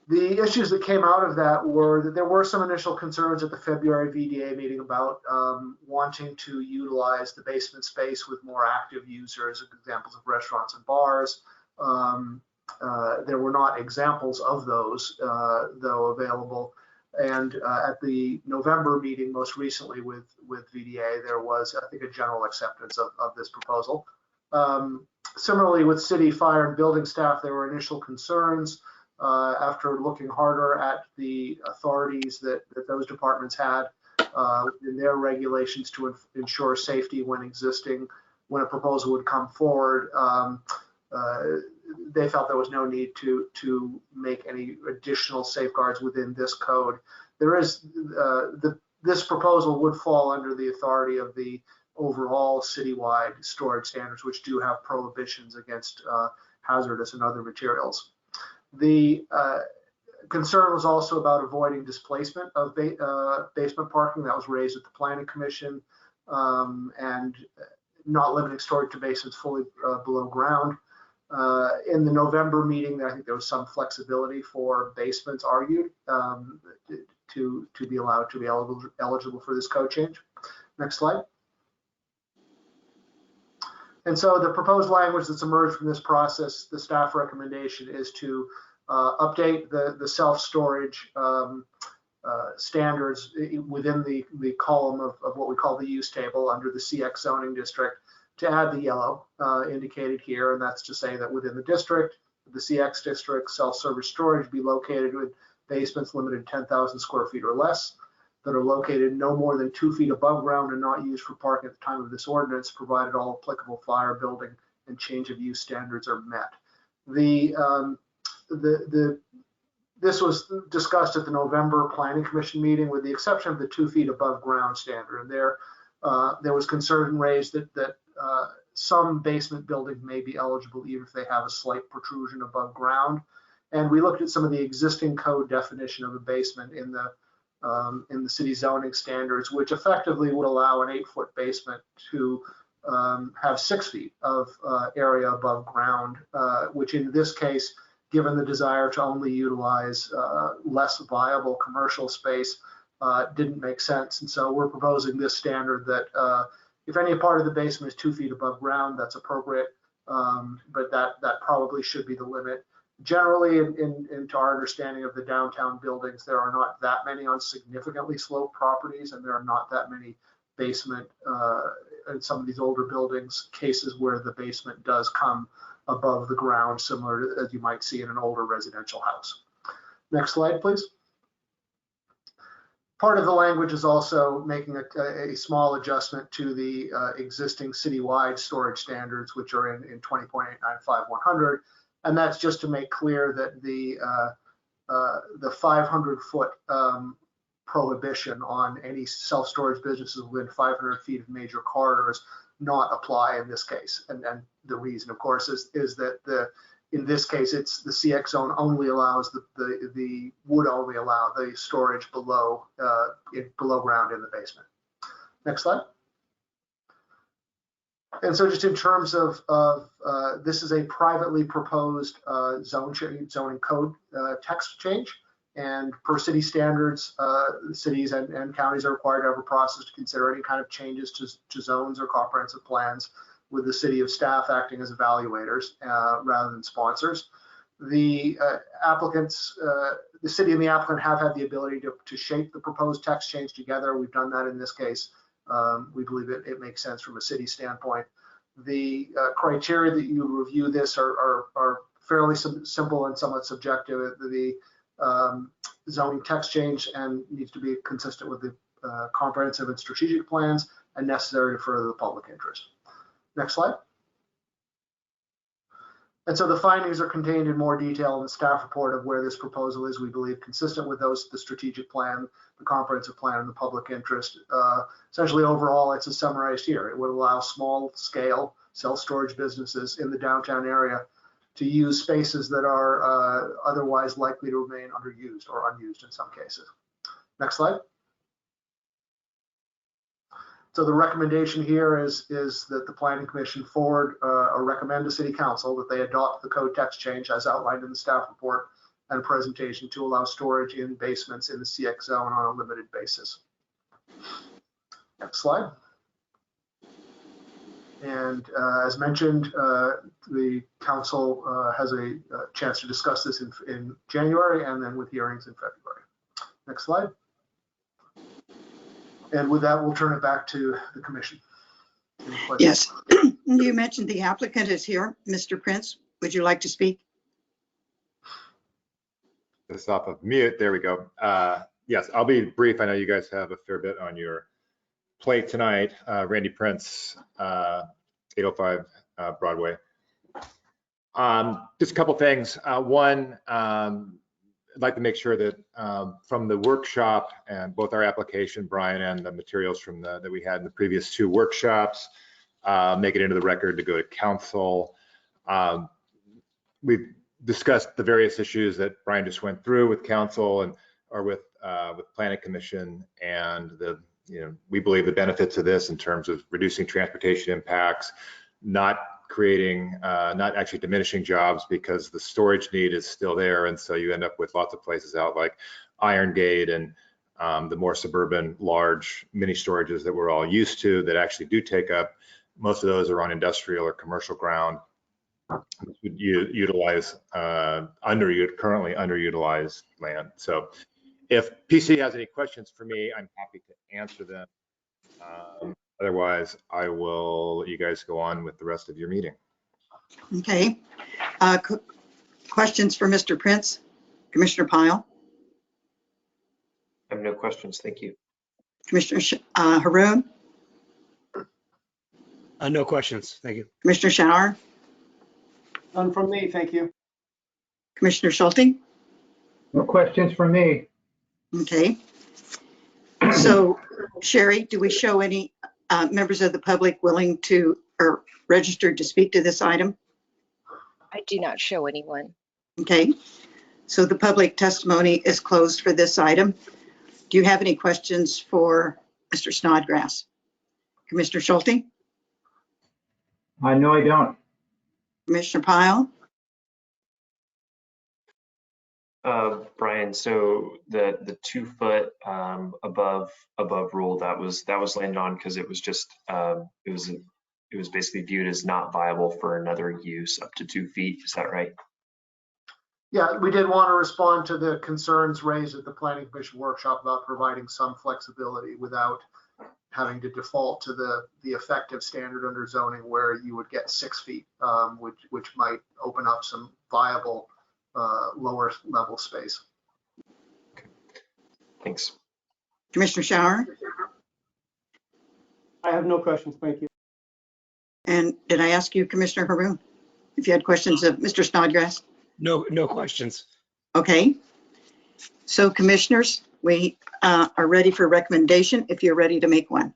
The issues that came out of that were that there were some initial concerns at the February VDA meeting about wanting to utilize the basement space with more active users, examples of restaurants and bars. There were not examples of those, though, available. And at the November meeting, most recently with VDA, there was, I think, a general acceptance of this proposal. Similarly, with city fire and building staff, there were initial concerns. After looking harder at the authorities that those departments had in their regulations to ensure safety when a proposal would come forward, they felt there was no need to make any additional safeguards within this code. This proposal would fall under the authority of the overall citywide storage standards, which do have prohibitions against hazardous and other materials. The concern was also about avoiding displacement of basement parking. That was raised at the Planning Commission, and not limiting storage to basements fully below ground. In the November meeting, I think there was some flexibility for basements argued to be allowed to be eligible for this code change. Next slide. And so the proposed language that's emerged from this process, the staff recommendation is to update the self-storage standards within the column of what we call the use table under the CX zoning district to add the yellow indicated here. And that's to say that within the district, the CX district, self-service storage be located with basements limited to 10,000 square feet or less, that are located no more than 2 feet above ground and not used for parking at the time of this ordinance, provided all applicable fire, building, and change of use standards are met. This was discussed at the November Planning Commission meeting, with the exception of the 2 feet above ground standard. And there was concern raised that some basement buildings may be eligible even if they have a slight protrusion above ground. And we looked at some of the existing code definition of a basement in the city zoning standards, which effectively would allow an 8-foot basement to have 6 feet of area above ground, which in this case, given the desire to only utilize less viable commercial space, didn't make sense. And so we're proposing this standard that if any part of the basement is 2 feet above ground, that's appropriate, but that probably should be the limit. Generally, into our understanding of the downtown buildings, there are not that many on significantly sloped properties, and there are not that many basement in some of these older buildings cases where the basement does come above the ground, similar to as you might see in an older residential house. Next slide, please. Part of the language is also making a small adjustment to the existing citywide storage standards, which are in 20.895-100. And that's just to make clear that the 500-foot prohibition on any self-storage businesses within 500 feet of major corridors not apply in this case. And the reason, of course, is that in this case, it's the CX zone only allows would only allow the storage below ground in the basement. Next slide. And so just in terms of this is a privately proposed zoning code text change, and per city standards, cities and counties are required to have a process to consider any kind of changes to zones or comprehensive plans, with the city of staff acting as evaluators rather than sponsors. The applicants, the city and the applicant have had the ability to shape the proposed text change together. We've done that in this case. We believe it makes sense from a city standpoint. The criteria that you review this are fairly simple and somewhat subjective. The zoning text change and needs to be consistent with the comprehensive and strategic plans and necessary to further the public interest. Next slide. And so the findings are contained in more detail in the staff report of where this proposal is, we believe, consistent with the strategic plan, the comprehensive plan, and the public interest. Essentially, overall, it's summarized here. It would allow small-scale self-storage businesses in the downtown area to use spaces that are otherwise likely to remain underused or unused in some cases. Next slide. So the recommendation here is that the Planning Commission forward or recommend to City Council that they adopt the code text change as outlined in the staff report and presentation to allow storage in basements in the CX zone on a limited basis. Next slide. And as mentioned, the council has a chance to discuss this in January and then with hearings in February. Next slide. And with that, we'll turn it back to the commission. Yes, you mentioned the applicant is here. Mr. Prince, would you like to speak? This off of mute. There we go. Yes, I'll be brief. I know you guys have a fair bit on your plate tonight. Randy Prince, 805 Broadway. Just a couple things. One, I'd like to make sure that from the workshop and both our application, Brian, and the materials from that we had in the previous 2 workshops, make it into the record to go to council. We've discussed the various issues that Brian just went through with council and or with Planning Commission, and we believe the benefits of this in terms of reducing transportation impacts, not creating, not actually diminishing jobs because the storage need is still there. And so you end up with lots of places out like Iron Gate and the more suburban large mini storages that we're all used to that actually do take up. Most of those are on industrial or commercial ground. You utilize currently underutilized land. So if PC has any questions for me, I'm happy to answer them. Otherwise, I will let you guys go on with the rest of your meeting. Okay. Questions for Mr. Prince? Commissioner Pyle? I have no questions. Thank you. Commissioner Haroon? No questions. Thank you. Commissioner Shower? None from me, thank you. Commissioner Schulte? No questions from me. Okay. So, Sherry, do we show any members of the public willing to or registered to speak to this item? I do not show anyone. Okay. So the public testimony is closed for this item. Do you have any questions for Mr. Snodgrass? Commissioner Schulte? No, I don't. Commissioner Pyle? Brian, so the 2 foot above rule that was landed on because it was just it was basically viewed as not viable for another use up to 2 feet. Is that right? Yeah, we did want to respond to the concerns raised at the Planning Commission workshop about providing some flexibility without having to default to the effective standard under zoning where you would get 6 feet, which might open up some viable lower level space. Okay. Thanks. Commissioner Shower? I have no questions, thank you. And did I ask you, Commissioner Haroon, if you had questions of Mr. Snodgrass? No questions. Okay. So commissioners, we are ready for recommendation if you're ready to make one.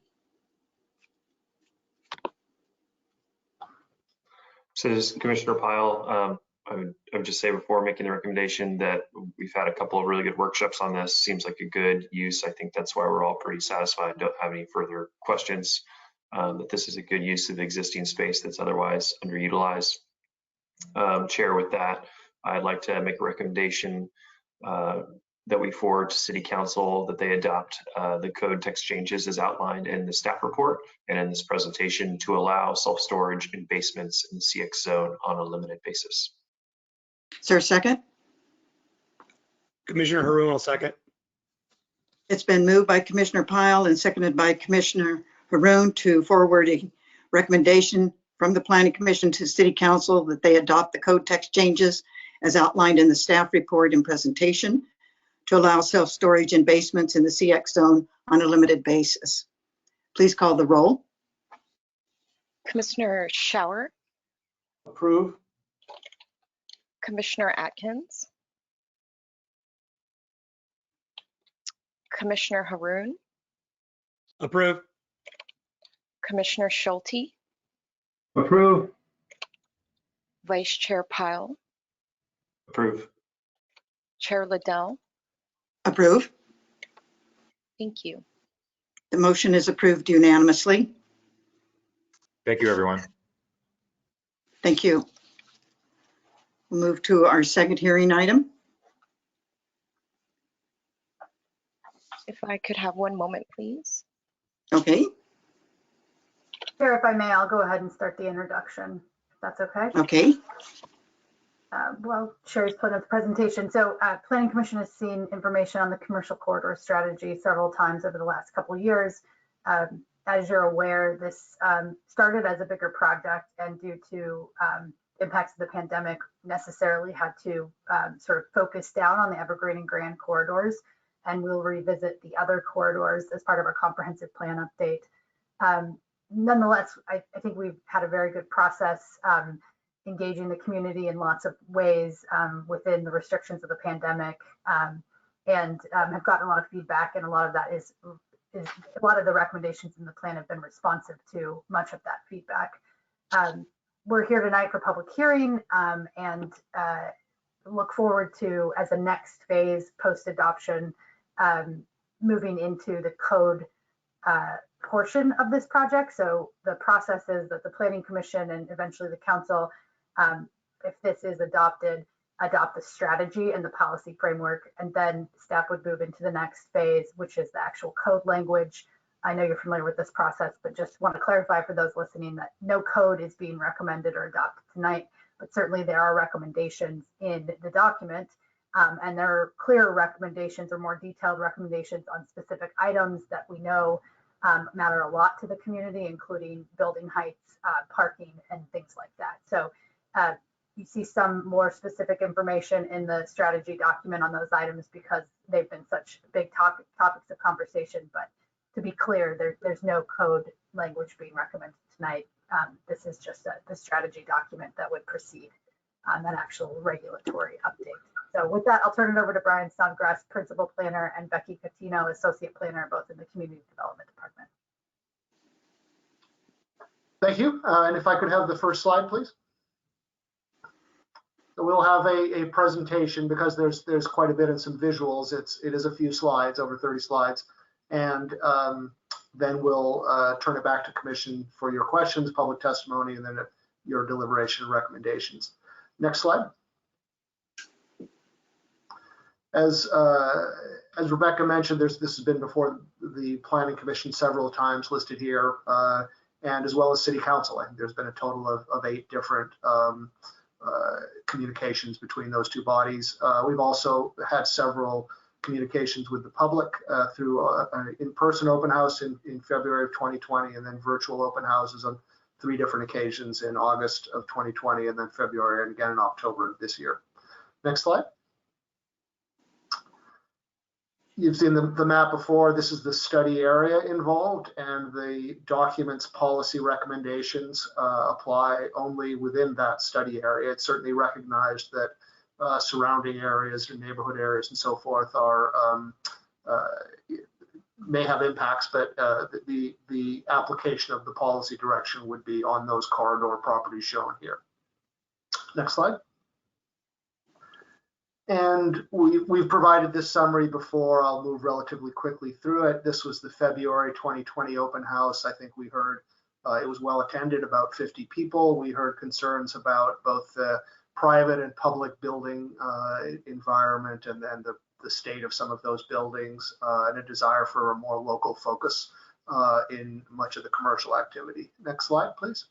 So this is Commissioner Pyle. I would just say before making the recommendation that we've had a couple of really good workshops on this. Seems like a good use. I think that's why we're all pretty satisfied. Don't have any further questions. That this is a good use of existing space that's otherwise underutilized. Chair, with that, I'd like to make a recommendation that we forward to City Council that they adopt the code text changes as outlined in the staff report and in this presentation to allow self-storage in basements in the CX zone on a limited basis. Is there a second? Commissioner Haroon will second. It's been moved by Commissioner Pyle and seconded by Commissioner Haroon to forward a recommendation from the Planning Commission to City Council that they adopt the code text changes as outlined in the staff report and presentation to allow self-storage in basements in the CX zone on a limited basis. Please call the roll. Commissioner Shower, Approve. Commissioner Atkins, Commissioner Haroon, Approve. Commissioner Schulte, Approve. Vice Chair Pyle, Approve. Chair Liddell. Approve. Thank you. The motion is approved unanimously. Thank you, everyone. Thank you. We'll move to our second hearing item. If I could have one moment, please. Okay. Chair, if I may, I'll go ahead and start the introduction, if that's okay. Okay. Well, Sherry's put up the presentation. So Planning Commission has seen information on the commercial corridor strategy several times over the last couple of years. As you're aware, this started as a bigger project and due to impacts of the pandemic necessarily had to sort of focus down on the Evergreen and Grand corridors, and we'll revisit the other corridors as part of our comprehensive plan update. Nonetheless, I think we've had a very good process engaging the community in lots of ways within the restrictions of the pandemic, and have gotten a lot of feedback, and a lot of that is a lot of the recommendations in the plan have been responsive to much of that feedback. We're here tonight for public hearing and look forward to, as a next phase post-adoption, moving into the code portion of this project. So the process is that the Planning Commission and eventually the Council, if this is adopted, adopt the strategy and the policy framework, and then staff would move into the next phase, which is the actual code language. I know you're familiar with this process, but just want to clarify for those listening that no code is being recommended or adopted tonight, but certainly there are recommendations in the document, and there are clear recommendations or more detailed recommendations on specific items that we know matter a lot to the community, including building heights, parking, and things like that. So you see some more specific information in the strategy document on those items because they've been such big topics of conversation. But to be clear, there's no code language being recommended tonight. This is just the strategy document that would precede an actual regulatory update. So with that, I'll turn it over to Brian Snodgrass, Principal Planner, and Becky Catino, Associate Planner, both in the Community Development Department. Thank you. And if I could have the first slide, please. So we'll have a presentation because there's quite a bit and some visuals. It is a few slides, over 30 slides, and then we'll turn it back to Commission for your questions, public testimony, and then your deliberation and recommendations. Next slide. As Rebecca mentioned, this has been before the Planning Commission several times, listed here, and as well as City Council. I think there's been a total of 8 different communications between those two bodies. We've also had several communications with the public through an in-person open house in February of 2020, and then virtual open houses on 3 different occasions in August of 2020, and then February, and again in October of this year. Next slide. You've seen the map before. This is the study area involved, and the document's policy recommendations apply only within that study area. It's certainly recognized that surrounding areas and neighborhood areas and so forth are may have impacts, but the application of the policy direction would be on those corridor properties shown here. Next slide. And we've provided this summary before. I'll move relatively quickly through it. This was the February 2020 open house. I think we heard it was well attended, about 50 people. We heard concerns about both the private and public building environment, and then the state of some of those buildings, and a desire for a more local focus in much of the commercial activity. Next slide, please.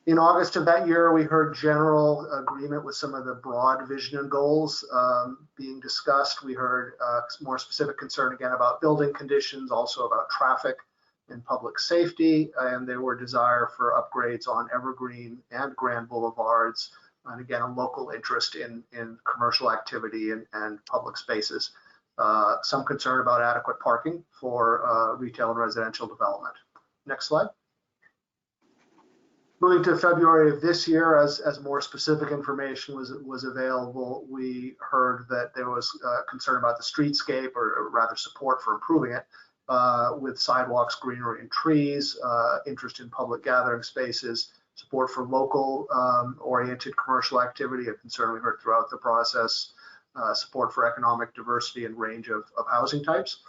In August of that year, we heard general agreement with some of the broad vision and goals being discussed. We heard more specific concern again about building conditions, also about traffic and public safety, and there were desire for upgrades on Evergreen and Grand Boulevards, and again, a local interest in commercial activity and public spaces. Some concern about adequate parking for retail and residential development. Next slide. Moving to February of this year, as more specific information was available, we heard that there was concern about the streetscape, or rather support for improving it, with sidewalks, greenery, and trees, interest in public gathering spaces, support for local oriented commercial activity, a concern we heard throughout the process, support for economic diversity and range of housing types,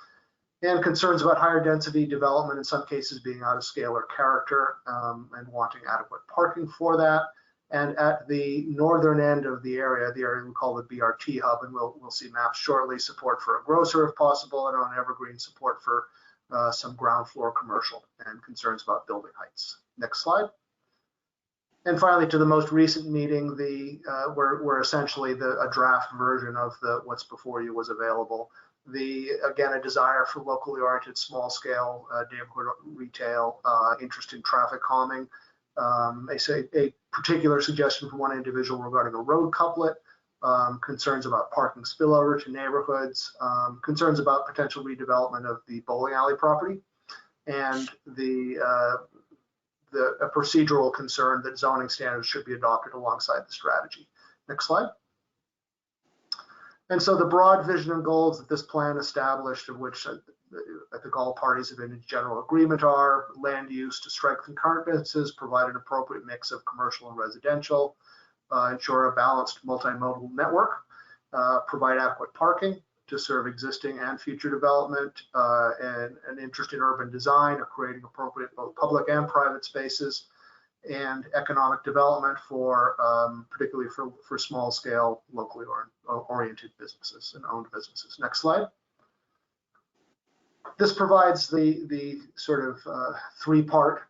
and concerns about higher density development, in some cases being out of scale or character, and wanting adequate parking for that. And at the northern end of the area we call the BRT hub, and we'll see maps shortly, support for a grocer if possible, and on Evergreen, support for some ground floor commercial, and concerns about building heights. Next slide. And finally, to the most recent meeting, where essentially a draft version of what's before you was available. Again, a desire for locally oriented small scale neighborhood retail, interest in traffic calming. A particular suggestion from one individual regarding a road couplet, concerns about parking spillover to neighborhoods, concerns about potential redevelopment of the bowling alley property, and a procedural concern that zoning standards should be adopted alongside the strategy. Next slide. And so the broad vision and goals that this plan established, of which I think all parties have been in general agreement, are land use to strengthen current businesses, provide an appropriate mix of commercial and residential, ensure a balanced multimodal network, provide adequate parking to serve existing and future development, and an interest in urban design of creating appropriate both public and private spaces, and economic development for particularly for small scale, locally oriented businesses and owned businesses. Next slide. This provides the sort of 3-part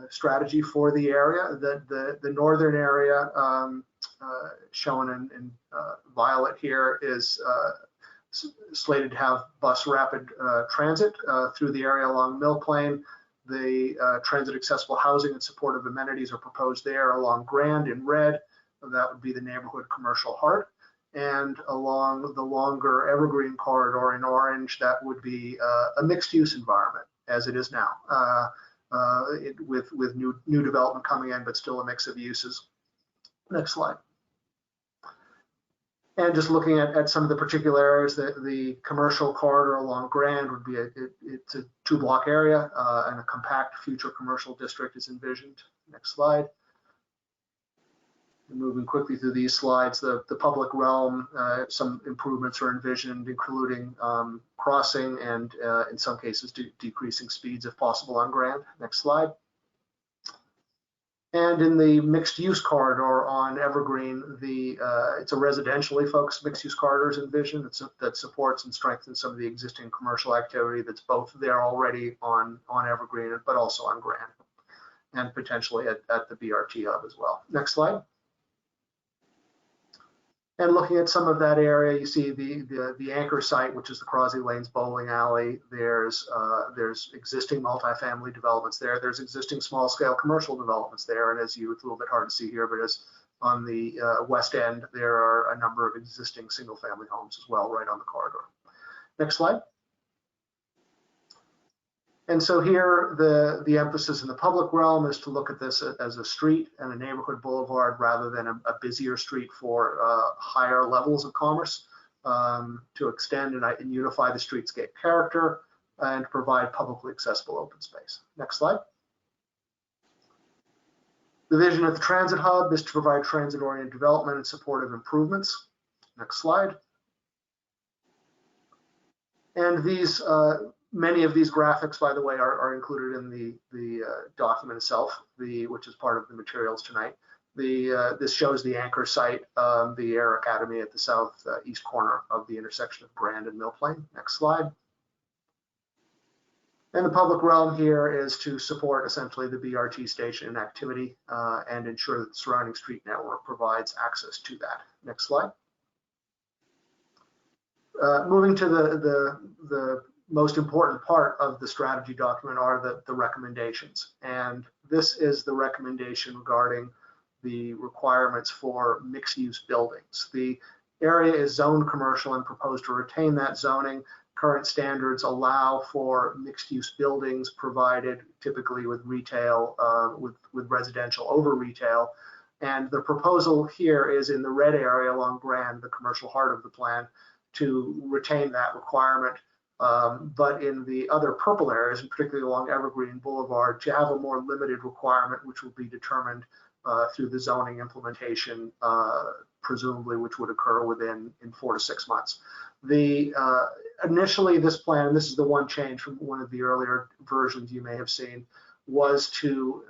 strategy for the area. The northern area shown in violet here is slated to have bus rapid transit through the area along Mill Plain. The transit accessible housing and supportive amenities are proposed there along Grand in red. That would be the neighborhood commercial heart. And along the longer Evergreen corridor in orange, that would be a mixed use environment as it is now, with new development coming in, but still a mix of uses. Next slide. And just looking at some of the particular areas, the commercial corridor along Grand would be it's a 2-block area, and a compact future commercial district is envisioned. Next slide. Moving quickly through these slides, the public realm, some improvements are envisioned, including crossing and in some cases decreasing speeds if possible on Grand. Next slide. And in the mixed use corridor on Evergreen, it's a residentially focused mixed use corridor is envisioned that supports and strengthens some of the existing commercial activity that's both there already on Evergreen, but also on Grand, and potentially at the BRT hub as well. Next slide. And looking at some of that area, you see the anchor site, which is the Crosby Lanes Bowling Alley. There's existing multifamily developments there. There's existing small-scale commercial developments there. And it's a little bit hard to see here, but as on the west end, there are a number of existing single-family homes as well, right on the corridor. Next slide. And so here, the emphasis in the public realm is to look at this as a street and a neighborhood boulevard rather than a busier street for higher levels of commerce, to extend and unify the streetscape character and provide publicly accessible open space. Next slide. The vision of the transit hub is to provide transit-oriented development and supportive improvements. Next slide. And these many of these graphics, by the way, are included in the document itself, which is part of the materials tonight. This shows the anchor site, the Air Academy at the southeast corner of the intersection of Grand and Mill Plain. Next slide. And the public realm here is to support essentially the BRT station and activity and ensure that the surrounding street network provides access to that. Next slide. Moving to the most important part of the strategy document are the recommendations. And this is the recommendation regarding the requirements for mixed-use buildings. The area is zoned commercial and proposed to retain that zoning. Current standards allow for mixed-use buildings provided typically with retail, with residential over retail. And the proposal here is in the red area along Grand, the commercial heart of the plan, to retain that requirement. But in the other purple areas, and particularly along Evergreen Boulevard, to have a more limited requirement, which will be determined through the zoning implementation, presumably, which would occur within 4 to 6 months. Initially, this plan, and this is the one change from one of the earlier versions you may have seen, was to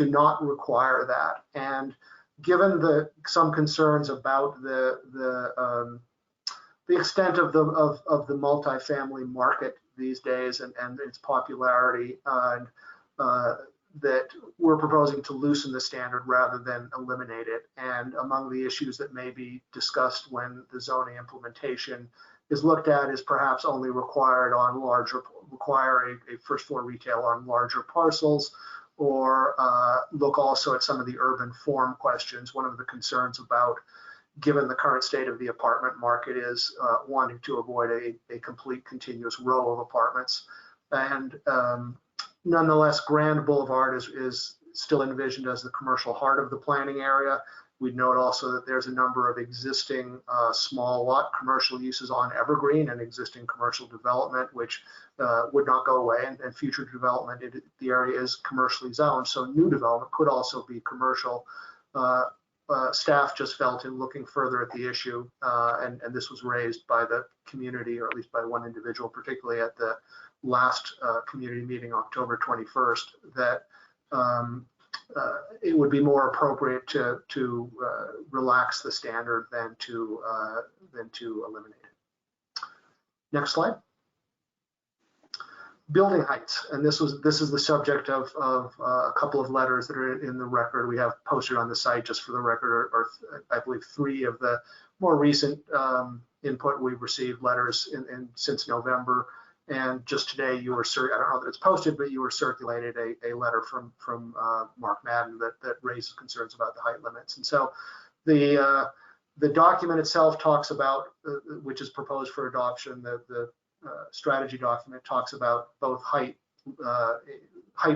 not require that. And given some concerns about the extent of the multifamily market these days and its popularity, that we're proposing to loosen the standard rather than eliminate it. And among the issues that may be discussed when the zoning implementation is looked at is perhaps only require a first floor retail on larger parcels, or look also at some of the urban form questions. One of the concerns about, given the current state of the apartment market, is wanting to avoid a complete continuous row of apartments. And nonetheless, Grand Boulevard is still envisioned as the commercial heart of the planning area. We'd note also that there's a number of existing small lot commercial uses on Evergreen and existing commercial development, which would not go away, and future development in the area is commercially zoned. So new development could also be commercial. Staff just felt in looking further at the issue, and this was raised by the community, or at least by one individual, particularly at the last community meeting, October 21st, that it would be more appropriate to relax the standard than to eliminate it. Next slide. Building heights, and this is the subject of a couple of letters that are in the record. We have posted on the site, just for the record, or I believe 3 of the more recent input we've received letters since November. And just today, I don't know that it's posted, but you were circulated a letter from Mark Madden that raises concerns about the height limits. And so the document itself talks about, which is proposed for adoption, the strategy document talks about both height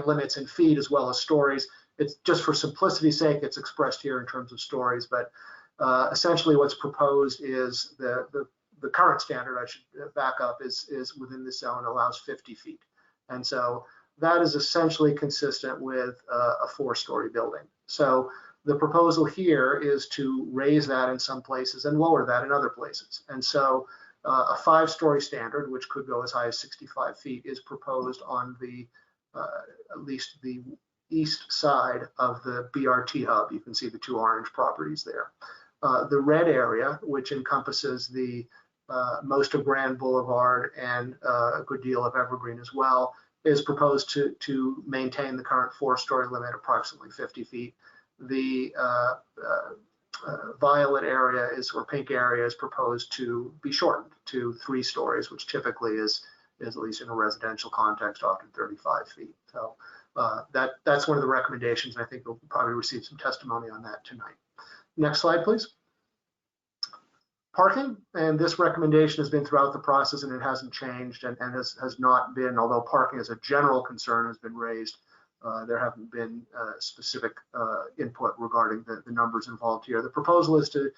limits in feet as well as stories. It's just for simplicity's sake, it's expressed here in terms of stories, but essentially what's proposed is the current standard, I should back up, is within the zone allows 50 feet. And so that is essentially consistent with a 4-story building. So the proposal here is to raise that in some places and lower that in other places. And so a 5-story standard, which could go as high as 65 feet, is proposed on the at least the east side of the BRT hub. You can see the 2 orange properties there. The red area, which encompasses the most of Grand Boulevard and a good deal of Evergreen as well, is proposed to maintain the current 4-story limit, approximately 50 feet. The violet area or pink area is proposed to be shortened to 3 stories, which typically is at least in a residential context, often 35 feet. So that's one of the recommendations. I think we'll probably receive some testimony on that tonight. Next slide, please. Parking, and this recommendation has been throughout the process and it hasn't changed and has not been, although parking as a general concern has been raised, there haven't been specific input regarding the numbers involved here. The proposal is to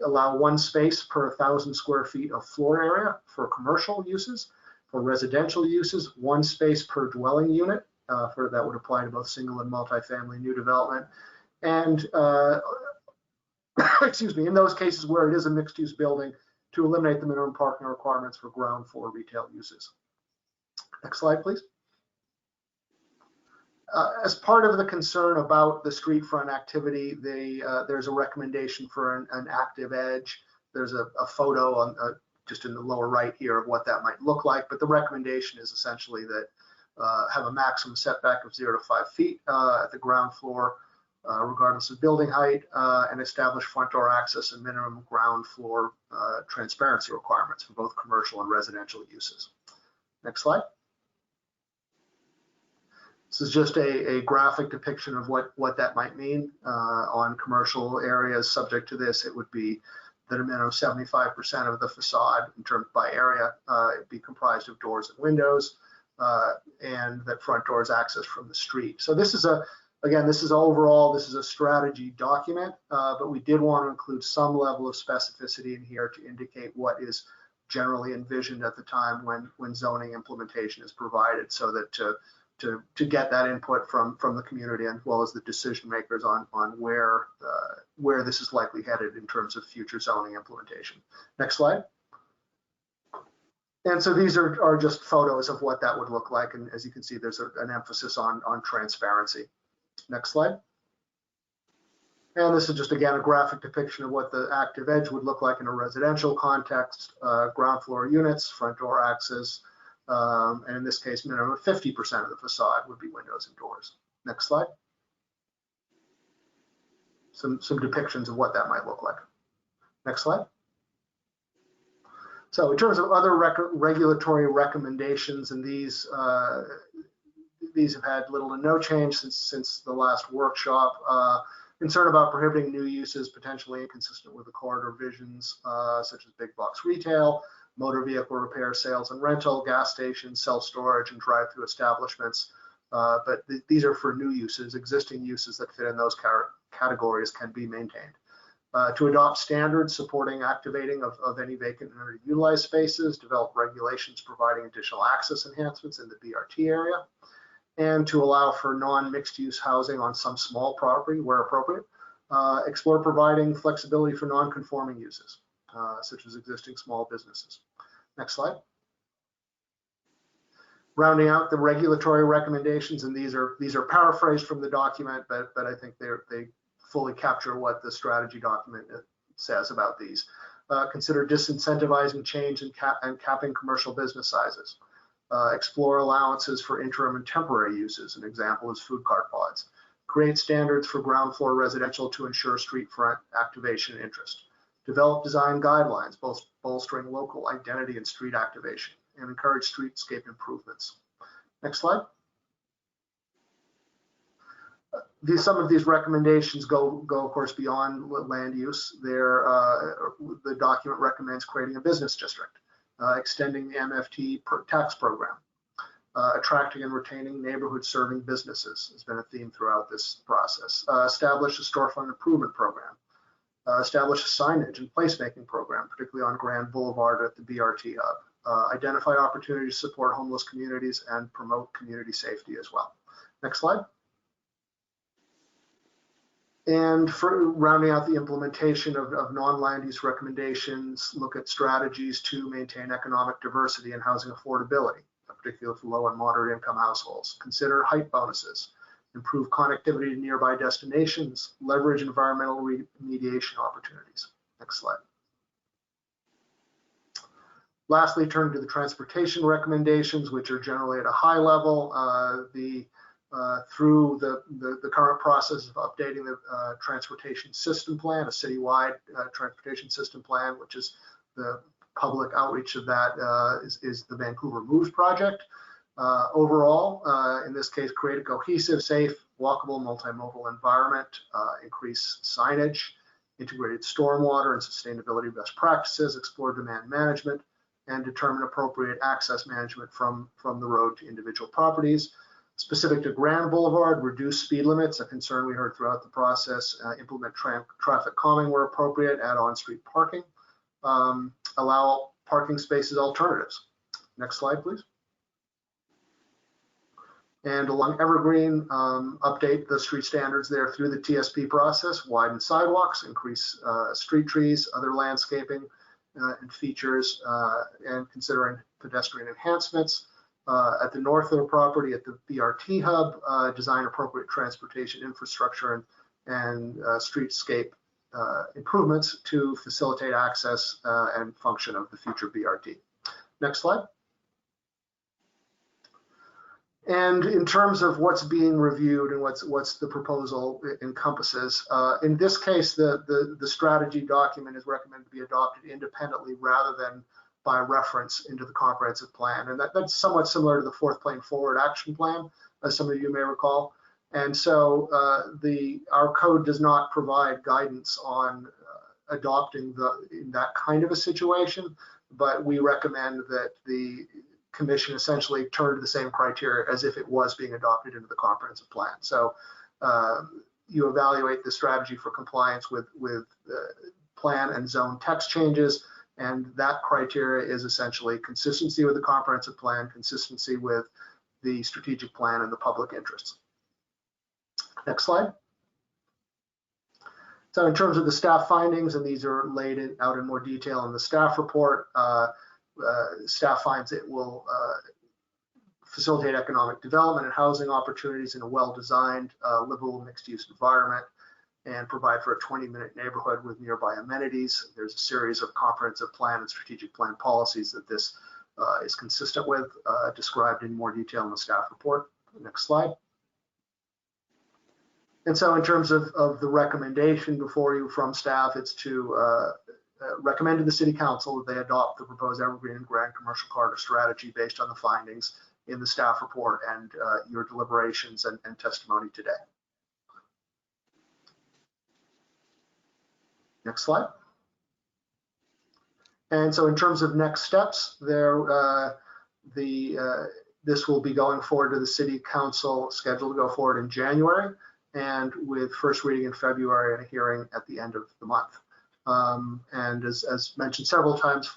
allow 1 space per 1,000 square feet of floor area for commercial uses. For residential uses, 1 space per dwelling unit. That would apply to both single and multifamily new development. And excuse me, in those cases where it is a mixed-use building, to eliminate the minimum parking requirements for ground floor retail uses. Next slide, please. As part of the concern about the street front activity, there's a recommendation for an active edge. There's a photo on just in the lower right here of what that might look like, but the recommendation is essentially that have a maximum setback of 0 to 5 feet at the ground floor, regardless of building height, and establish front door access and minimum ground floor transparency requirements for both commercial and residential uses. Next slide. This is just a graphic depiction of what that might mean on commercial areas. Subject to this, it would be that a minimum of 75% of the facade, in terms by area, be comprised of doors and windows, and that front doors access from the street. So this is again, this is a strategy document, but we did want to include some level of specificity in here to indicate what is generally envisioned at the time when zoning implementation is provided, so that to get that input from the community as well as the decision makers on where this is likely headed in terms of future zoning implementation. Next slide. And so these are just photos of what that would look like, and as you can see, there's an emphasis on transparency. Next slide. And this is just, again, a graphic depiction of what the active edge would look like in a residential context, ground floor units, front door access, and in this case, minimum of 50% of the facade would be windows and doors. Next slide. Some depictions of what that might look like. Next slide. So in terms of other regulatory recommendations, and these have had little to no change since the last workshop. Concern about prohibiting new uses potentially inconsistent with the corridor visions, such as big box retail, motor vehicle repair, sales and rental, gas stations, self-storage, and drive-through establishments. But these are for new uses. Existing uses that fit in those categories can be maintained. To adopt standards supporting activating of any vacant and underutilized spaces, develop regulations providing additional access enhancements in the BRT area, and to allow for non-mixed use housing on some small property where appropriate. Explore providing flexibility for non-conforming uses, such as existing small businesses. Next slide. Rounding out the regulatory recommendations, and these are paraphrased from the document, but I think they fully capture what the strategy document says about these. Consider disincentivizing change and capping commercial business sizes. Explore allowances for interim and temporary uses. An example is food cart pods. Create standards for ground floor residential to ensure street front activation and interest. Develop design guidelines, both bolstering local identity and street activation. and encourage streetscape improvements. Next slide. Some of these recommendations go of course beyond land use. The document recommends creating a business district, extending the MFT tax program, attracting and retaining neighborhood serving businesses has been a theme throughout this process. Establish a storefront improvement program. Establish a signage and placemaking program, particularly on Grand Boulevard at the BRT hub. Identify opportunities to support homeless communities and promote community safety as well. Next slide. And for rounding out the implementation of non-land use recommendations, look at strategies to maintain economic diversity and housing affordability, particularly for low and moderate income households. Consider height bonuses, improve connectivity to nearby destinations, leverage environmental remediation opportunities. Next slide. Lastly, turn to the transportation recommendations, which are generally at a high level. Through the current process of updating the transportation system plan, a citywide transportation system plan, which is the public outreach of that is the Vancouver Moves project. Overall, in this case, create a cohesive, safe, walkable, multimodal environment, increase signage, integrated stormwater and sustainability best practices, explore demand management, and determine appropriate access management from the road to individual properties. Specific to Grand Boulevard, reduce speed limits, a concern we heard throughout the process, implement traffic calming where appropriate, add on-street parking, allow parking spaces alternatives. Next slide, please. And along Evergreen, update the street standards there through the TSP process, widen sidewalks, increase street trees, other landscaping and features, and considering pedestrian enhancements. At the north of the property, at the BRT hub, design appropriate transportation infrastructure and streetscape improvements to facilitate access and function of the future BRT. Next slide. And in terms of what's being reviewed and what's the proposal encompasses, in this case, the strategy document is recommended to be adopted independently rather than by reference into the comprehensive plan. And that's somewhat similar to the fourth plane forward action plan, as some of you may recall. And so our code does not provide guidance on adopting in that kind of a situation, but we recommend that the commission essentially turn to the same criteria as if it was being adopted into the comprehensive plan. So you evaluate the strategy for compliance with plan and zone text changes, and that criteria is essentially consistency with the comprehensive plan, consistency with the strategic plan and the public interests. Next slide. So in terms of the staff findings, and these are laid out in more detail in the staff report, staff finds it will facilitate economic development and housing opportunities in a well-designed, livable, mixed-use environment, and provide for a 20-minute neighborhood with nearby amenities. There's a series of comprehensive plan and strategic plan policies that this is consistent with, described in more detail in the staff report. Next slide. And so in terms of the recommendation before you from staff, it's to recommend to the City Council that they adopt the proposed Evergreen and Grand Commercial Corridor strategy based on the findings in the staff report and your deliberations and testimony today. Next slide. And so in terms of next steps, this will be going forward to the City Council, scheduled to go forward in January, and with first reading in February and a hearing at the end of the month. And as mentioned several times,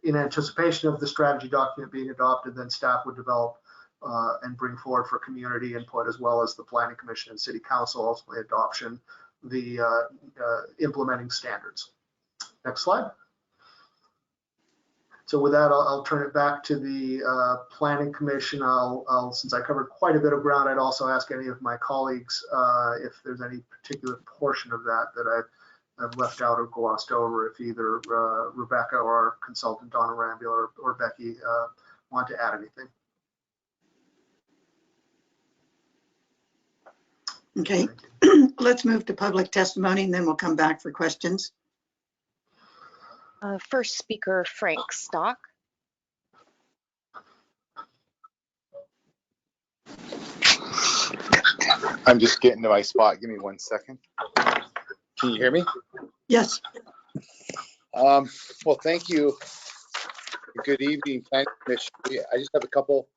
in anticipation of the strategy document being adopted, then staff would develop and bring forward for community input, as well as the Planning Commission and City Council, ultimately adoption, the implementing standards. Next slide. So with that, I'll turn it back to the Planning Commission. Since I covered quite a bit of ground, I'd also ask any of my colleagues if there's any particular portion of that I've left out or glossed over, if either Rebecca or our consultant Donna Rambula or Becky want to add anything. Okay, let's move to public testimony and then we'll come back for questions. First speaker, Frank Stock. I'm just getting to my spot. Give me 1 second. Can you hear me? Yes. Well, thank you. Good evening, Planning Commission. I just have a couple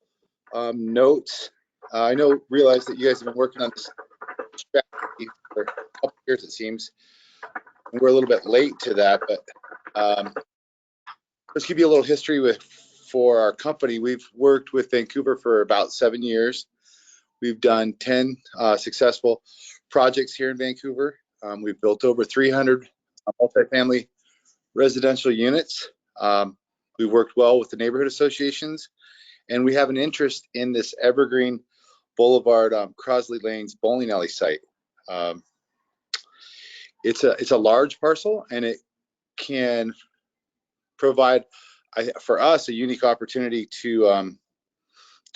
notes. I realize that you guys have been working on this strategy for a couple of years, it seems. And we're a little bit late to that, but let's give you a little history for our company. We've worked with Vancouver for about 7 years. We've done 10 successful projects here in Vancouver. We've built over 300 multifamily residential units. We've worked well with the neighborhood associations, and we have an interest in this Evergreen Boulevard, Crosley Lanes bowling alley site. It's a large parcel, and it can provide for us a unique opportunity to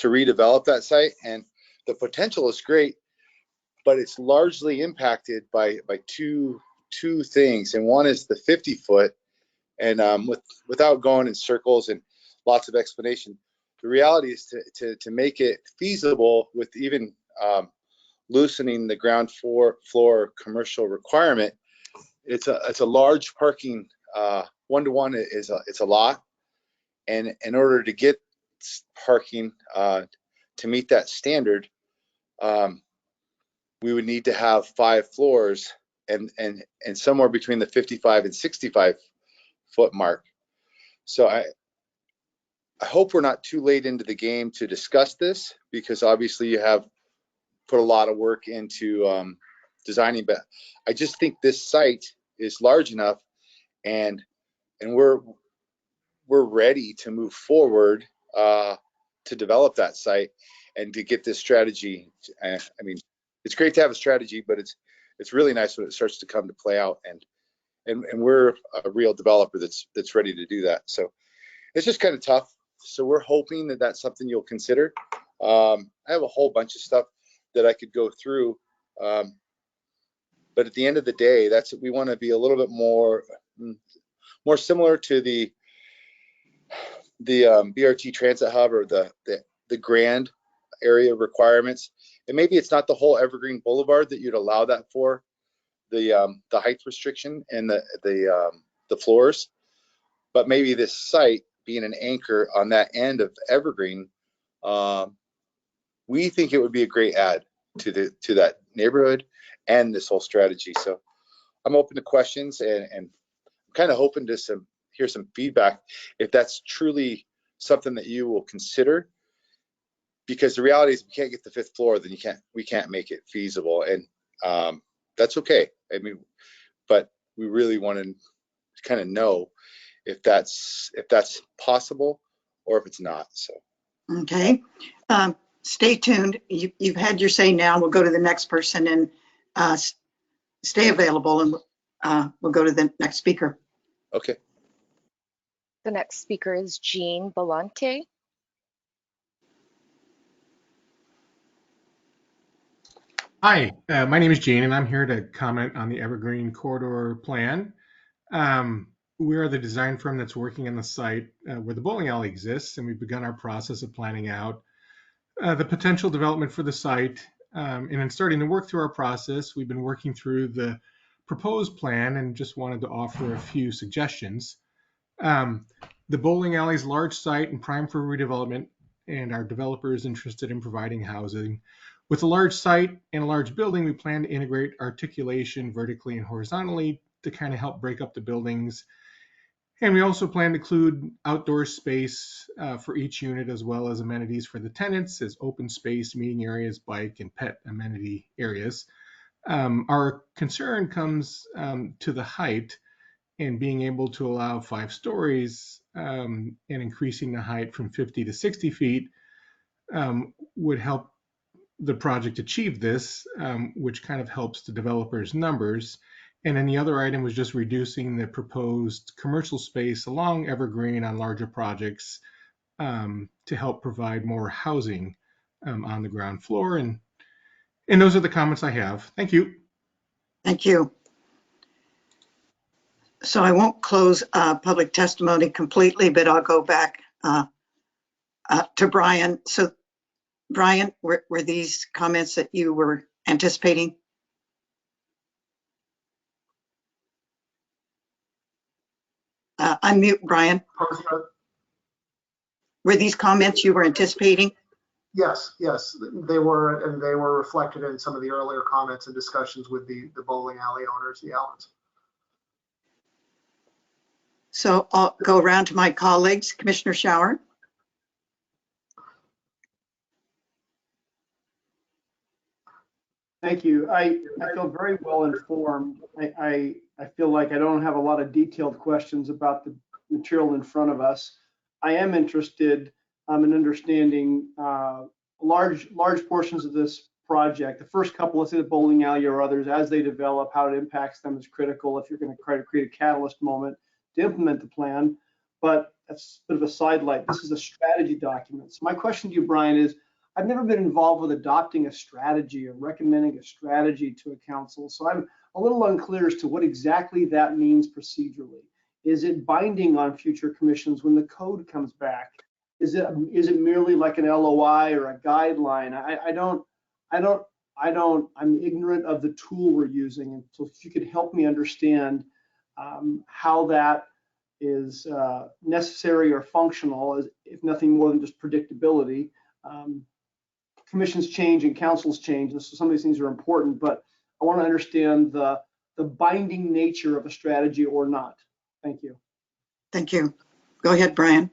redevelop that site, and the potential is great, but it's largely impacted by two things, and one is the 50-foot, and without going in circles and lots of explanation, the reality is to make it feasible with even loosening the ground floor commercial requirement. It's a large parking, one-to-one it's a lot, and in order to get parking to meet that standard, we would need to have 5 floors and somewhere between the 55 and 65 foot mark. So I hope we're not too late into the game to discuss this, because obviously you have put a lot of work into designing, but I just think this site is large enough, and we're ready to move forward to develop that site and to get this strategy. I mean, it's great to have a strategy, but it's really nice when it starts to come to play out, and we're a real developer that's ready to do that. So it's just kind of tough. So we're hoping that that's something you'll consider. I have a whole bunch of stuff that I could go through, but at the end of the day, we want to be a little bit more similar to the BRT transit hub, or the grand area requirements. And maybe it's not the whole Evergreen Boulevard that you'd allow that for, the height restriction and the floors, but maybe this site being an anchor on that end of Evergreen, we think it would be a great add to that neighborhood and this whole strategy. So I'm open to questions, and I'm kind of hoping to hear some feedback if that's truly something that you will consider, because the reality is, if you can't get the 5th floor, then we can't make it feasible, and that's okay. I mean, but we really want to kind of know if that's possible or if it's not. So Okay. Stay tuned. You've had your say now. We'll go to the next person, and stay available, and we'll go to the next speaker. Okay. The next speaker is Jean Belante. Hi, my name is Gene, and I'm here to comment on the Evergreen Corridor plan. We are the design firm that's working on the site where the bowling alley exists, and we've begun our process of planning out the potential development for the site. And in starting to work through our process, we've been working through the proposed plan and just wanted to offer a few suggestions. The bowling alley is a large site and prime for redevelopment, and our developer is interested in providing housing. With a large site and a large building, we plan to integrate articulation vertically and horizontally to kind of help break up the buildings. And we also plan to include outdoor space for each unit, as well as amenities for the tenants, as open space, meeting areas, bike and pet amenity areas. Our concern comes to the height, and being able to allow 5 stories and increasing the height from 50 to 60 feet would help the project achieve this, which kind of helps the developer's numbers. And then the other item was just reducing the proposed commercial space along Evergreen on larger projects to help provide more housing on the ground floor. And those are the comments I have. Thank you. Thank you. So I won't close public testimony completely, but I'll go back to Brian. So Brian, were these comments that you were anticipating? Unmute, Brian. Were these comments you were anticipating? Yes, yes, they were, and they were reflected in some of the earlier comments and discussions with the bowling alley owners, the Allens. So I'll go around to my colleagues. Commissioner Shower. Thank you. I feel very well informed. I feel like I don't have a lot of detailed questions about the material in front of us. I am interested in understanding large portions of this project. The first couple, let's say the bowling alley or others, as they develop, how it impacts them is critical if you're going to try to create a catalyst moment to implement the plan. But that's a bit of a sidelight. This is a strategy document. So my question to you, Brian, is I've never been involved with adopting a strategy or recommending a strategy to a council. So I'm a little unclear as to what exactly that means procedurally. Is it binding on future commissions when the code comes back? Is it merely like an LOI or a guideline? I'm ignorant of the tool we're using. And so if you could help me understand how that is necessary or functional, if nothing more than just predictability. Commissions change and councils change, and so some of these things are important, but I want to understand the binding nature of a strategy or not. Thank you. Thank you. Go ahead, Brian.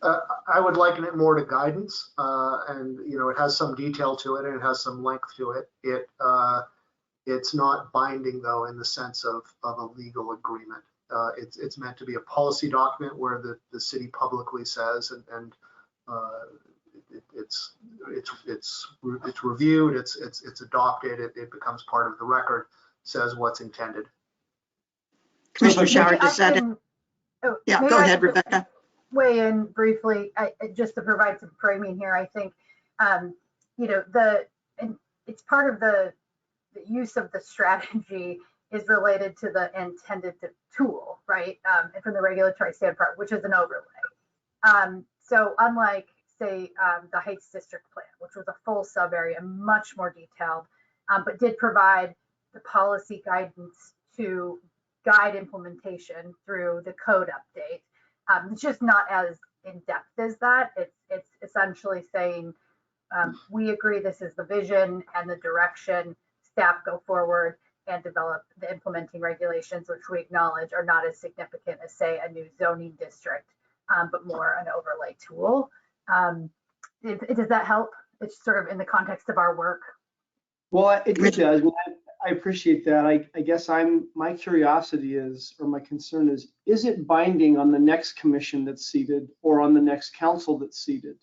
I would liken it more to guidance, and it has some detail to it and it has some length to it. It's not binding though in the sense of a legal agreement. It's meant to be a policy document where the city publicly says and it's reviewed, it's adopted, it becomes part of the record, says what's intended. Commissioner Shower, does that? Yeah, go ahead, Rebecca. Weigh in briefly, just to provide some framing here. I think, it's part of the use of the strategy is related to the intended tool, right? And from the regulatory standpoint, which is an overlay. So unlike, say, the Heights District Plan, which was a full sub area, much more detailed, but did provide the policy guidance to guide implementation through the code update. It's just not as in depth as that. It's essentially saying, we agree this is the vision and the direction, staff go forward and develop the implementing regulations, which we acknowledge are not as significant as, say, a new zoning district, but more an overlay tool. Does that help? It's sort of in the context of our work. Well, it does. I appreciate that. I guess my curiosity is, or my concern is it binding on the next commission that's seated or on the next council that's seated?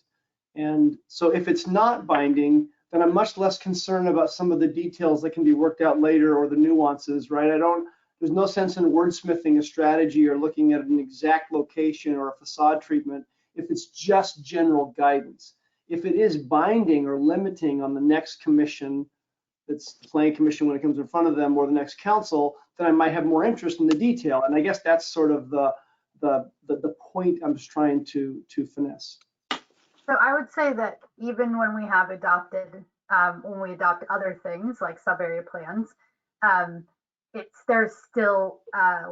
And so if it's not binding, then I'm much less concerned about some of the details that can be worked out later or the nuances, right? There's no sense in wordsmithing a strategy or looking at an exact location or a facade treatment if it's just general guidance. If it is binding or limiting on the next commission, that's the planning commission when it comes in front of them, or the next council, then I might have more interest in the detail. And I guess that's sort of the point I'm just trying to finesse. So I would say that even when we have adopted, when we adopt other things like sub-area plans, there's still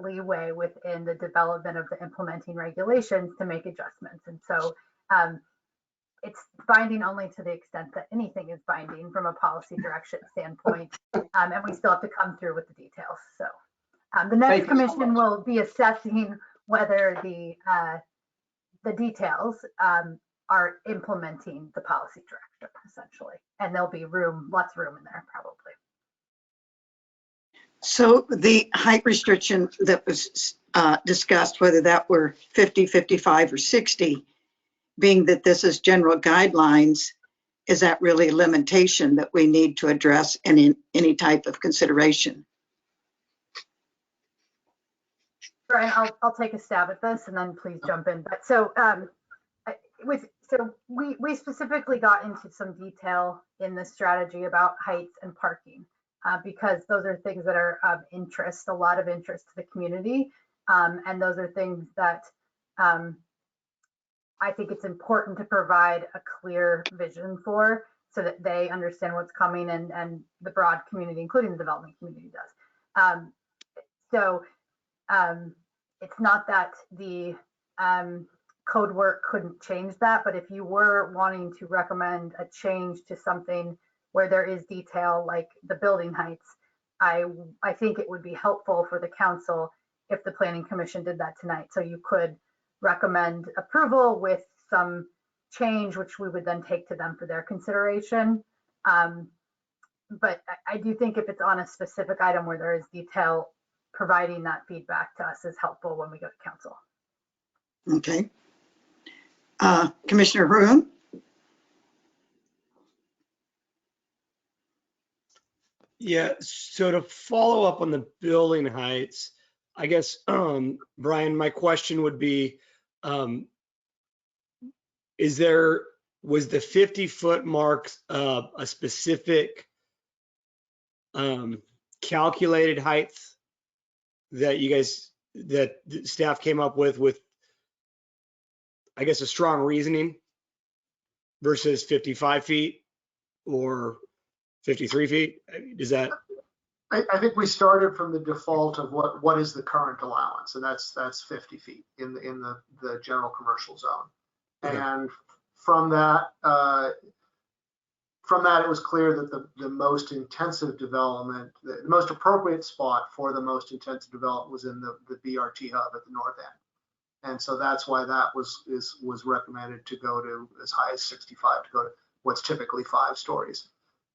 leeway within the development of the implementing regulations to make adjustments. And so it's binding only to the extent that anything is binding from a policy direction standpoint, and we still have to come through with the details. So the next commission will be assessing whether the details are implementing the policy direction, essentially, and there'll be lots of room in there probably. So the height restriction that was discussed, whether that were 50, 55, or 60, being that this is general guidelines, is that really a limitation that we need to address in any type of consideration? Brian, I'll take a stab at this and then please jump in. But so we specifically got into some detail in the strategy about heights and parking because those are things that are of interest, a lot of interest to the community, and those are things that I think it's important to provide a clear vision for. so that they understand what's coming and the broad community, including the development community does. It's not that the code work couldn't change that, but if you were wanting to recommend a change to something where there is detail like the building heights, I think it would be helpful for the council if the planning commission did that tonight. So you could recommend approval with some change, which we would then take to them for their consideration. But I do think if it's on a specific item where there is detail, providing that feedback to us is helpful when we go to council. Okay. Commissioner Haroon? Yeah, so to follow up on the building heights, I guess, Brian, my question would be, was the 50-foot mark a specific calculated height that that staff came up with, I guess, a strong reasoning versus 55 feet or 53 feet? Is that? I think we started from the default of what is the current allowance, and that's 50 feet in the general commercial zone. Okay. And from that, it was clear that the most intensive development, the most appropriate spot for the most intensive development was in the BRT hub at the north end. And so that's why that was recommended to go to as high as 65, to go to what's typically 5 stories.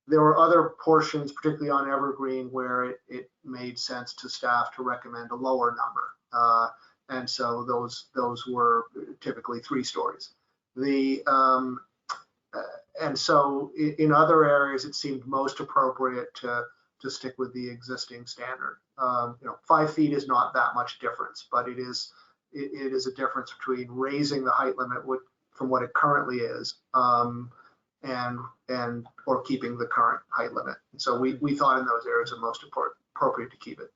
There were other portions, particularly on Evergreen, where it made sense to staff to recommend a lower number. And so those were typically 3 stories. And so in other areas, it seemed most appropriate to stick with the existing standard. 5 feet is not that much difference, but it is a difference between raising the height limit from what it currently is, or keeping the current height limit. And so we thought in those areas are most appropriate to keep it.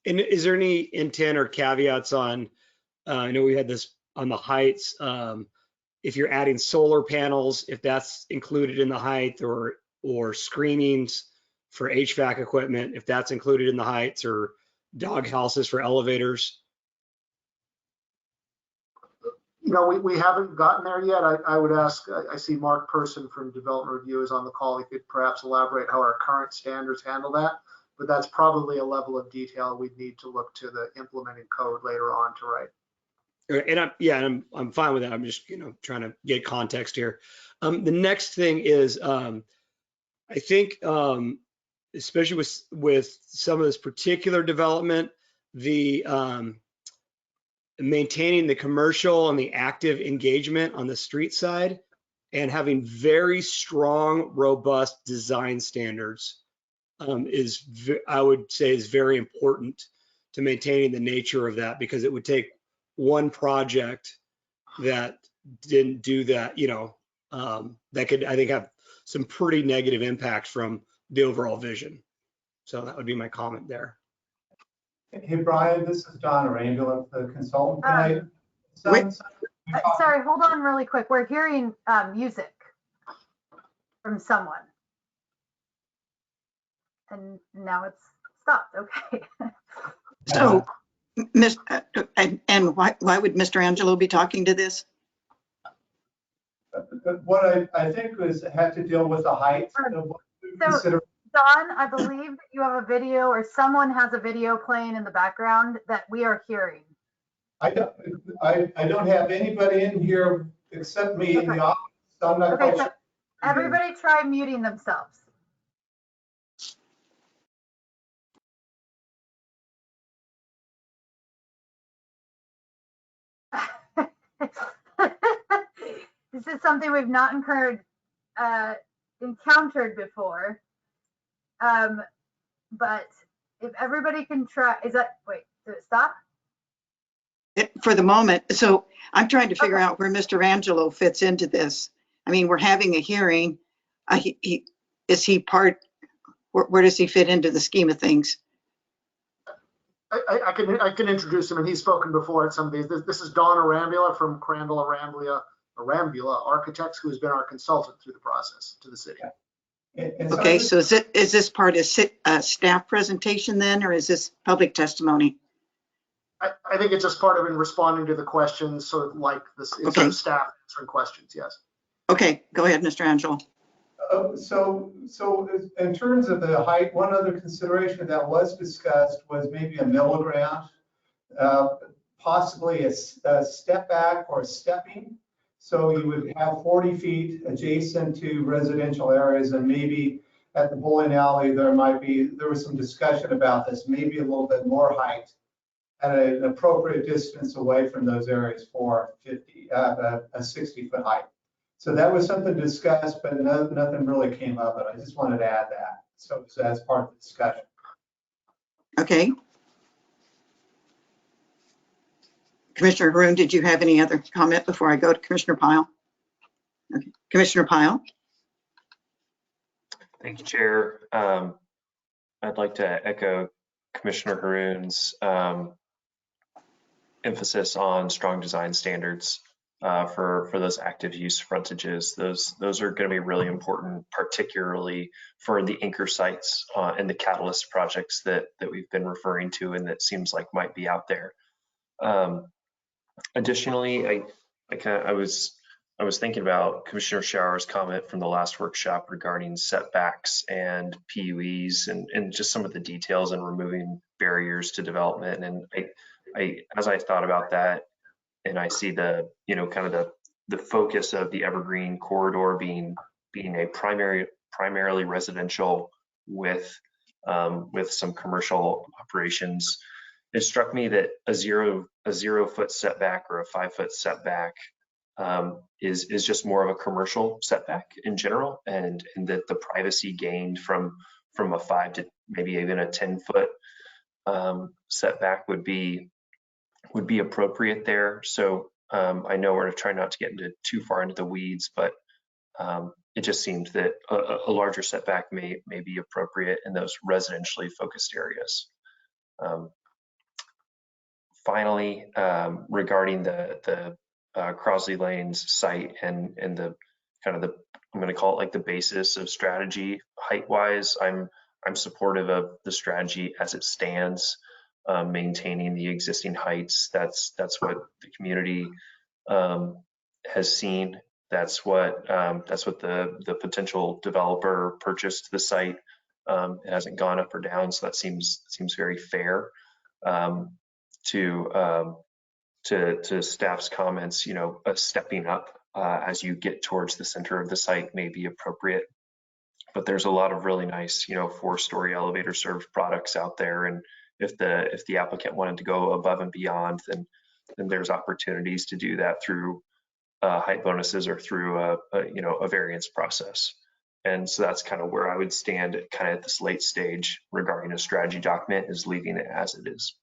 And is there any intent or caveats on, I know we had this on the heights, if you're adding solar panels, if that's included in the height, or screenings for HVAC equipment, if that's included in the heights, or dog houses for elevators? We haven't gotten there yet. I would ask, I see Mark Person from Development Review is on the call. He could perhaps elaborate how our current standards handle that, but that's probably a level of detail we'd need to look to the implementing code later on to write. And I'm fine with that. I'm just, trying to get context here. The next thing is, I think, especially with some of this particular development, the maintaining the commercial and the active engagement on the street side, and having very strong, robust design standards I would say is very important to maintaining the nature of that, because it would take one project that didn't do that, that could, I think, have some pretty negative impact from the overall vision. So that would be my comment there. Hey, Brian, this is Don Arangelo, the consultant tonight. Sorry, hold on really quick. We're hearing music from someone. And now it's stopped. Okay. So, and why would Mr. Angelo be talking to this? What I think had to deal with the height of what we consider. Don, I believe that you have a video, or someone has a video playing in the background that we are hearing. I don't have anybody in here except me in the office. So I'm not quite sure. Everybody try muting themselves. This is something we've not encountered before. But if everybody can try, wait, did it stop? For the moment. So I'm trying to figure out where Mr. Angelo fits into this. I mean, we're having a hearing. Is he part, where does he fit into the scheme of things? I can introduce him, and he's spoken before at some of these. This is Don Arambula from Crandall Arambula Arambula Architects, who has been our consultant through the process to the city. Okay, so is this part of staff presentation then, or is this public testimony? I think it's just part of in responding to the questions, sort of like this, it's sort of staff answering questions, yes. Okay, go ahead, Mr. Angelo. So in terms of the height, one other consideration that was discussed was maybe a middle ground, possibly a step back or stepping. So you would have 40 feet adjacent to residential areas, and maybe at the bowling alley, there was some discussion about this, maybe a little bit more height at an appropriate distance away from those areas for a 60-foot height. So that was something discussed, but nothing really came up, and I just wanted to add that. So that's part of the discussion. Okay. Commissioner Haroon, did you have any other comment before I go to Commissioner Pyle? Okay. Commissioner Pyle. Thank you, Chair. I'd like to echo Commissioner Haroon's emphasis on strong design standards for those active use frontages. Those are going to be really important, particularly for the anchor sites and the catalyst projects that we've been referring to and that seems like might be out there. Additionally, I was thinking about Commissioner Shower's comment from the last workshop regarding setbacks and PUEs and just some of the details and removing barriers to development. And as I thought about that, and I see the kind of the focus of the Evergreen corridor being a primarily residential with some commercial operations. It struck me that a 0-foot setback or a 5-foot setback is just more of a commercial setback in general, and that the privacy gained from a 5 to maybe even a 10-foot setback would be appropriate there. So I know we're trying not to get too far into the weeds, but it just seemed that a larger setback may be appropriate in those residentially focused areas. Finally, regarding the Crosley Lanes site and the kind of I'm going to call it like the basis of strategy height-wise, I'm supportive of the strategy as it stands, maintaining the existing heights. That's what the community has seen. That's what the potential developer purchased the site. It hasn't gone up or down, so that seems very fair. To staff's comments, stepping up as you get towards the center of the site may be appropriate, but there's a lot of really nice, 4-story elevator served products out there, and if the applicant wanted to go above and beyond, then there's opportunities to do that through height bonuses or through a variance process. And so that's kind of where I would stand at this late stage regarding a strategy document, is leaving it as it is.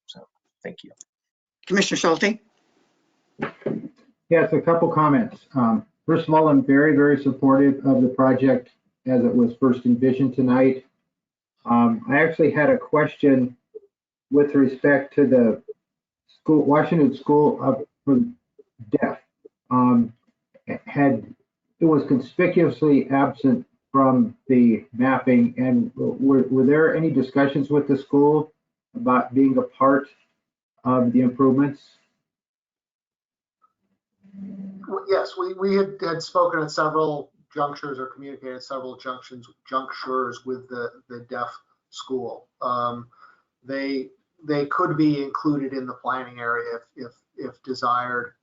So thank you. Commissioner Schulte. Yes, a couple comments. First of all, I'm very, very supportive of the project as it was first envisioned tonight. I actually had a question with respect to the school, Washington School for Deaf. It was conspicuously absent from the mapping, and were there any discussions with the school about being a part of the improvements? Yes, we had spoken at several junctures or communicated several junctures with the deaf school. They could be included in the planning area if desired.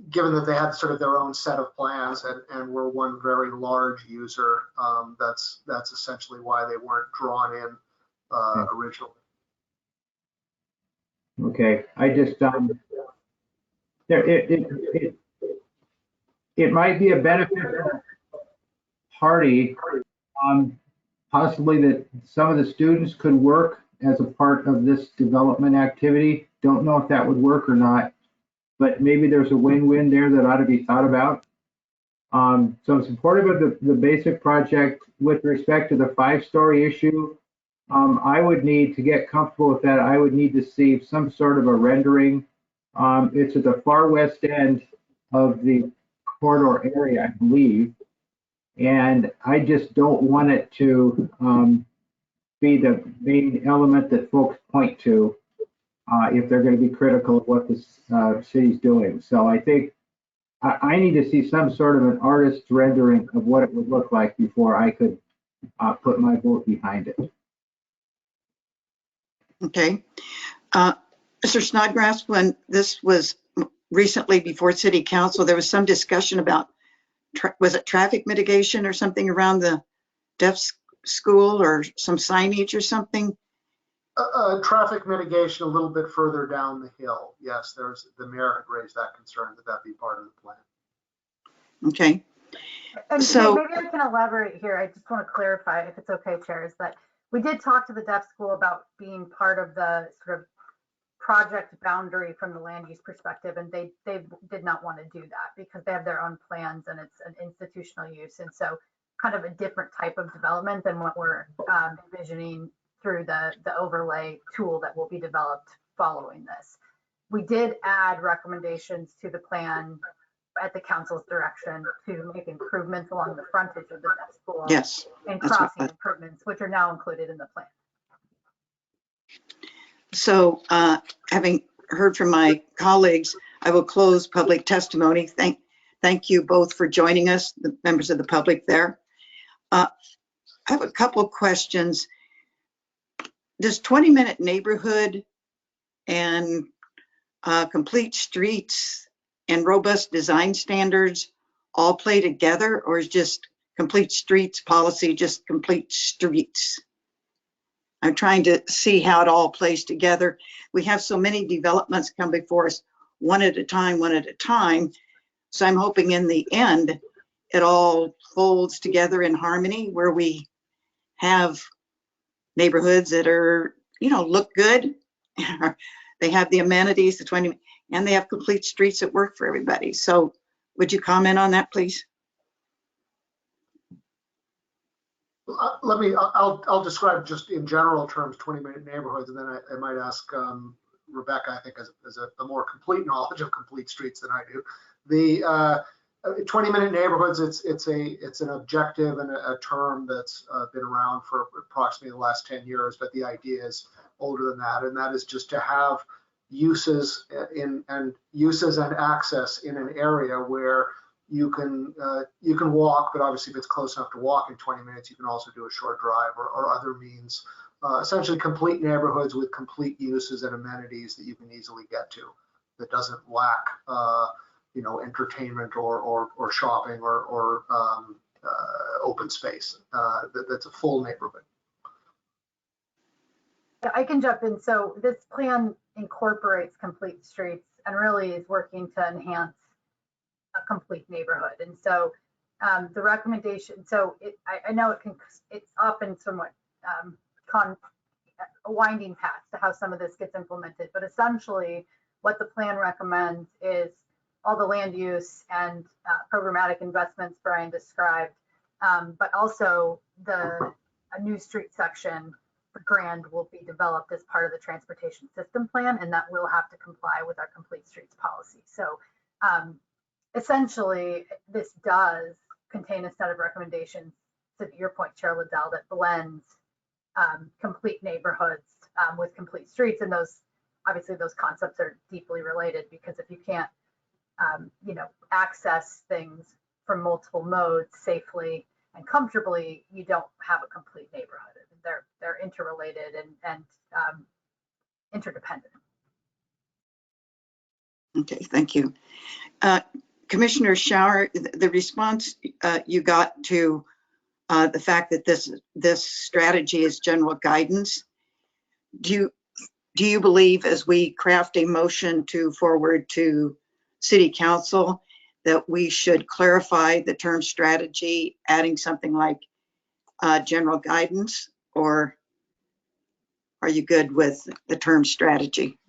Given that they had sort of their own set of plans and were one very large user, that's essentially why they weren't drawn in originally. Okay, I just it might be a benefit for the party, possibly that some of the students could work as a part of this development activity. Don't know if that would work or not, but maybe there's a win-win there that ought to be thought about. So I'm supportive of the basic project. With respect to the 5-story issue, I would need to get comfortable with that. I would need to see some sort of a rendering It's at the far west end of the corridor area, I believe. And I just don't want it to be the main element that folks point to if they're going to be critical of what the city's doing. So I think I need to see some sort of an artist's rendering of what it would look like before I could put my vote behind it. Okay. Mr. Snodgrass, when this was recently before City Council, there was some discussion about, was it traffic mitigation or something around the deaf school or some signage or something? Traffic mitigation a little bit further down the hill. Yes, there's the mayor had raised that concern that be part of the plan. Okay. And so maybe I can elaborate here. I just want to clarify, if it's okay, Chair, is that we did talk to the deaf school about being part of the sort of project boundary from the land use perspective, and they did not want to do that because they have their own plans and it's an institutional use, and so kind of a different type of development than what we're envisioning through the overlay tool that will be developed following this. We did add recommendations to the plan at the council's direction to make improvements along the frontage of the deaf school. Yes, and crossing improvements, which are now included in the plan. So having heard from my colleagues, I will close public testimony. Thank you both for joining us, the members of the public there. I have a couple questions. Does 20-minute neighborhood and complete streets and robust design standards all play together, or is just complete streets policy just complete streets? I'm trying to see how it all plays together. We have so many developments come before us one at a time. So I'm hoping in the end, it all folds together in harmony where we have neighborhoods that are, look good. They have the amenities, the 20, and they have complete streets that work for everybody. So would you comment on that, please? I'll describe just in general terms 20-minute neighborhoods, and then I might ask Rebecca, I think, as a more complete knowledge of complete streets than I do. The 20-minute neighborhoods, it's an objective and a term that's been around for approximately the last 10 years, but the idea is older than that, and that is just to have uses and access in an area where you can walk, but obviously if it's close enough to walk in 20 minutes, you can also do a short drive or other means. Essentially complete neighborhoods with complete uses and amenities that you can easily get to, that doesn't lack entertainment or shopping or open space. That's a full neighborhood. I can jump in. So this plan incorporates complete streets and really is working to enhance a complete neighborhood. And so the recommendation, so I know it's often somewhat a winding path to how some of this gets implemented, but essentially what the plan recommends is all the land use and programmatic investments Brian described, but also a new street section for Grand will be developed as part of the transportation system plan, and that will have to comply with our complete streets policy. So essentially, this does contain a set of recommendations, to your point, Chair Liddell, that blends complete neighborhoods with complete streets, and obviously those concepts are deeply related, because if you can't access things from multiple modes safely and comfortably, you don't have a complete neighborhood. They're interrelated and interdependent. Okay, thank you. Commissioner Schauer, the response you got to the fact that this strategy is general guidance, do you believe, as we craft a motion to forward to City Council, that we should clarify the term strategy, adding something like general guidance, or are you good with the term strategy?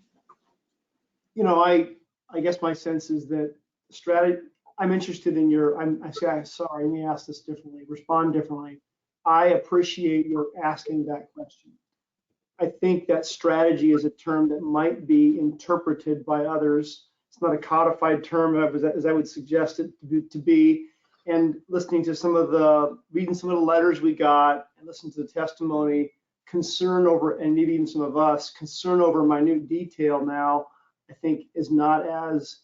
I guess my sense is that strategy, I'm interested in sorry, let me ask this differently, respond differently. I appreciate your asking that question. I think that strategy is a term that might be interpreted by others. It's not a codified term as I would suggest it to be. And listening to reading some of the letters we got and listening to the testimony, concern over, and maybe even some of us, concern over minute detail now, I think is not as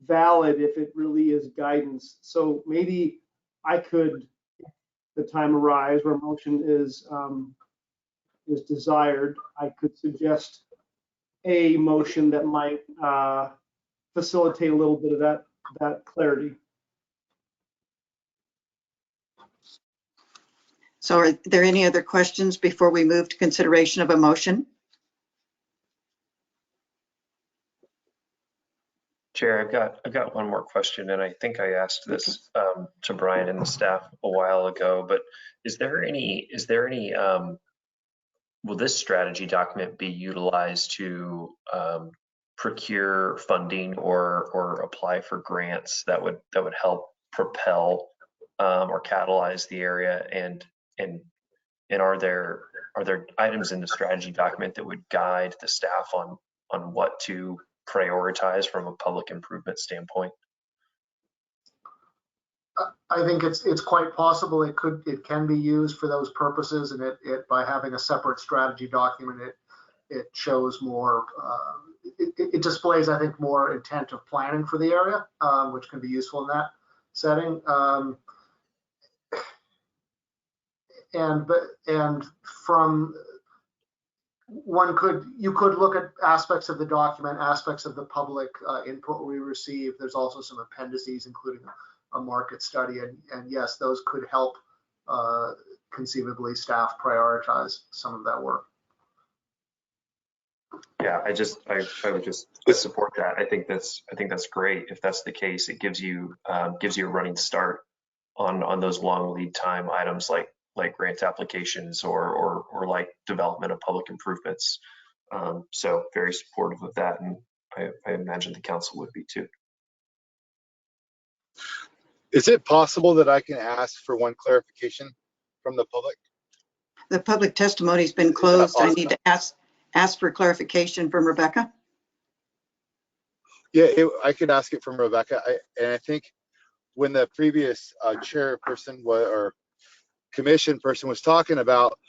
valid if it really is guidance. So maybe I could, if the time arrives where motion is desired, I could suggest a motion that might facilitate a little bit of that clarity. So are there any other questions before we move to consideration of a motion? Chair, I've got one more question, and I think I asked this to Brian and the staff a while ago. But is there any will this strategy document be utilized to procure funding or apply for grants that would help propel or catalyze the area? And are there items in the strategy document that would guide the staff on what to prioritize from a public improvement standpoint? I think it's quite possible it can be used for those purposes, and it by having a separate strategy document, it shows more, it displays, I think, more intent of planning for the area, which can be useful in that setting. And from you could look at aspects of the document, aspects of the public input we received. There's also some appendices, including a market study, and yes, those could help conceivably staff prioritize some of that work. Yeah, I would just support that. I think that's great. If that's the case, it gives you a running start on those long lead time items like grant applications or like development of public improvements. So very supportive of that, and I imagine the council would be too. Is it possible that I can ask for one clarification from the public? The public testimony's been closed. I need to ask for clarification from Rebecca. Yeah, I could ask it from Rebecca. And I think when the previous chairperson or commission person was talking about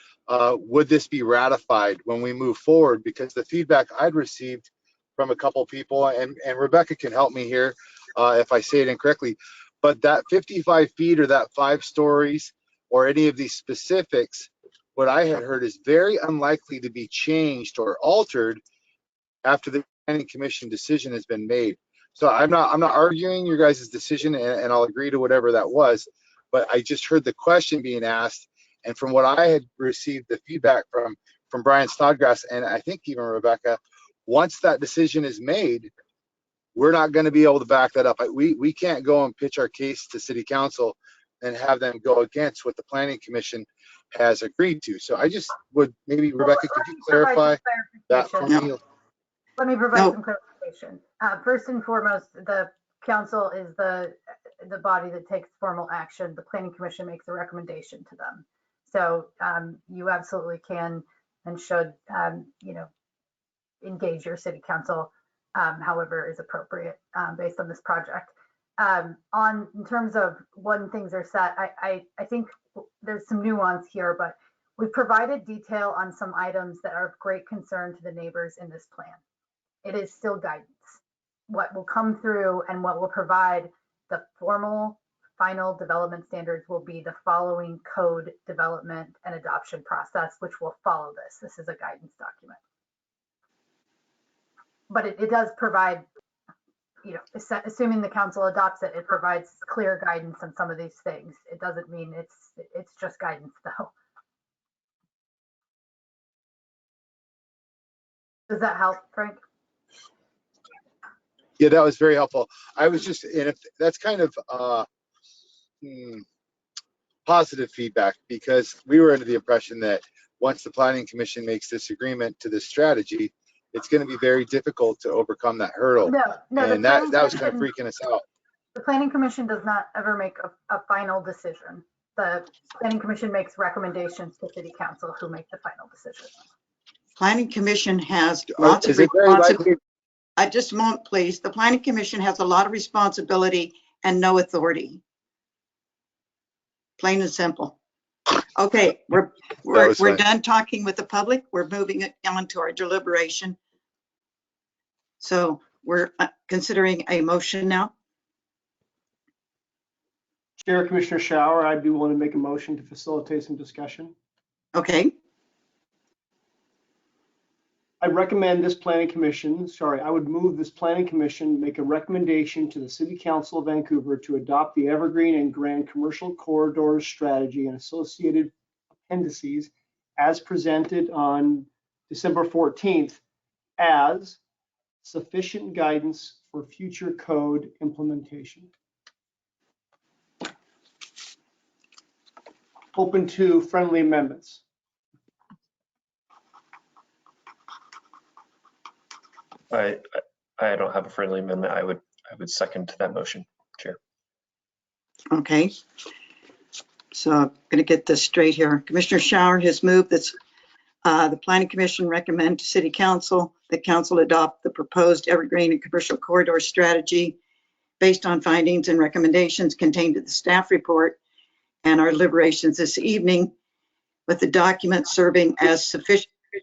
would this be ratified when we move forward, because the feedback I'd received from a couple people, and Rebecca can help me here if I say it incorrectly, but that 55 feet or that 5 stories or any of these specifics, what I had heard is very unlikely to be changed or altered after the planning commission decision has been made. So I'm not arguing your guys' decision, and I'll agree to whatever that was, but I just heard the question being asked, and from what I had received the feedback from Brian Snodgrass, and I think even Rebecca, once that decision is made, we're not going to be able to back that up. We can't go and pitch our case to city council and have them go against what the planning commission has agreed to. So I just would, maybe Rebecca, could you clarify that for me? Let me provide some clarification. First and foremost, the council is the body that takes formal action. The planning commission makes a recommendation to them. So you absolutely can and should, engage your city council however is appropriate based on this project. In terms of when things are set, I think there's some nuance here, but we've provided detail on some items that are of great concern to the neighbors in this plan. It is still guidance. What will come through and what will provide the formal final development standards will be the following code development and adoption process, which will follow this. This is a guidance document. But it does provide, assuming the council adopts it, it provides clear guidance on some of these things. It doesn't mean it's just guidance though. Does that help, Frank? Yeah, that was very helpful. I was just, and if that's kind of positive feedback, because we were under the impression that once the planning commission makes this agreement to this strategy, it's going to be very difficult to overcome that hurdle. No, and that was kind of freaking us out. The planning commission does not ever make a final decision. The planning commission makes recommendations to city council, who make the final decision. Planning Commission has lots of Is it very responsibility. likely? Just a moment, please. The Planning Commission has a lot of responsibility and no authority. Plain and simple. Okay, we're done talking with the public. We're moving on to our deliberation. So we're considering a motion now. Chair, Commissioner Shower, I do want to make a motion to facilitate some discussion. Okay. I recommend this planning commission, I would move this planning commission make a recommendation to the City Council of Vancouver to adopt the Evergreen and Grand Commercial Corridors strategy and associated appendices as presented on December 14th as sufficient guidance for future code implementation. Open to friendly amendments. I don't have a friendly amendment. I would second that motion, Chair. Okay. So I'm going to get this straight here. Commissioner Shower has moved that the Planning Commission recommend to City Council that Council adopt the proposed Evergreen and Commercial Corridor strategy based on findings and recommendations contained in the staff report and our deliberations this evening, with the document serving as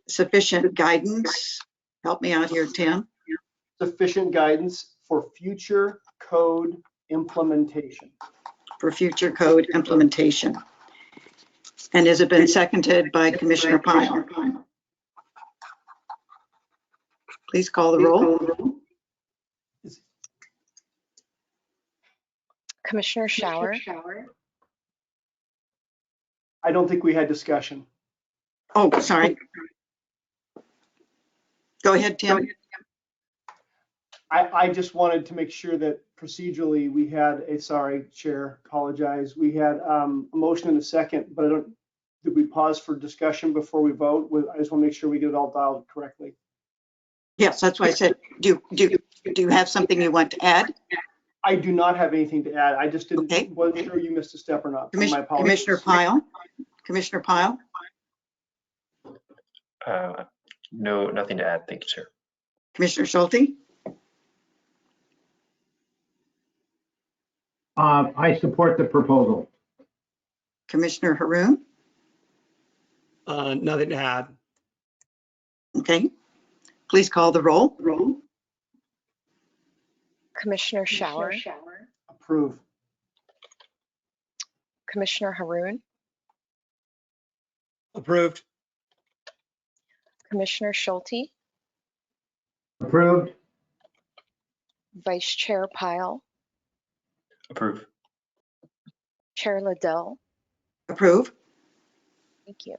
sufficient guidance. Help me out here, Tim. Sufficient guidance for future code implementation. For future code implementation. And has it been seconded by Commissioner Pyle? Please call the roll. Commissioner Shower. I don't think we had discussion. Oh, sorry. Go ahead, Tim. I just wanted to make sure that procedurally we had Chair, apologize. We had a motion and a second, but did we pause for discussion before we vote? I just want to make sure we get it all dialed correctly. Yes, that's why I said, do you have something you want to add? I do not have anything to add. I just wasn't sure you missed a step or not. My apologies. Commissioner Pyle? Commissioner Pyle? No, nothing to add. Thank you, sir. Commissioner Schulte? I support the proposal. Commissioner Haroon? Nothing to add. Okay. Please call the roll. Commissioner Shower. Approve. Commissioner Haroon. Approved. Commissioner Schulte. Approved. Vice Chair Pyle. Approve. Chair Liddell. Approve. Thank you.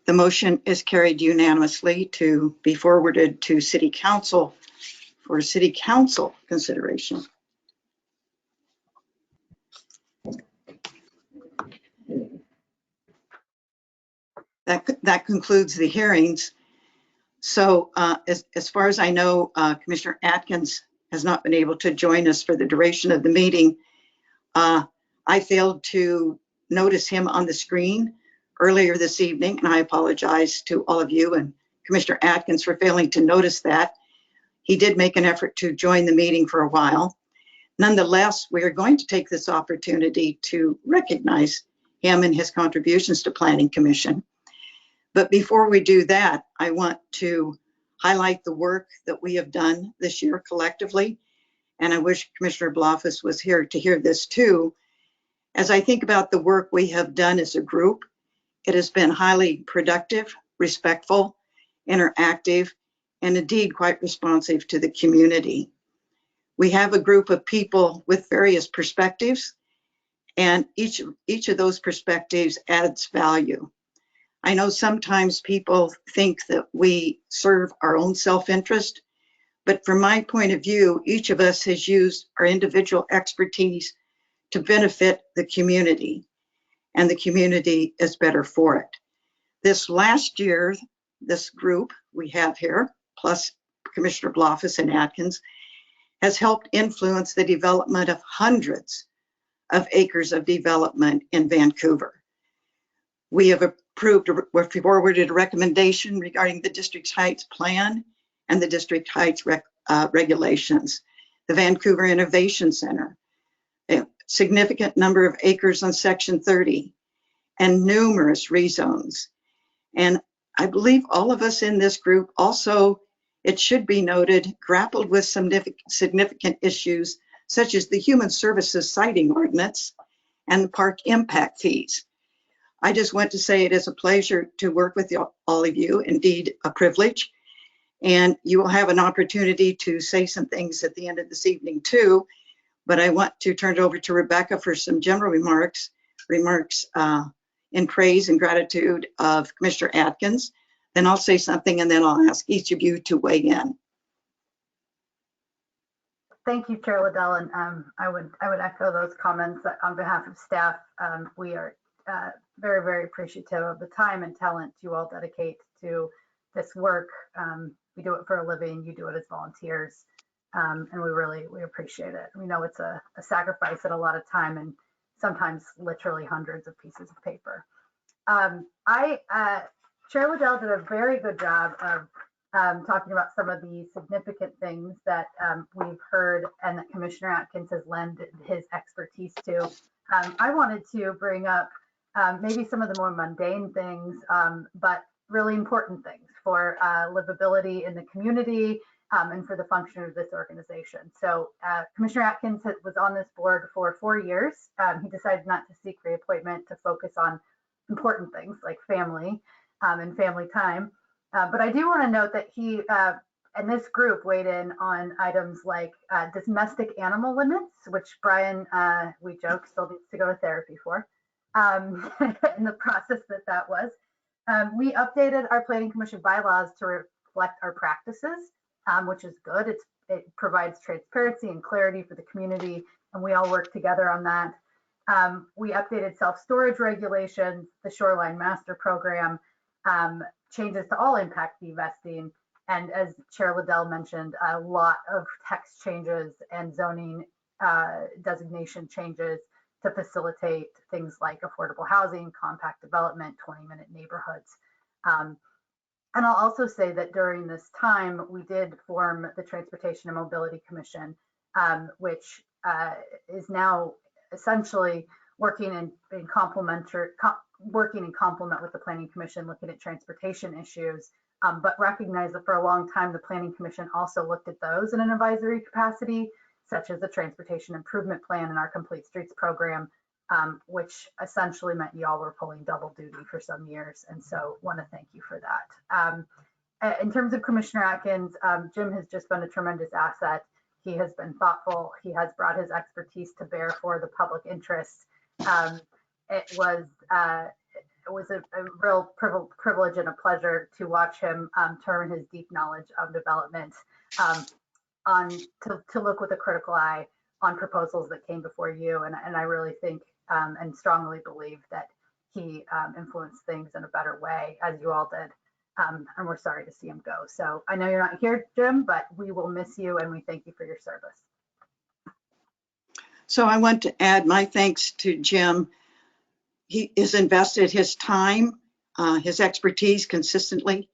The motion is carried unanimously to be forwarded to City Council for City Council consideration. That concludes the hearings. So as far as I know, Commissioner Atkins has not been able to join us for the duration of the meeting. I failed to notice him on the screen earlier this evening, and I apologize to all of you and Commissioner Atkins for failing to notice that. He did make an effort to join the meeting for a while. Nonetheless, we are going to take this opportunity to recognize him and his contributions to Planning Commission. But before we do that, I want to highlight the work that we have done this year collectively. And I wish Commissioner Blofeld was here to hear this too. As I think about the work we have done as a group, it has been highly productive, respectful, interactive, and indeed quite responsive to the community. We have a group of people with various perspectives, and each of those perspectives adds value. I know sometimes people think that we serve our own self-interest, but from my point of view, each of us has used our individual expertise to benefit the community, and the community is better for it. This last year, this group we have here, plus Commissioner Blofeld and Atkins, has helped influence the development of hundreds of acres of development in Vancouver. We have forwarded a recommendation regarding the District Heights plan and the District Heights regulations. The Vancouver Innovation Center, a significant number of acres on Section 30, and numerous rezones. And I believe all of us in this group also, it should be noted, grappled with some significant issues such as the Human Services Siting Ordinance and the park impact fees. I just want to say it is a pleasure to work with all of you, indeed a privilege. And you will have an opportunity to say some things at the end of this evening too, but I want to turn it over to Rebecca for some general remarks in praise and gratitude of Commissioner Atkins. Then I'll say something and then I'll ask each of you to weigh in. Thank you, Chair Liddell, and I would echo those comments on behalf of staff. We are very, very appreciative of the time and talent you all dedicate to this work. We do it for a living, you do it as volunteers, and we appreciate it. We know it's a sacrifice and a lot of time and sometimes literally hundreds of pieces of paper. Chair Liddell did a very good job of talking about some of the significant things that we've heard and that Commissioner Atkins has lent his expertise to. I wanted to bring up maybe some of the more mundane things, but really important things for livability in the community and for the function of this organization. So Commissioner Atkins was on this board for 4 years. He decided not to seek reappointment to focus on important things like family and family time. But I do want to note that he and this group weighed in on items like domestic animal limits, which Brian, we joke, still needs to go to therapy for, in the process that was. We updated our Planning Commission bylaws to reflect our practices, which is good. It provides transparency and clarity for the community, and we all work together on that. We updated self-storage regulations, the Shoreline Master Program, changes to all impact fee vesting, and as Chair Liddell mentioned, a lot of text changes and zoning designation changes to facilitate things like affordable housing, compact development, 20-minute neighborhoods. And I'll also say that during this time, we did form the Transportation and Mobility Commission, which is now essentially working in complement with the Planning Commission, looking at transportation issues, but recognize that for a long time, the Planning Commission also looked at those in an advisory capacity, such as the Transportation Improvement Plan and our Complete Streets program, which essentially meant you all were pulling double duty for some years. And so want to thank you for that. In terms of Commissioner Atkins, Jim has just been a tremendous asset. He has been thoughtful. He has brought his expertise to bear for the public interest. It was a real privilege and a pleasure to watch him turn his deep knowledge of development to look with a critical eye on proposals that came before you. And I really think and strongly believe that he influenced things in a better way, as you all did. And we're sorry to see him go. So I know you're not here, Jim, but we will miss you and we thank you for your service. So I want to add my thanks to Jim. He has invested his time, his expertise consistently.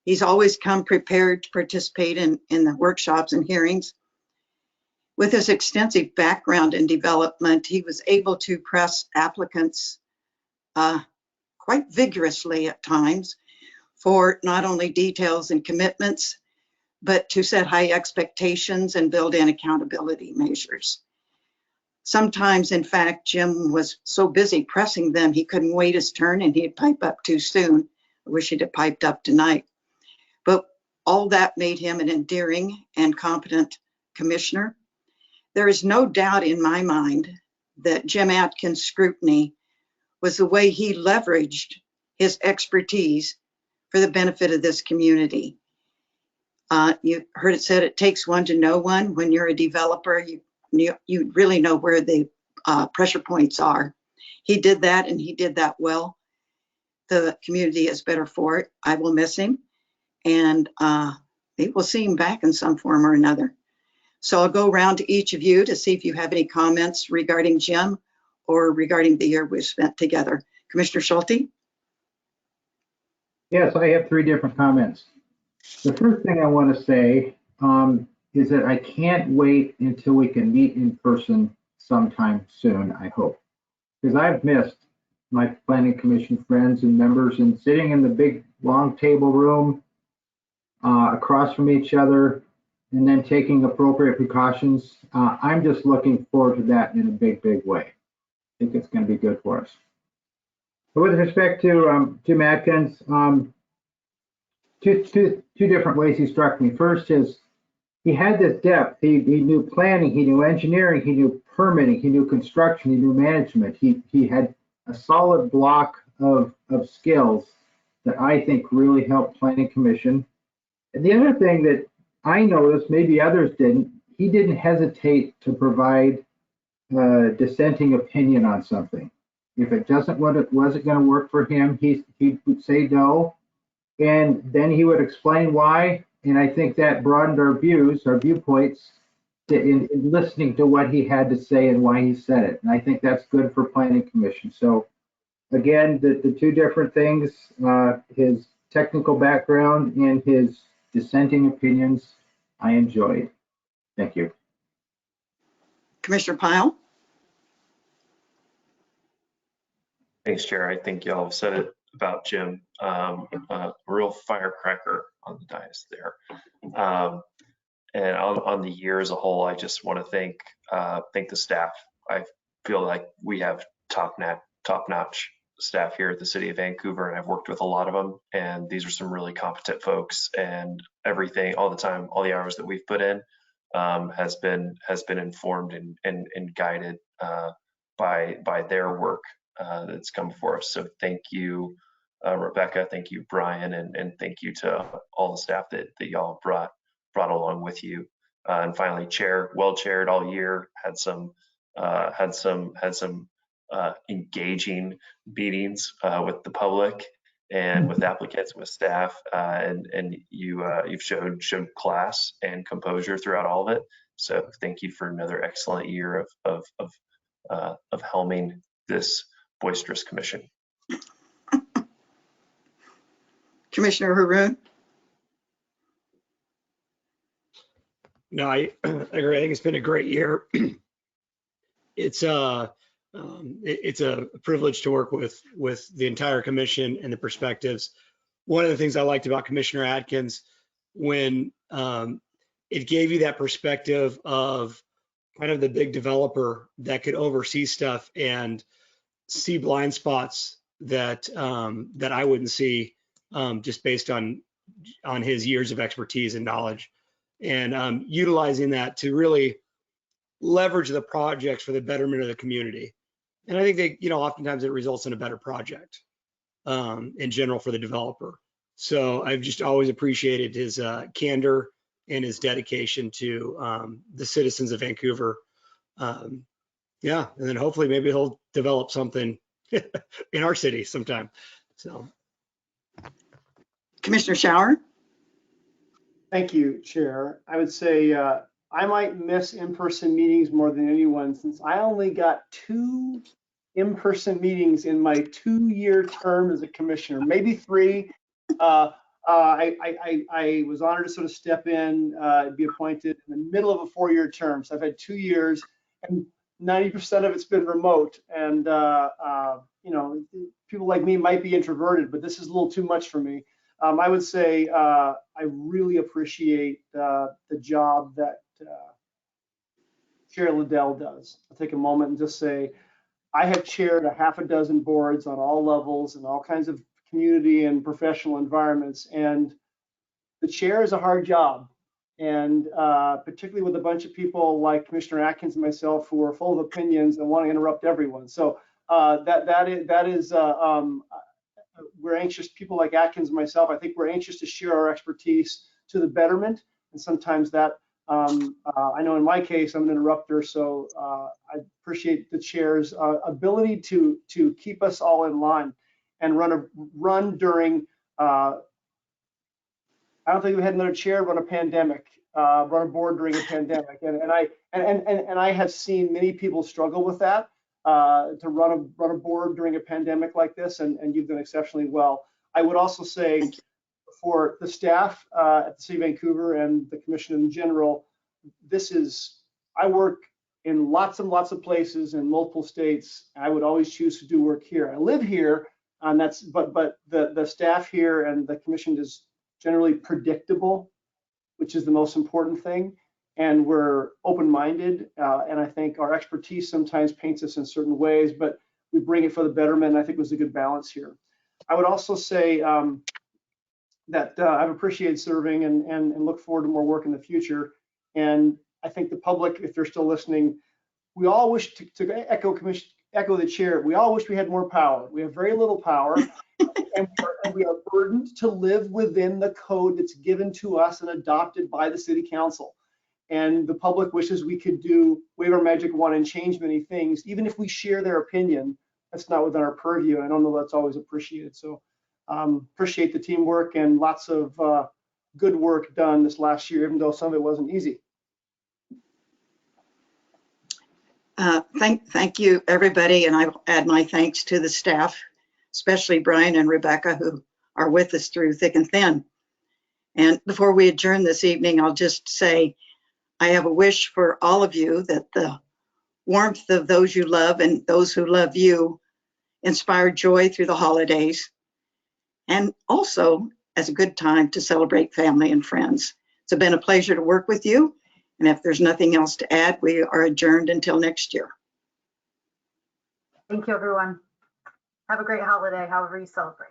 He's always come prepared to participate in the workshops and hearings. With his extensive background in development, he was able to press applicants quite vigorously at times for not only details and commitments, but to set high expectations and build in accountability measures. Sometimes, in fact, Jim was so busy pressing them, he couldn't wait his turn and he'd pipe up too soon. I wish he'd have piped up tonight. But all that made him an endearing and competent commissioner. There is no doubt in my mind that Jim Atkins' scrutiny was the way he leveraged his expertise for the benefit of this community. You heard it said, it takes one to know one. When you're a developer, you really know where the pressure points are. He did that and he did that well. The community is better for it. I will miss him and maybe we'll see him back in some form or another. So I'll go around to each of you to see if you have any comments regarding Jim or regarding the year we've spent together. Commissioner Schulte? Yes, I have three different comments. The first thing I want to say is that I can't wait until we can meet in person sometime soon, I hope. Because I've missed my planning commission friends and members and sitting in the big long table room across from each other and then taking appropriate precautions. I'm just looking forward to that in a big, big way. I think it's going to be good for us. But with respect to Jim Atkins, two different ways he struck me. First is he had this depth. He knew planning, he knew engineering, he knew permitting, he knew construction, he knew management. He had a solid block of skills that I think really helped Planning Commission. And the other thing that I noticed, maybe others didn't, he didn't hesitate to provide a dissenting opinion on something. If it wasn't going to work for him, he would say no, and then he would explain why. And I think that broadened our viewpoints in listening to what he had to say and why he said it. And I think that's good for Planning Commission. So again, the two different things, his technical background and his dissenting opinions, I enjoyed. Thank you. Commissioner Pyle? Thanks, Chair. I think y'all have said it about Jim. Real firecracker on the dais there. And on the year as a whole, I just want to thank the staff. I feel like we have top-notch staff here at the City of Vancouver, and I've worked with a lot of them. And these are some really competent folks. And everything, all the time, all the hours that we've put in has been informed and guided by their work that's come before us. So thank you, Rebecca. Thank you, Brian, and thank you to all the staff that y'all brought along with you. And finally, Chair, well chaired all year. Had some engaging meetings with the public and with applicants, with staff, and you've showed class and composure throughout all of it. So thank you for another excellent year of helming this boisterous commission. Commissioner Haroon? No, I agree. I think it's been a great year. It's a privilege to work with the entire commission and the perspectives. One of the things I liked about Commissioner Atkins, when it gave you that perspective of kind of the big developer that could oversee stuff and see blind spots that that I wouldn't see just based on his years of expertise and knowledge, and utilizing that to really leverage the projects for the betterment of the community. And I think that, oftentimes it results in a better project in general for the developer. So I've just always appreciated his candor and his dedication to the citizens of Vancouver. Yeah, and then hopefully maybe he'll develop something in our city sometime. So, Commissioner Shower? Thank you, Chair. I would say I might miss in-person meetings more than anyone, since I only got 2 in-person meetings in my 2-year term as a commissioner, maybe 3. I was honored to sort of step in, be appointed in the middle of a 4-year term. So I've had 2 years, and 90% of it's been remote. And people like me might be introverted, but this is a little too much for me. I would say I really appreciate the job that Chair Liddell does. I'll take a moment and just say I have chaired a half a dozen boards on all levels and all kinds of community and professional environments, and the chair is a hard job, and particularly with a bunch of people like Commissioner Atkins and myself who are full of opinions and want to interrupt everyone. So we're anxious, people like Atkins and myself, I think we're anxious to share our expertise to the betterment. And sometimes that, I know in my case, I'm an interrupter, so I appreciate the chair's ability to keep us all in line and run during, I don't think we had another chair run a pandemic, run a board during a pandemic. And I have seen many people struggle with that. To run a board during a pandemic like this, and you've done exceptionally well. I would also say for the staff at the City of Vancouver and the Commission in general, I work in lots and lots of places in multiple states. I would always choose to do work here. I live here, and but the staff here and the Commission is generally predictable, which is the most important thing. And we're open-minded, and I think our expertise sometimes paints us in certain ways, but we bring it for the betterment. And I think it was a good balance here. I would also say that I've appreciated serving and look forward to more work in the future. And I think the public, if they're still listening, we all wish to echo the chair. We all wish we had more power. We have very little power, and we are burdened to live within the code that's given to us and adopted by the City Council. And the public wishes we could wave our magic wand and change many things, even if we share their opinion. That's not within our purview. I don't know that's always appreciated. So appreciate the teamwork and lots of good work done this last year, even though some of it wasn't easy. Thank you, everybody, and I will add my thanks to the staff, especially Brian and Rebecca, who are with us through thick and thin. And before we adjourn this evening, I'll just say I have a wish for all of you that the warmth of those you love and those who love you inspire joy through the holidays, and also as a good time to celebrate family and friends. It's been a pleasure to work with you. And if there's nothing else to add, we are adjourned until next year. Thank you, everyone. Have a great holiday, however you celebrate.